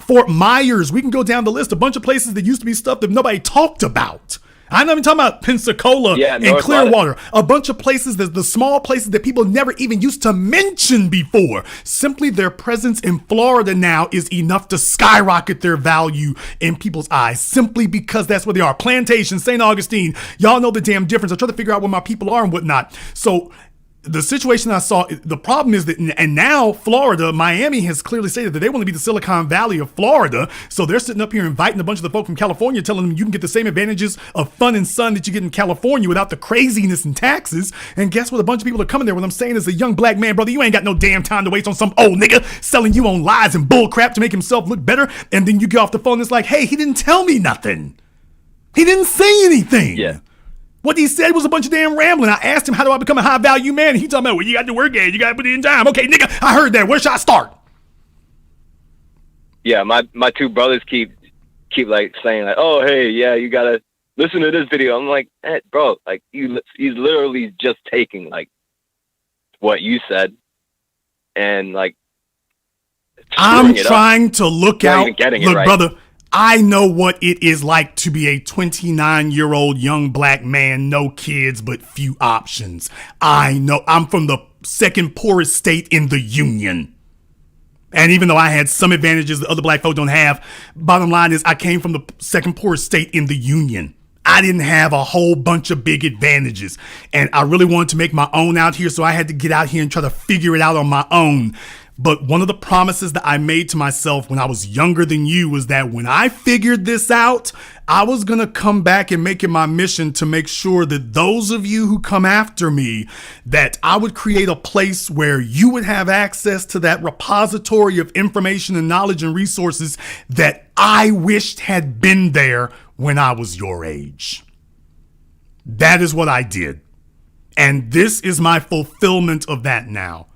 Speaker 1: Fort Myers. We can go down the list, a bunch of places that used to be stuff that nobody talked about. I'm not even talking about Pensacola and Clearwater. A bunch of places, the small places that people never even used to mention before. Simply their presence in Florida now is enough to skyrocket their value in people's eyes, simply because that's where they are. Plantation, St. Augustine, y'all know the damn difference. I try to figure out where my people are and whatnot. So the situation I saw, the problem is that, and now Florida, Miami has clearly stated that they want to be the Silicon Valley of Florida. So they're sitting up here inviting a bunch of the folk from California, telling them you can get the same advantages of fun and sun that you get in California without the craziness and taxes. And guess what? A bunch of people are coming there. What I'm saying is, a young black man, brother, you ain't got no damn time to waste on some old nigga selling you on lies and bull crap to make himself look better. And then you get off the phone and it's like, hey, he didn't tell me nothing. He didn't say anything.
Speaker 16: Yeah.
Speaker 1: What he said was a bunch of damn rambling. I asked him, how do I become a high value man? And he talking about, well, you got to work at it. You got to put it in time. Okay, nigga, I heard that. Where should I start?
Speaker 16: Yeah, my two brothers keep like saying like, oh, hey, yeah, you got to listen to this video. I'm like, hey, bro, like he's literally just taking like what you said and like,
Speaker 1: I'm trying to look out.
Speaker 16: Look,
Speaker 1: right. Brother, I know what it is like to be a 29-year-old young black man, no kids, but few options. I know. I'm from the second poorest state in the union. And even though I had some advantages that other black folk don't have, bottom line is I came from the second poorest state in the union. I didn't have a whole bunch of big advantages. And I really wanted to make my own out here, so I had to get out here and try to figure it out on my own. But one of the promises that I made to myself when I was younger than you was that when I figured this out, I was going to come back and make it my mission to make sure that those of you who come after me, that I would create a place where you would have access to that repository of information and knowledge and resources that I wished had been there when I was your age. That is what I did. And this is my fulfillment of that now.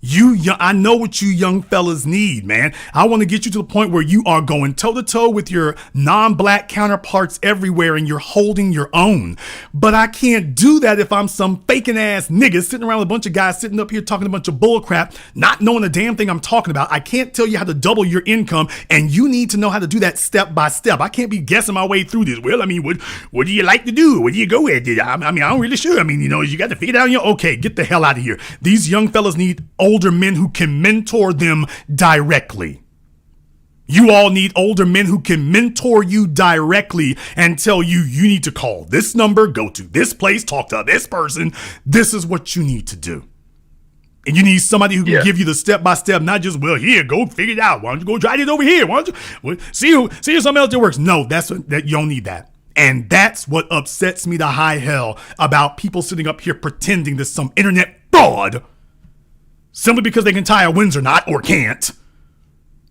Speaker 1: I know what you young fellas need, man. I want to get you to the point where you are going toe to toe with your non-black counterparts everywhere and you're holding your own. But I can't do that if I'm some faking ass nigga sitting around with a bunch of guys sitting up here talking a bunch of bull crap, not knowing a damn thing I'm talking about. I can't tell you how to double your income, and you need to know how to do that step by step. I can't be guessing my way through this. Well, I mean, what do you like to do? Where do you go at? I mean, I'm really sure. I mean, you got to figure it out. Okay, get the hell out of here. These young fellas need older men who can mentor them directly. You all need older men who can mentor you directly and tell you, you need to call this number, go to this place, talk to this person. This is what you need to do. And you need somebody who can give you the step-by-step, not just, well, here, go figure it out. Why don't you go try it over here? Why don't you see if something else that works? No, that you don't need that. And that's what upsets me to high hell about people sitting up here pretending there's some internet fraud simply because they can tie a Windsor knot or can't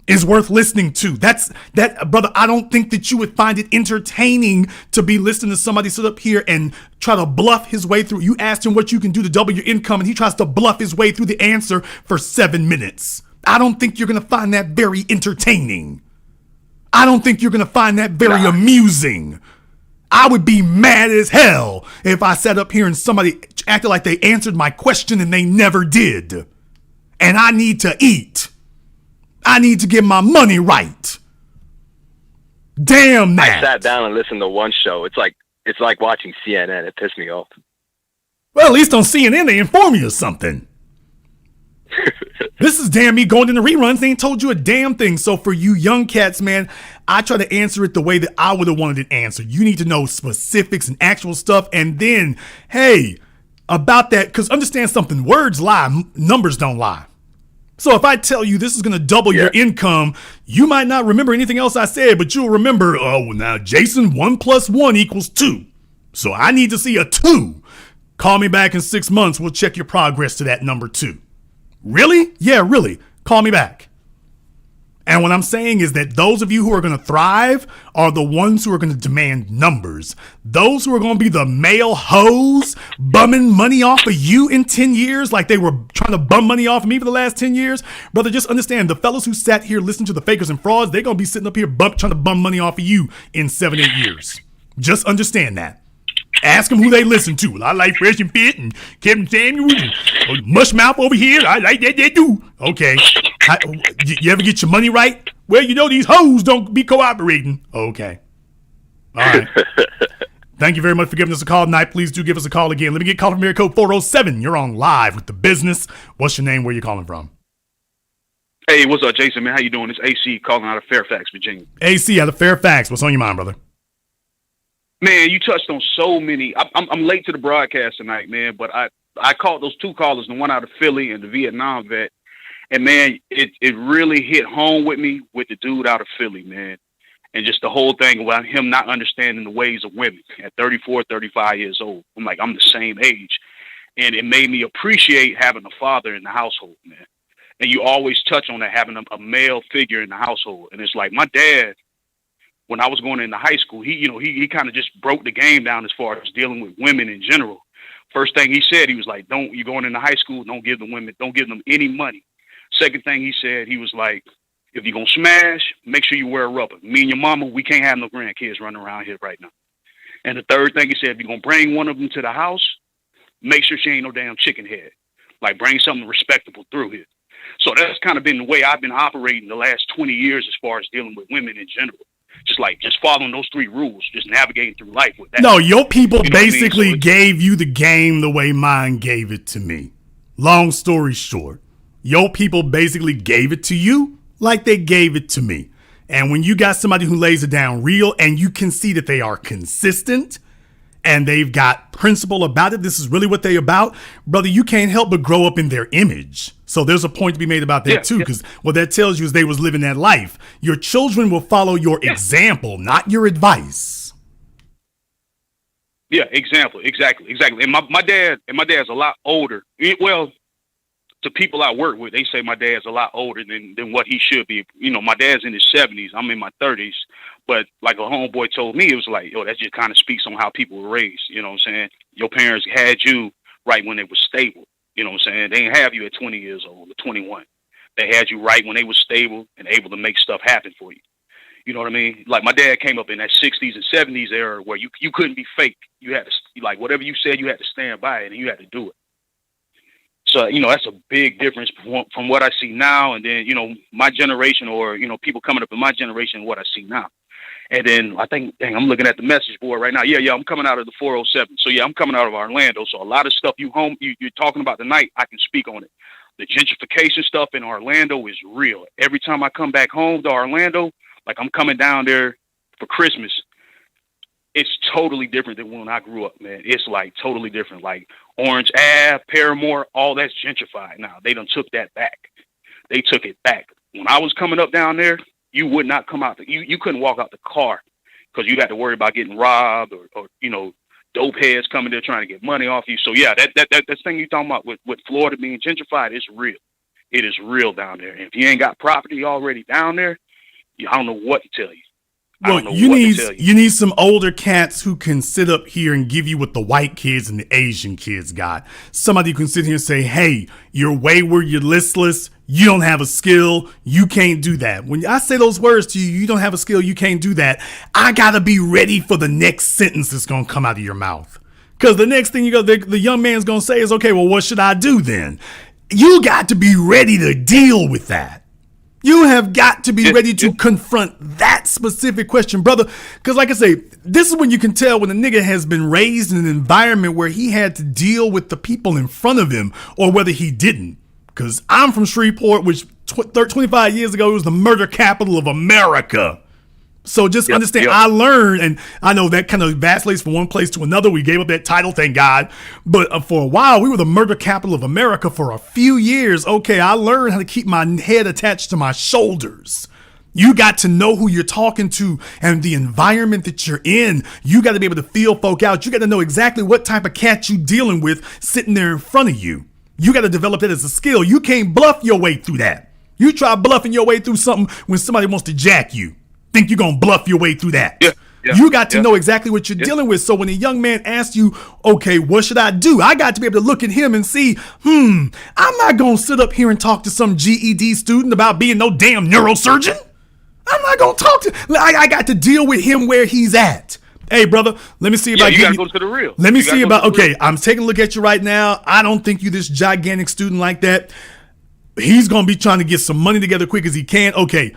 Speaker 1: is worth listening to. That, brother, I don't think that you would find it entertaining to be listening to somebody sit up here and try to bluff his way through. You asked him what you can do to double your income, and he tries to bluff his way through the answer for 7 minutes. I don't think you're going to find that very entertaining. I don't think you're going to find that very amusing. I would be mad as hell if I sat up here and somebody acted like they answered my question and they never did. And I need to eat. I need to get my money right. Damn that.
Speaker 16: I sat down and listened to one show. It's like watching CNN. It pissed me off.
Speaker 1: Well, at least on CNN they inform you of something. This is damn me going into reruns. They ain't told you a damn thing. So for you young cats, man, I try to answer it the way that I would have wanted it answered. You need to know specifics and actual stuff. And then, hey, about that, because understand something. Words lie. Numbers don't lie. So if I tell you this is going to double your income, you might not remember anything else I said, but you'll remember, oh, well, now, Jason, 1 + 1 = 2. So I need to see a 2. Call me back in 6 months. We'll check your progress to that number 2. Really? Yeah, really. Call me back. And what I'm saying is that those of you who are going to thrive are the ones who are going to demand numbers. Those who are going to be the male hoes bumming money off of you in 10 years like they were trying to bum money off of me for the last 10 years. Brother, just understand the fellas who sat here listening to the fakers and frauds, they're going to be sitting up here trying to bum money off of you in 7-8 years. Just understand that. Ask them who they listen to. I like Fresh and Fit and Kevin Samuels and Mushmouth over here. I like that they do. Okay. You ever get your money right? Well, you know these hoes don't be cooperating. Okay. All right. Thank you very much for giving us a call tonight. Please do give us a call again. Let me get called from area code 407. You're on live with The Business. What's your name? Where you calling from?
Speaker 17: Hey, what's up, Jason, man? How you doing? It's AC calling out of Fairfax, Virginia.
Speaker 1: AC out of Fairfax. What's on your mind, brother?
Speaker 17: Man, you touched on so many. I'm late to the broadcast tonight, man, but I called those two callers, the one out of Philly and the Vietnam vet. And, man, it really hit home with me with the dude out of Philly, man. And just the whole thing about him not understanding the ways of women at 34, 35 years old. I'm like, I'm the same age. And it made me appreciate having a father in the household, man. And you always touch on that, having a male figure in the household. And it's like my dad, when I was going into high school, he kind of just broke the game down as far as dealing with women in general. First thing he said, he was like, you're going into high school, don't give them any money. Second thing he said, he was like, if you're going to smash, make sure you wear a rubber. Me and your mama, we can't have no grandkids running around here right now. And the third thing he said, if you're going to bring one of them to the house, make sure she ain't no damn chicken head. Like, bring something respectable through here. So that's kind of been the way I've been operating the last 20 years as far as dealing with women in general. Just following those 3 rules, just navigating through life with that.
Speaker 1: No, your people basically
Speaker 17: I mean?
Speaker 1: gave you the game the way mine gave it to me. Long story short, your people basically gave it to you like they gave it to me. And when you got somebody who lays it down real and you can see that they are consistent and they've got principle about it, this is really what they're about, brother, you can't help but grow up in their image. So there's a point to be made about that too, because what that tells you is they was living that life. Your children will follow your example, not your advice.
Speaker 17: Yeah, exactly. And my dad's a lot older. Well, to people I work with, they say my dad's a lot older than what he should be. You know, my dad's in his 70s. I'm in my 30s. But like a homeboy told me, it was like, that just kind of speaks on how people were raised. You know what I'm saying? Your parents had you right when they were stable. You know what I'm saying? They didn't have you at 20 years old or 21. They had you right when they were stable and able to make stuff happen for you. You know what I mean? Like my dad came up in that 60s and 70s era where you couldn't be fake. You had to, like, whatever you said, you had to stand by it and you had to do it. So, that's a big difference from what I see now. And then, my generation or, people coming up in my generation and what I see now. And then I think, I'm looking at the message board right now. Yeah, I'm coming out of the 407. So, I'm coming out of Orlando. So a lot of stuff you're talking about tonight, I can speak on it. The gentrification stuff in Orlando is real. Every time I come back home to Orlando, like I'm coming down there for Christmas, it's totally different than when I grew up, man. It's like totally different. Like Orange Ave, Paramore, all that's gentrified now. They done took that back. They took it back. When I was coming up down there, you would not come out. You couldn't walk out the car because you had to worry about getting robbed or dope heads coming there trying to get money off you. So yeah, that thing you talking about with Florida being gentrified is real. It is real down there. And if you ain't got property already down there, I don't know what to tell you.
Speaker 1: Well, you need some older cats who can sit up here and give you what the white kids and the Asian kids got. Somebody who can sit here and say, hey, you're wayward, you're listless, you don't have a skill, you can't do that. When I say those words to you, you don't have a skill, you can't do that, I got to be ready for the next sentence that's going to come out of your mouth. Because the next thing the young man's going to say is, okay, well, what should I do then? You got to be ready to deal with that. You have got to be ready to confront that specific question, brother. Because like I say, this is when you can tell when a nigga has been raised in an environment where he had to deal with the people in front of him or whether he didn't. Because I'm from Shreveport, which 25 years ago, it was the murder capital of America. So just understand, I learned, and I know that kind of vacillates from one place to another. We gave up that title, thank God. But for a while, we were the murder capital of America for a few years. Okay, I learned how to keep my head attached to my shoulders. You got to know who you're talking to and the environment that you're in. You got to be able to feel folk out. You got to know exactly what type of cat you're dealing with sitting there in front of you. You got to develop that as a skill. You can't bluff your way through that. You try bluffing your way through something when somebody wants to jack you. Think you're going to bluff your way through that.
Speaker 17: Yeah.
Speaker 1: You got to know exactly what you're dealing with. So when a young man asks you, okay, what should I do? I got to be able to look at him and see, I'm not going to sit up here and talk to some GED student about being no damn neurosurgeon. I'm not going to talk to, I got to deal with him where he's at. Hey, brother, let me see about
Speaker 17: you got to go to the real.
Speaker 1: Let me see about, I'm taking a look at you right now. I don't think you this gigantic student like that. He's going to be trying to get some money together quick as he can. Okay,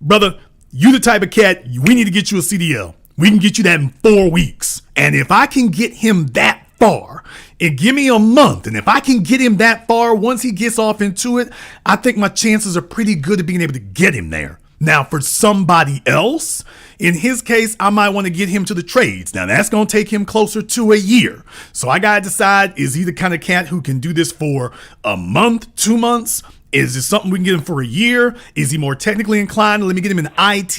Speaker 1: brother, you the type of cat, we need to get you a CDL. We can get you that in 4 weeks. And if I can get him that far, and give me a month, and if I can get him that far, once he gets off into it, I think my chances are pretty good of being able to get him there. Now, for somebody else, in his case, I might want to get him to the trades. Now, that's going to take him closer to a year. So I got to decide, is he the kind of cat who can do this for a month, 2 months? Is this something we can get him for a year? Is he more technically inclined? Let me get him in IT.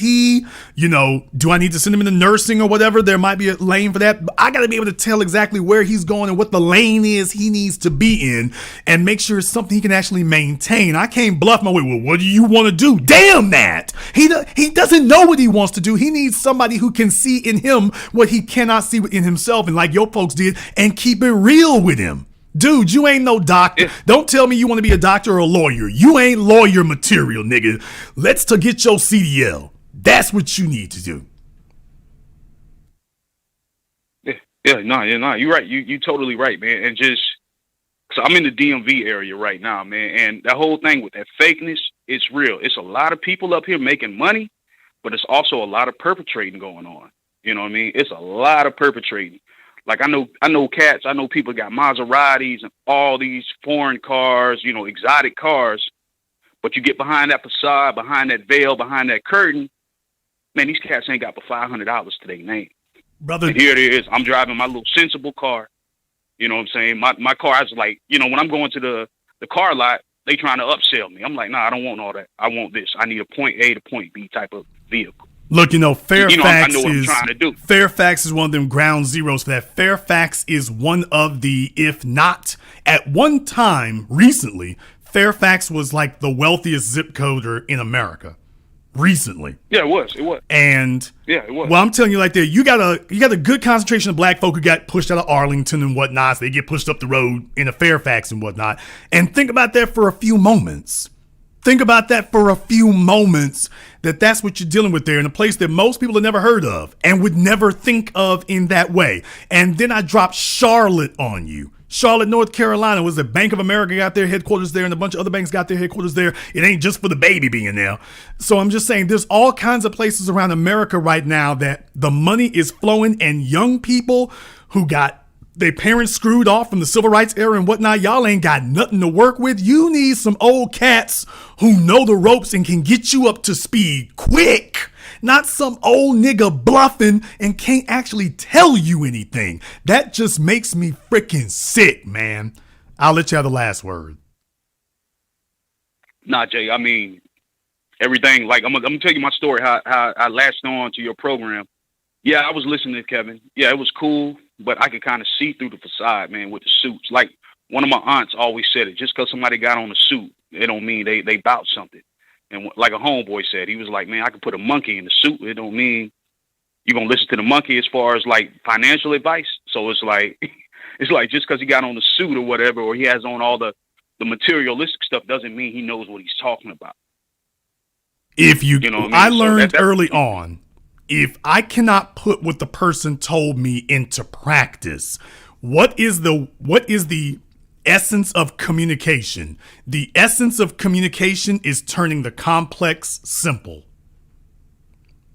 Speaker 1: You know, do I need to send him into nursing or whatever? There might be a lane for that. But I got to be able to tell exactly where he's going and what the lane is he needs to be in and make sure it's something he can actually maintain. I can't bluff my way. Well, what do you want to do? Damn that. He doesn't know what he wants to do. He needs somebody who can see in him what he cannot see within himself, and like your folks did, and keep it real with him. Dude, you ain't no doctor. Don't tell me you want to be a doctor or a lawyer. You ain't lawyer material, nigga. Let's to get your CDL. That's what you need to do.
Speaker 17: You're right. You totally right, man. And just, so I'm in the DMV area right now, man. And the whole thing with that fakeness, it's real. It's a lot of people up here making money, but it's also a lot of perpetrating going on. You know what I mean? It's a lot of perpetrating. Like I know cats, I know people got Maseratis and all these foreign cars, you know, exotic cars. But you get behind that facade, behind that veil, behind that curtain, man, these cats ain't got but $500 to their name.
Speaker 1: Brother,
Speaker 17: and here it is. I'm driving my little sensible car. You know what I'm saying? My car is like, you know, when I'm going to the car lot, they trying to upsell me. I'm like, nah, I don't want all that. I want this. I need a point A to point B type of vehicle.
Speaker 1: Look, you know, Fairfax
Speaker 17: Fairfax
Speaker 1: is one of them ground zeros for that. Fairfax is one of the, if not, at one time recently, Fairfax was like the wealthiest zip coder in America. Recently.
Speaker 17: Yeah, it was.
Speaker 1: And
Speaker 17: yeah, it was.
Speaker 1: Well, I'm telling you like that, you got a good concentration of black folk who got pushed out of Arlington and whatnot. So they get pushed up the road into Fairfax and whatnot. And think about that for a few moments. That's what you're dealing with there in a place that most people have never heard of and would never think of in that way. And then I dropped Charlotte on you. Charlotte, North Carolina was the Bank of America got their headquarters there and a bunch of other banks got their headquarters there. It ain't just for the baby being there. So I'm just saying there's all kinds of places around America right now that the money is flowing and young people who got their parents screwed off from the civil rights era and whatnot, y'all ain't got nothing to work with. You need some old cats who know the ropes and can get you up to speed quick. Not some old nigga bluffing and can't actually tell you anything. That just makes me freaking sick, man. I'll let you have the last word.
Speaker 17: Nah, Jay, I mean, everything, like, I'm gonna tell you my story, how I latched on to your program. Yeah, I was listening to Kevin. Yeah, it was cool, but I could kind of see through the facade, man, with the suits. Like, one of my aunts always said it, just because somebody got on a suit, it don't mean they bout something. And like a homeboy said, he was like, man, I could put a monkey in the suit. It don't mean you're going to listen to the monkey as far as like financial advice. So it's like just because he got on the suit or whatever, or he has on all the materialistic stuff doesn't mean he knows what he's talking about.
Speaker 1: If you know what I mean? Learned
Speaker 17: so
Speaker 1: early on, if I cannot put what the person told me into practice, what is the essence of communication? The essence of communication is turning the complex simple.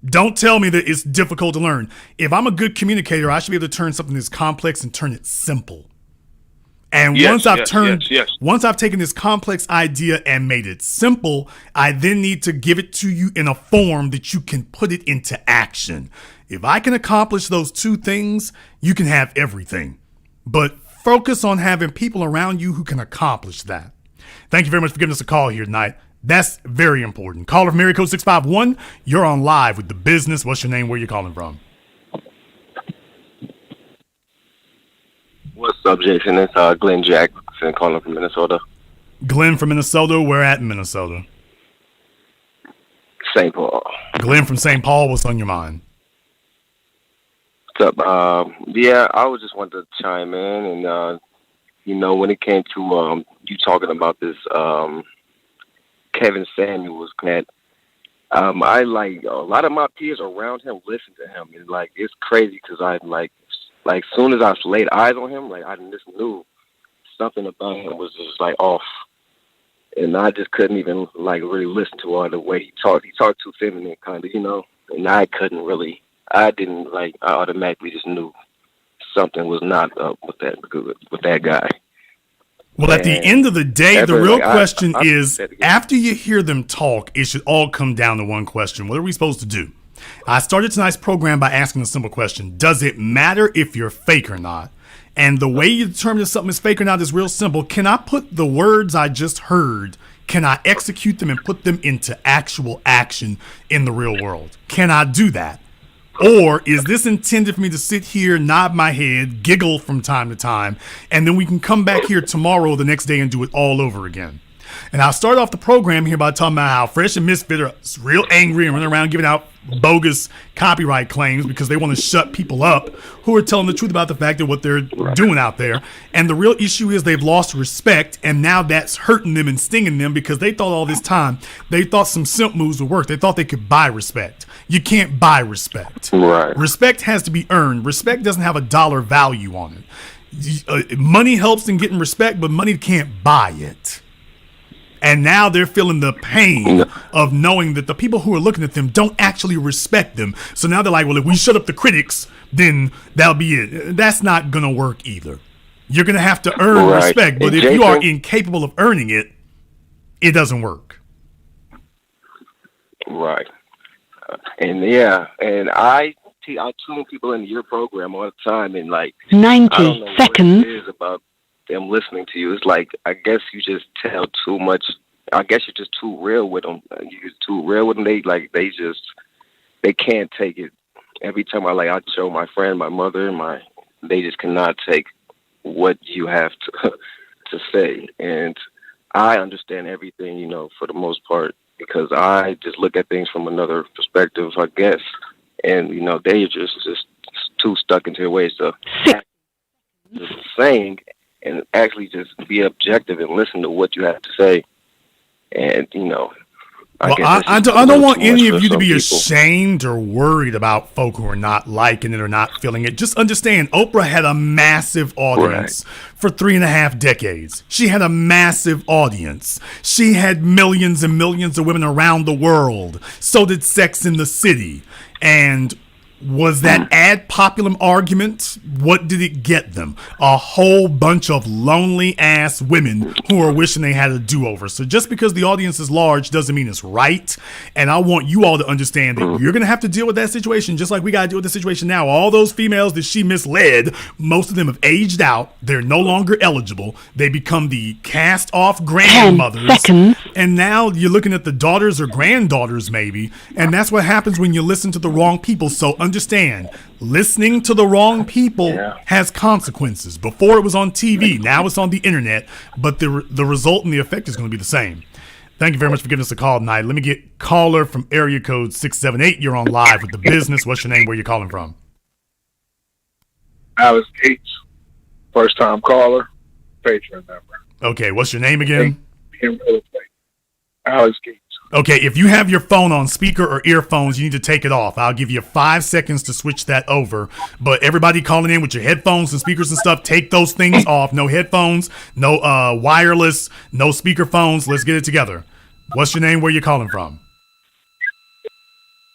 Speaker 1: Don't tell me that it's difficult to learn. If I'm a good communicator, I should be able to turn something that's complex and turn it simple. And once I've taken this complex idea and made it simple, I then need to give it to you in a form that you can put it into action. If I can accomplish those two things, you can have everything. But focus on having people around you who can accomplish that. Thank you very much for giving us a call here tonight. That's very important. Caller from area code 651, you're on live with The Business. What's your name? Where you calling from?
Speaker 18: What's up, Jason? It's Glenn Jackson calling from Minnesota.
Speaker 1: Glenn from Minnesota. Where at in Minnesota?
Speaker 18: St. Paul.
Speaker 1: Glenn from St. Paul, what's on your mind?
Speaker 18: What's up? Yeah, I was just wanted to chime in, and when it came to you talking about this Kevin Samuels, that I like a lot of my peers around him listen to him, and like it's crazy because I like soon as I laid eyes on him, like I just knew something about him was just like off. And I just couldn't even like really listen to all the way he talked. He talked too feminine, kind of, And I couldn't really. I didn't like. I automatically just knew something was not up with that guy.
Speaker 1: Well, at the end of the day, the real question is: after you hear them talk, it should all come down to one question: what are we supposed to do? I started tonight's program by asking a simple question: does it matter if you're fake or not? And the way you determine if something is fake or not is real simple. Can I put the words I just heard, can I execute them and put them into actual action in the real world? Can I do that? Or is this intended for me to sit here, nod my head, giggle from time to time, and then we can come back here tomorrow or the next day and do it all over again? And I'll start off the program here by talking about how Fresh and Misfit are real angry and running around giving out bogus copyright claims because they want to shut people up who are telling the truth about the fact of what they're doing out there. And the real issue is they've lost respect, and now that's hurting them and stinging them because they thought all this time, they thought some simp moves would work. They thought they could buy respect. You can't buy respect.
Speaker 18: Right.
Speaker 1: Respect has to be earned. Respect doesn't have a dollar value on it. Money helps in getting respect, but money can't buy it. And now they're feeling the pain of knowing that the people who are looking at them don't actually respect them. So now they're like, well, if we shut up the critics, then that'll be it. That's not going to work either. You're going to have to earn respect. But if you are incapable of earning it, it doesn't work.
Speaker 18: Right. And I tune people into your program all the time, and like
Speaker 19: 90
Speaker 18: I don't know
Speaker 19: seconds.
Speaker 18: what it is about them listening to you. It's like I guess you just tell too much. I guess you're just too real with them. You're too real with them. They can't take it. Every time I show my friend, my mother, they just cannot take what you have to say. And I understand everything, for the most part, because I just look at things from another perspective, I guess. And they just too stuck into their ways to just saying and actually just be objective and listen to what you have to say. And
Speaker 1: I don't want any of you to be ashamed or worried about folk who are not liking it or not feeling it. Just understand, Oprah had a massive audience for 3.5 decades. She had a massive audience. She had millions and millions of women around the world. So did Sex in the City. And was that ad populum argument? What did it get them? A whole bunch of lonely ass women who are wishing they had a do-over. So just because the audience is large doesn't mean it's right. And I want you all to understand that you're going to have to deal with that situation just like we got to deal with the situation now. All those females that she misled, most of them have aged out. They're no longer eligible. They become the cast-off grandmothers.
Speaker 19: 10 seconds.
Speaker 1: And now you're looking at the daughters or granddaughters maybe. And that's what happens when you listen to the wrong people. So understand, listening to the wrong people has consequences. Before it was on TV, now it's on the internet, but the result and the effect is going to be the same. Thank you very much for giving us a call tonight. Let me get caller from area code 678. You're on live with The Business. What's your name? Where you calling from?
Speaker 20: Alex Gates, first time caller, Patreon member.
Speaker 1: Okay, what's your name again?
Speaker 20: Alex Gates.
Speaker 1: Okay, if you have your phone on speaker or earphones, you need to take it off. I'll give you 5 seconds to switch that over. But everybody calling in with your headphones and speakers and stuff, take those things off. No headphones, no wireless, no speaker phones. Let's get it together. What's your name? Where you calling from?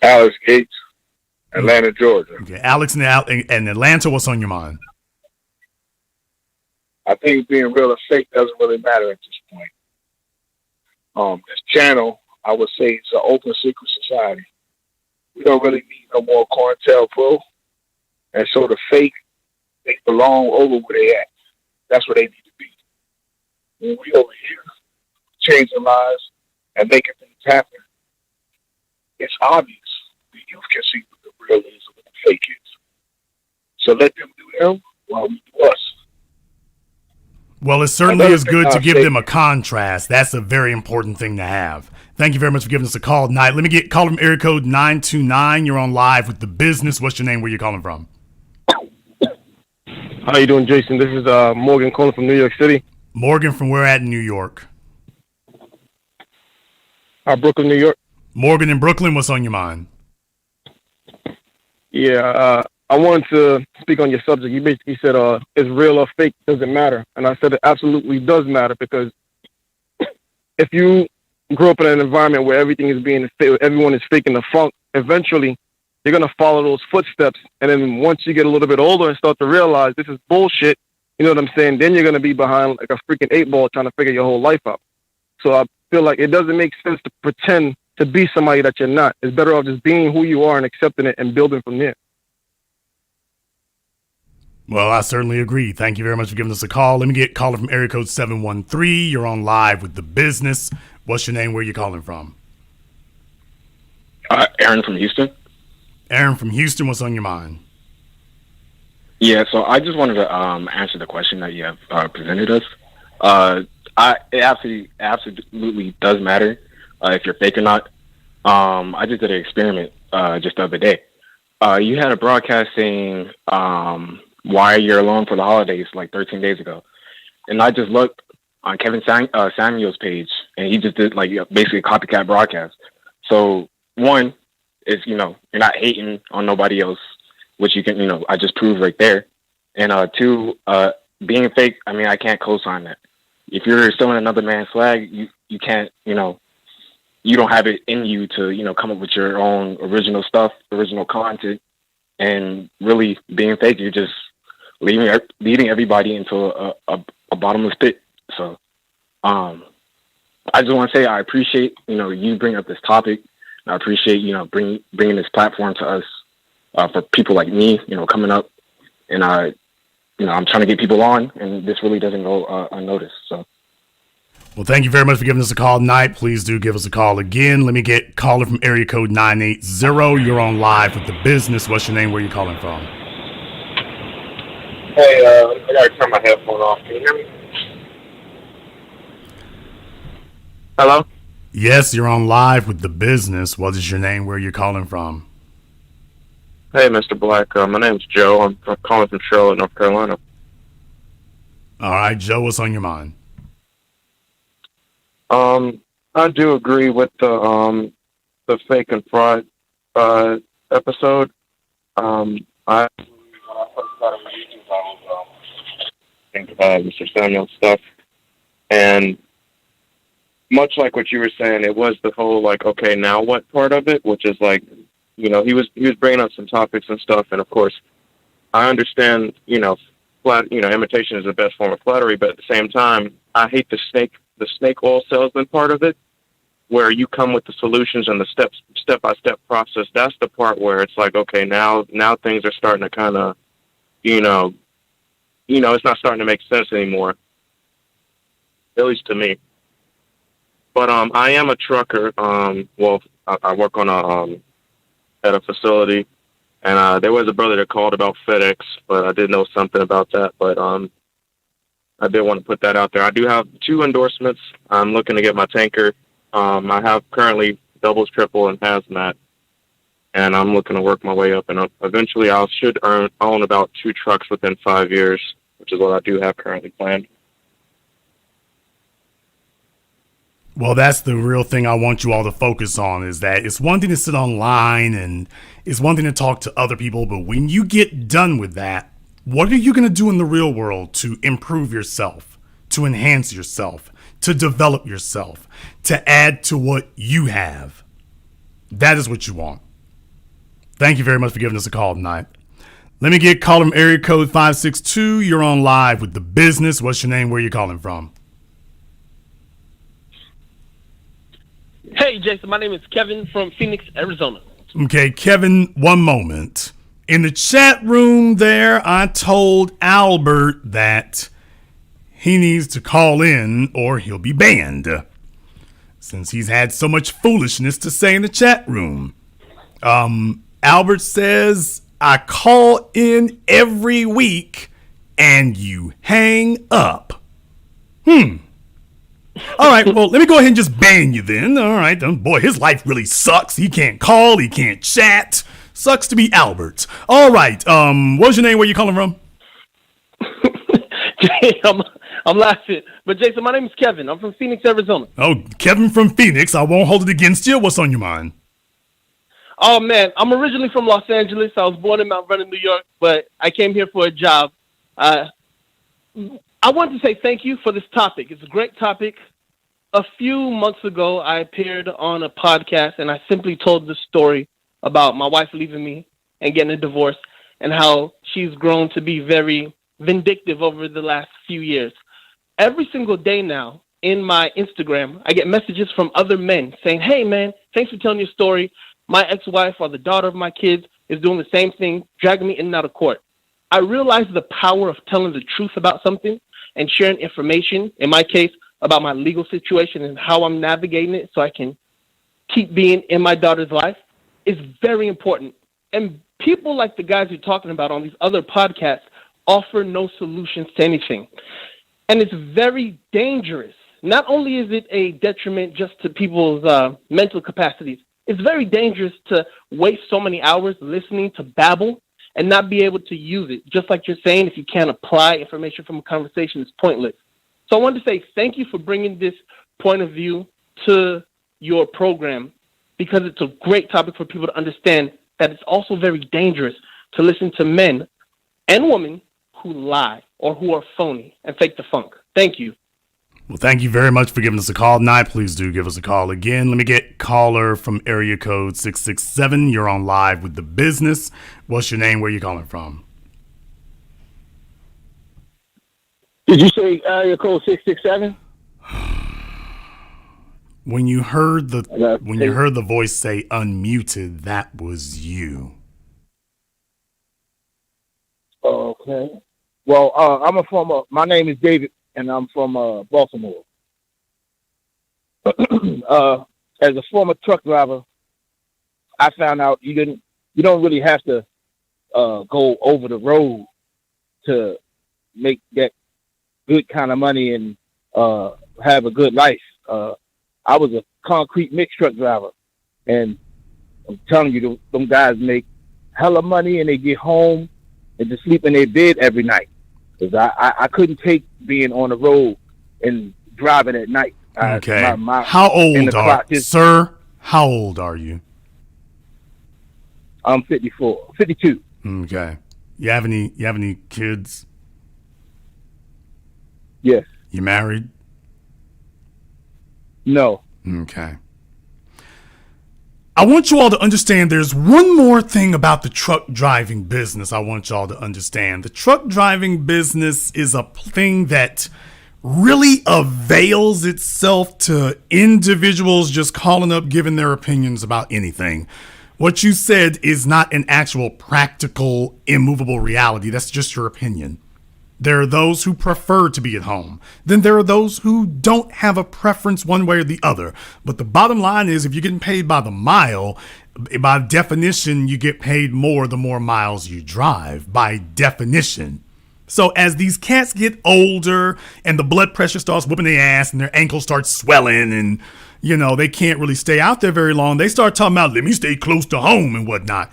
Speaker 20: Alex Gates, Atlanta, Georgia.
Speaker 1: Okay, Alex in Atlanta, what's on your mind?
Speaker 20: I think being real or fake doesn't really matter at this point. This channel, I would say it's an open secret society. We don't really need no more COINTELPRO. And so the fake, they belong over where they at. That's where they need to be. When we over here changing lives and making things happen, it's obvious. The youth can see what the real is and what the fake is. So let them do them while we do us.
Speaker 1: Well, it certainly is good to give them a contrast. That's a very important thing to have. Thank you very much for giving us a call tonight. Let me get call from area code 929. You're on live with The Business. What's your name? Where you calling from?
Speaker 19: How you doing, Jason? This is Morgan calling from New York City.
Speaker 1: Morgan, from where at in New York?
Speaker 19: Brooklyn, New York.
Speaker 1: Morgan in Brooklyn, what's on your mind?
Speaker 19: Yeah, I wanted to speak on your subject. You basically said, is real or fake, doesn't matter. And I said it absolutely does matter, because if you grow up in an environment where everything is everyone is faking the funk, eventually you're going to follow those footsteps. And then once you get a little bit older and start to realize this is bullshit, you know what I'm saying? Then you're going to be behind like a freaking 8-ball trying to figure your whole life out. So I feel like it doesn't make sense to pretend to be somebody that you're not. It's better off just being who you are and accepting it and building from there.
Speaker 1: Well, I certainly agree. Thank you very much for giving us a call. Let me get caller from area code 713. You're on live with The Business. What's your name? Where you calling from?
Speaker 21: Aaron from Houston.
Speaker 1: Aaron from Houston, what's on your mind?
Speaker 21: Yeah, so I just wanted to answer the question that you have presented us. It absolutely does matter if you're fake or not. I just did an experiment just the other day. You had a broadcast saying why you're alone for the holidays like 13 days ago. And I just looked on Kevin Samuel's page, and he just did like basically a copycat broadcast. So one is, you're not hating on nobody else, which you can, I just proved right there. And two, being fake, I mean, I can't co-sign that. If you're stealing another man's flag, you can't, you don't have it in you to, come up with your own original stuff, original content. And really being fake, you're just leading everybody into a bottomless pit. So I just want to say I appreciate, you bring up this topic. I appreciate, bringing this platform to us for people like me, coming up. And I'm trying to get people on, and this really doesn't go unnoticed. So.
Speaker 1: Well, thank you very much for giving us a call tonight. Please do give us a call again. Let me get caller from area code 980. You're on live with The Business. What's your name? Where are you calling from?
Speaker 22: Hey, I gotta turn my headphone off. Can you hear me? Hello?
Speaker 1: Yes, you're on live with The Business. What is your name? Where are you calling from?
Speaker 22: Hey, Mr. Black. My name's Joe. I'm calling from Charlotte, North Carolina.
Speaker 1: All right, Joe, what's on your mind?
Speaker 22: I do agree with the fake and fraud episode. When I first started on YouTube, I was thinking about Mr. Samuel's stuff, and much like what you were saying, it was the whole like, okay, now what part of it, which is like, he was bringing up some topics and stuff, and of course, I understand, imitation is the best form of flattery, but at the same time, I hate the snake oil salesman part of it, where you come with the solutions and the step-by-step process. That's the part where it's like, okay, now things are starting to kind of, it's not starting to make sense anymore, at least to me. But I am a trucker. I work on at a facility, and there was a brother that called about FedEx, but I did know something about that. But I did want to put that out there. I do have 2 endorsements. I'm looking to get my tanker. I have currently doubles, triple, and hazmat, and I'm looking to work my way up. And eventually, I should own about 2 trucks within 5 years, which is what I do have currently planned.
Speaker 1: Well, that's the real thing I want you all to focus on, is that it's one thing to sit online and it's one thing to talk to other people, but when you get done with that, what are you going to do in the real world to improve yourself, to enhance yourself, to develop yourself, to add to what you have? That is what you want. Thank you very much for giving us a call tonight. Let me get caller from area code 562. You're on live with The Business. What's your name? Where are you calling from?
Speaker 23: Hey, Jason, my name is Kevin from Phoenix, Arizona.
Speaker 1: Okay, Kevin, one moment. In the chat room there, I told Albert that he needs to call in or he'll be banned, since he's had so much foolishness to say in the chat room. Albert says, I call in every week and you hang up. All right, well, let me go ahead and just ban you then. All right, boy, his life really sucks. He can't call, he can't chat. Sucks to be Albert. All right, what's your name? Where you calling from?
Speaker 23: I'm laughing. But Jason, my name is Kevin. I'm from Phoenix, Arizona.
Speaker 1: Oh, Kevin from Phoenix. I won't hold it against you. What's on your mind?
Speaker 23: Oh, man. I'm originally from Los Angeles. I was born in Mount Vernon, New York, but I came here for a job. I want to say thank you for this topic. It's a great topic. A few months ago, I appeared on a podcast, and I simply told the story about my wife leaving me and getting a divorce and how she's grown to be very vindictive over the last few years. Every single day now in my Instagram, I get messages from other men saying, hey, man, thanks for telling your story. My ex-wife or the daughter of my kids is doing the same thing, dragging me in and out of court. I realize the power of telling the truth about something and sharing information, in my case, about my legal situation and how I'm navigating it so I can keep being in my daughter's life is very important. And people like the guys you're talking about on these other podcasts offer no solutions to anything. And it's very dangerous. Not only is it a detriment just to people's mental capacities, it's very dangerous to waste so many hours listening to babble and not be able to use it. Just like you're saying, if you can't apply information from a conversation, it's pointless. So I wanted to say thank you for bringing this point of view to your program, because it's a great topic for people to understand that it's also very dangerous to listen to men and women who lie or who are phony and fake the funk. Thank you.
Speaker 1: Well, thank you very much for giving us a call tonight. Please do give us a call again. Let me get caller from area code 667. You're on live with The Business. What's your name? Where are you calling from?
Speaker 20: Did you say area code 667?
Speaker 1: When you heard the voice say unmuted, that was you.
Speaker 20: Okay. Well, my name is David, and I'm from Baltimore. As a former truck driver, I found out you don't really have to go over the road to make that good kind of money and have a good life. I was a concrete mix truck driver, and I'm telling you, them guys make hella money, and they get home and just sleep in their bed every night. Because I couldn't take being on the road and driving at night.
Speaker 1: Okay. How old sir? How old are you?
Speaker 20: I'm 52.
Speaker 1: Okay. You have any kids?
Speaker 20: Yes.
Speaker 1: You married?
Speaker 20: No.
Speaker 1: Okay. I want you all to understand there's one more thing about the truck driving business I want y'all to understand. The truck driving business is a thing that really avails itself to individuals just calling up, giving their opinions about anything. What you said is not an actual practical, immovable reality. That's just your opinion. There are those who prefer to be at home. Then there are those who don't have a preference one way or the other. But the bottom line is, if you're getting paid by the mile, by definition, you get paid more the more miles you drive, by definition. So as these cats get older and the blood pressure starts whooping their ass and their ankles start swelling and, they can't really stay out there very long, they start talking about, let me stay close to home and whatnot.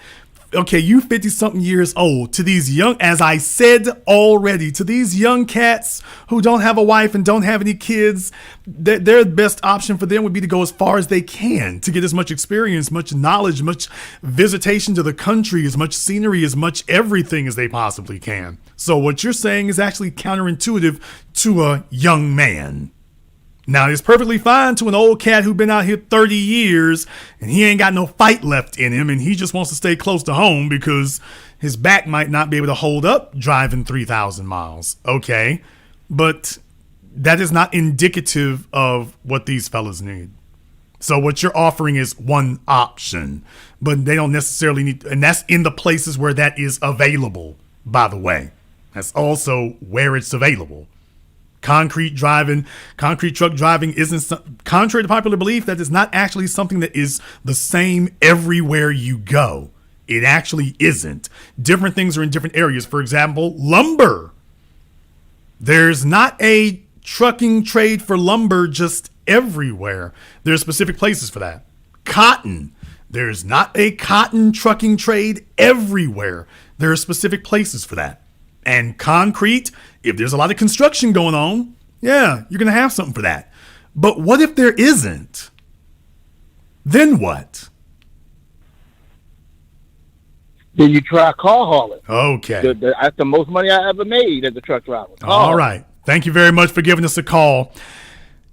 Speaker 1: Okay, you 50-something years old, to these young, as I said already, to these young cats who don't have a wife and don't have any kids, their best option for them would be to go as far as they can to get as much experience, much knowledge, much visitation to the country, as much scenery, as much everything as they possibly can. So what you're saying is actually counterintuitive to a young man. Now, it's perfectly fine to an old cat who's been out here 30 years and he ain't got no fight left in him and he just wants to stay close to home because his back might not be able to hold up driving 3,000 miles. Okay, but that is not indicative of what these fellas need. So what you're offering is one option, but they don't necessarily need, and that's in the places where that is available, by the way. That's also where it's available. Concrete truck driving isn't, contrary to popular belief, that is not actually something that is the same everywhere you go. It actually isn't. Different things are in different areas. For example, lumber. There's not a trucking trade for lumber just everywhere. There's specific places for that. Cotton. There's not a cotton trucking trade everywhere. There are specific places for that. And concrete, if there's a lot of construction going on, yeah, you're going to have something for that. But what if there isn't? Then what?
Speaker 20: Then you try car hauling.
Speaker 1: Okay.
Speaker 20: That's the most money I ever made as a truck driver.
Speaker 1: All right. Thank you very much for giving us a call.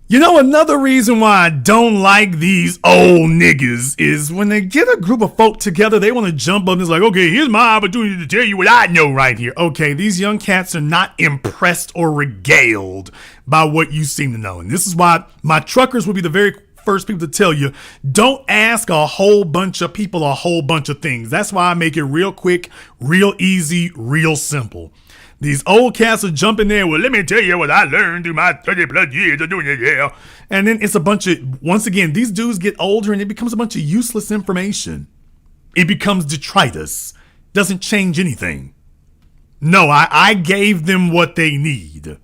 Speaker 1: You know, another reason why I don't like these old niggas is when they get a group of folk together, they want to jump up and it's like, okay, here's my opportunity to tell you what I know right here. Okay, these young cats are not impressed or regaled by what you seem to know. And this is why my truckers will be the very first people to tell you, don't ask a whole bunch of people a whole bunch of things. That's why I make it real quick, real easy, real simple. These old cats are jumping there. Well, let me tell you what I learned through my 30 plus years of doing it. Yeah. And then it's a bunch of, once again, these dudes get older and it becomes a bunch of useless information. It becomes detritus. Doesn't change anything. No, I gave them what they need.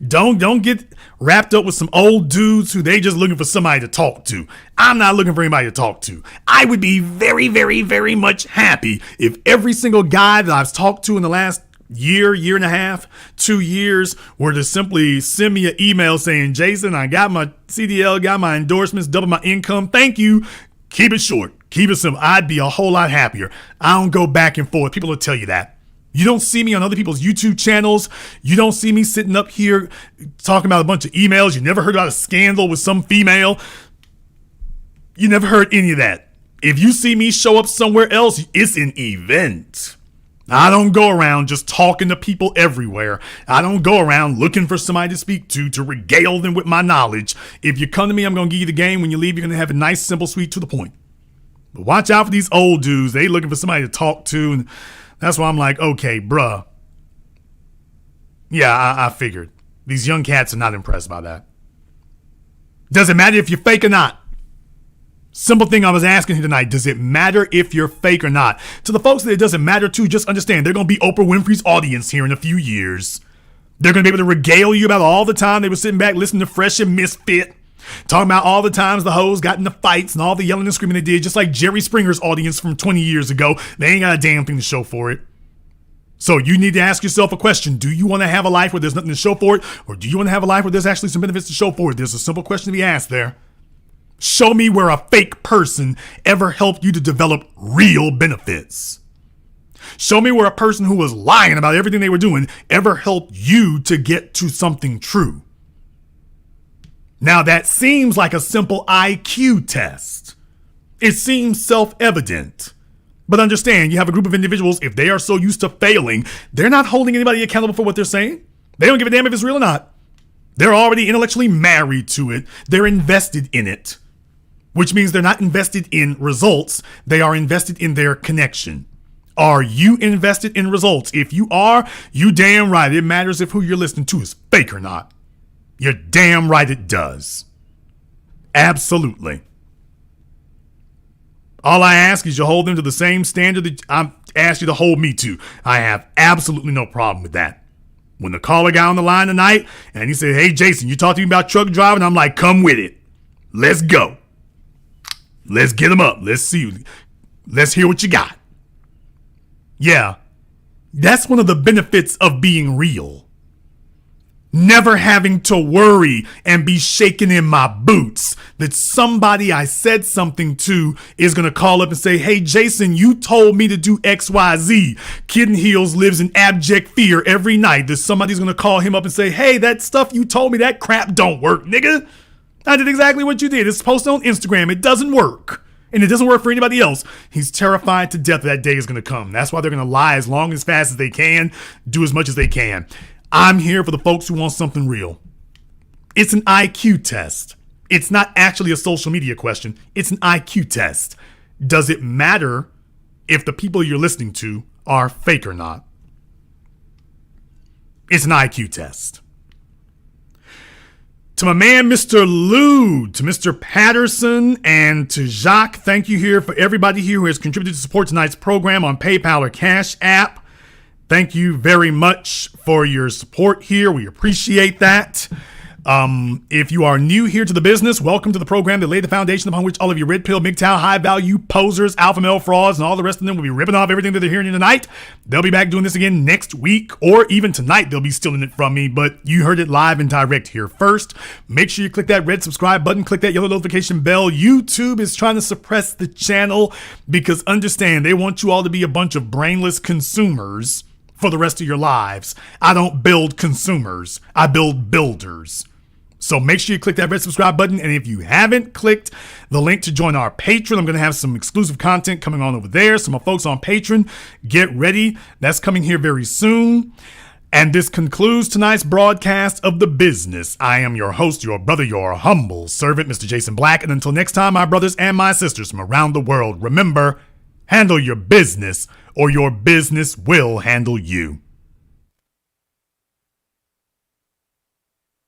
Speaker 1: Don't get wrapped up with some old dudes who they just looking for somebody to talk to. I'm not looking for anybody to talk to. I would be very, very, very much happy if every single guy that I've talked to in the last year and a half, 2 years, were to simply send me an email saying, Jason, I got my CDL, got my endorsements, double my income. Thank you. Keep it short. Keep it simple. I'd be a whole lot happier. I don't go back and forth. People will tell you that. You don't see me on other people's YouTube channels. You don't see me sitting up here talking about a bunch of emails. You never heard about a scandal with some female. You never heard any of that. If you see me show up somewhere else, it's an event. I don't go around just talking to people everywhere. I don't go around looking for somebody to speak to regale them with my knowledge. If you come to me, I'm going to give you the game. When you leave, you're going to have it nice, simple, sweet, to the point. But watch out for these old dudes. They looking for somebody to talk to. And that's why I'm like, okay, bruh. Yeah, I figured. These young cats are not impressed by that. Does it matter if you're fake or not? Simple thing I was asking you tonight. Does it matter if you're fake or not? To the folks that it doesn't matter to, just understand they're going to be Oprah Winfrey's audience here in a few years. They're going to be able to regale you about all the time they were sitting back listening to Fresh and Misfit. Talking about all the times the hoes got into fights and all the yelling and screaming they did, just like Jerry Springer's audience from 20 years ago. They ain't got a damn thing to show for it. So you need to ask yourself a question. Do you want to have a life where there's nothing to show for it? Or do you want to have a life where there's actually some benefits to show for it? There's a simple question to be asked there. Show me where a fake person ever helped you to develop real benefits. Show me where a person who was lying about everything they were doing ever helped you to get to something true. Now that seems like a simple IQ test. It seems self-evident. But understand, you have a group of individuals, if they are so used to failing, they're not holding anybody accountable for what they're saying. They don't give a damn if it's real or not. They're already intellectually married to it. They're invested in it. Which means they're not invested in results. They are invested in their connection. Are you invested in results? If you are, you damn right. It matters if who you're listening to is fake or not. You're damn right it does. Absolutely. All I ask is you hold them to the same standard that I asked you to hold me to. I have absolutely no problem with that. When the caller got on the line tonight and he said, hey, Jason, you talked to me about truck driving? I'm like, come with it. Let's go. Let's get them up. Let's see. Let's hear what you got. Yeah, that's one of the benefits of being real. Never having to worry and be shaking in my boots that somebody I said something to is going to call up and say, hey, Jason, you told me to do XYZ. Kid in Heels lives in abject fear every night that somebody's going to call him up and say, hey, that stuff you told me, that crap don't work, nigga. I did exactly what you did. It's posted on Instagram. It doesn't work. And it doesn't work for anybody else. He's terrified to death that day is going to come. That's why they're going to lie as long as fast as they can, do as much as they can. I'm here for the folks who want something real. It's an IQ test. It's not actually a social media question. It's an IQ test. Does it matter if the people you're listening to are fake or not? It's an IQ test. To my man, Mr. Lou, to Mr. Patterson, and to Jacques, thank you here for everybody here who has contributed to support tonight's program on PayPal or Cash App. Thank you very much for your support here. We appreciate that. If you are new here to the business, welcome to the program that laid the foundation upon which all of your red pill, MGTOW, high value posers, alpha male frauds, and all the rest of them will be ripping off everything that they're hearing tonight. They'll be back doing this again next week, or even tonight. They'll be stealing it from me, but you heard it live and direct here first. Make sure you click that red subscribe button, click that yellow notification bell. YouTube is trying to suppress the channel because understand they want you all to be a bunch of brainless consumers for the rest of your lives. I don't build consumers. I build builders. So make sure you click that red subscribe button. And if you haven't clicked the link to join our Patreon, I'm going to have some exclusive content coming on over there. So my folks on Patreon, get ready. That's coming here very soon. And this concludes tonight's broadcast of The Business. I am your host, your brother, your humble servant, Mr. Jason Black. And until next time, my brothers and my sisters from around the world, remember, handle your business or your business will handle you.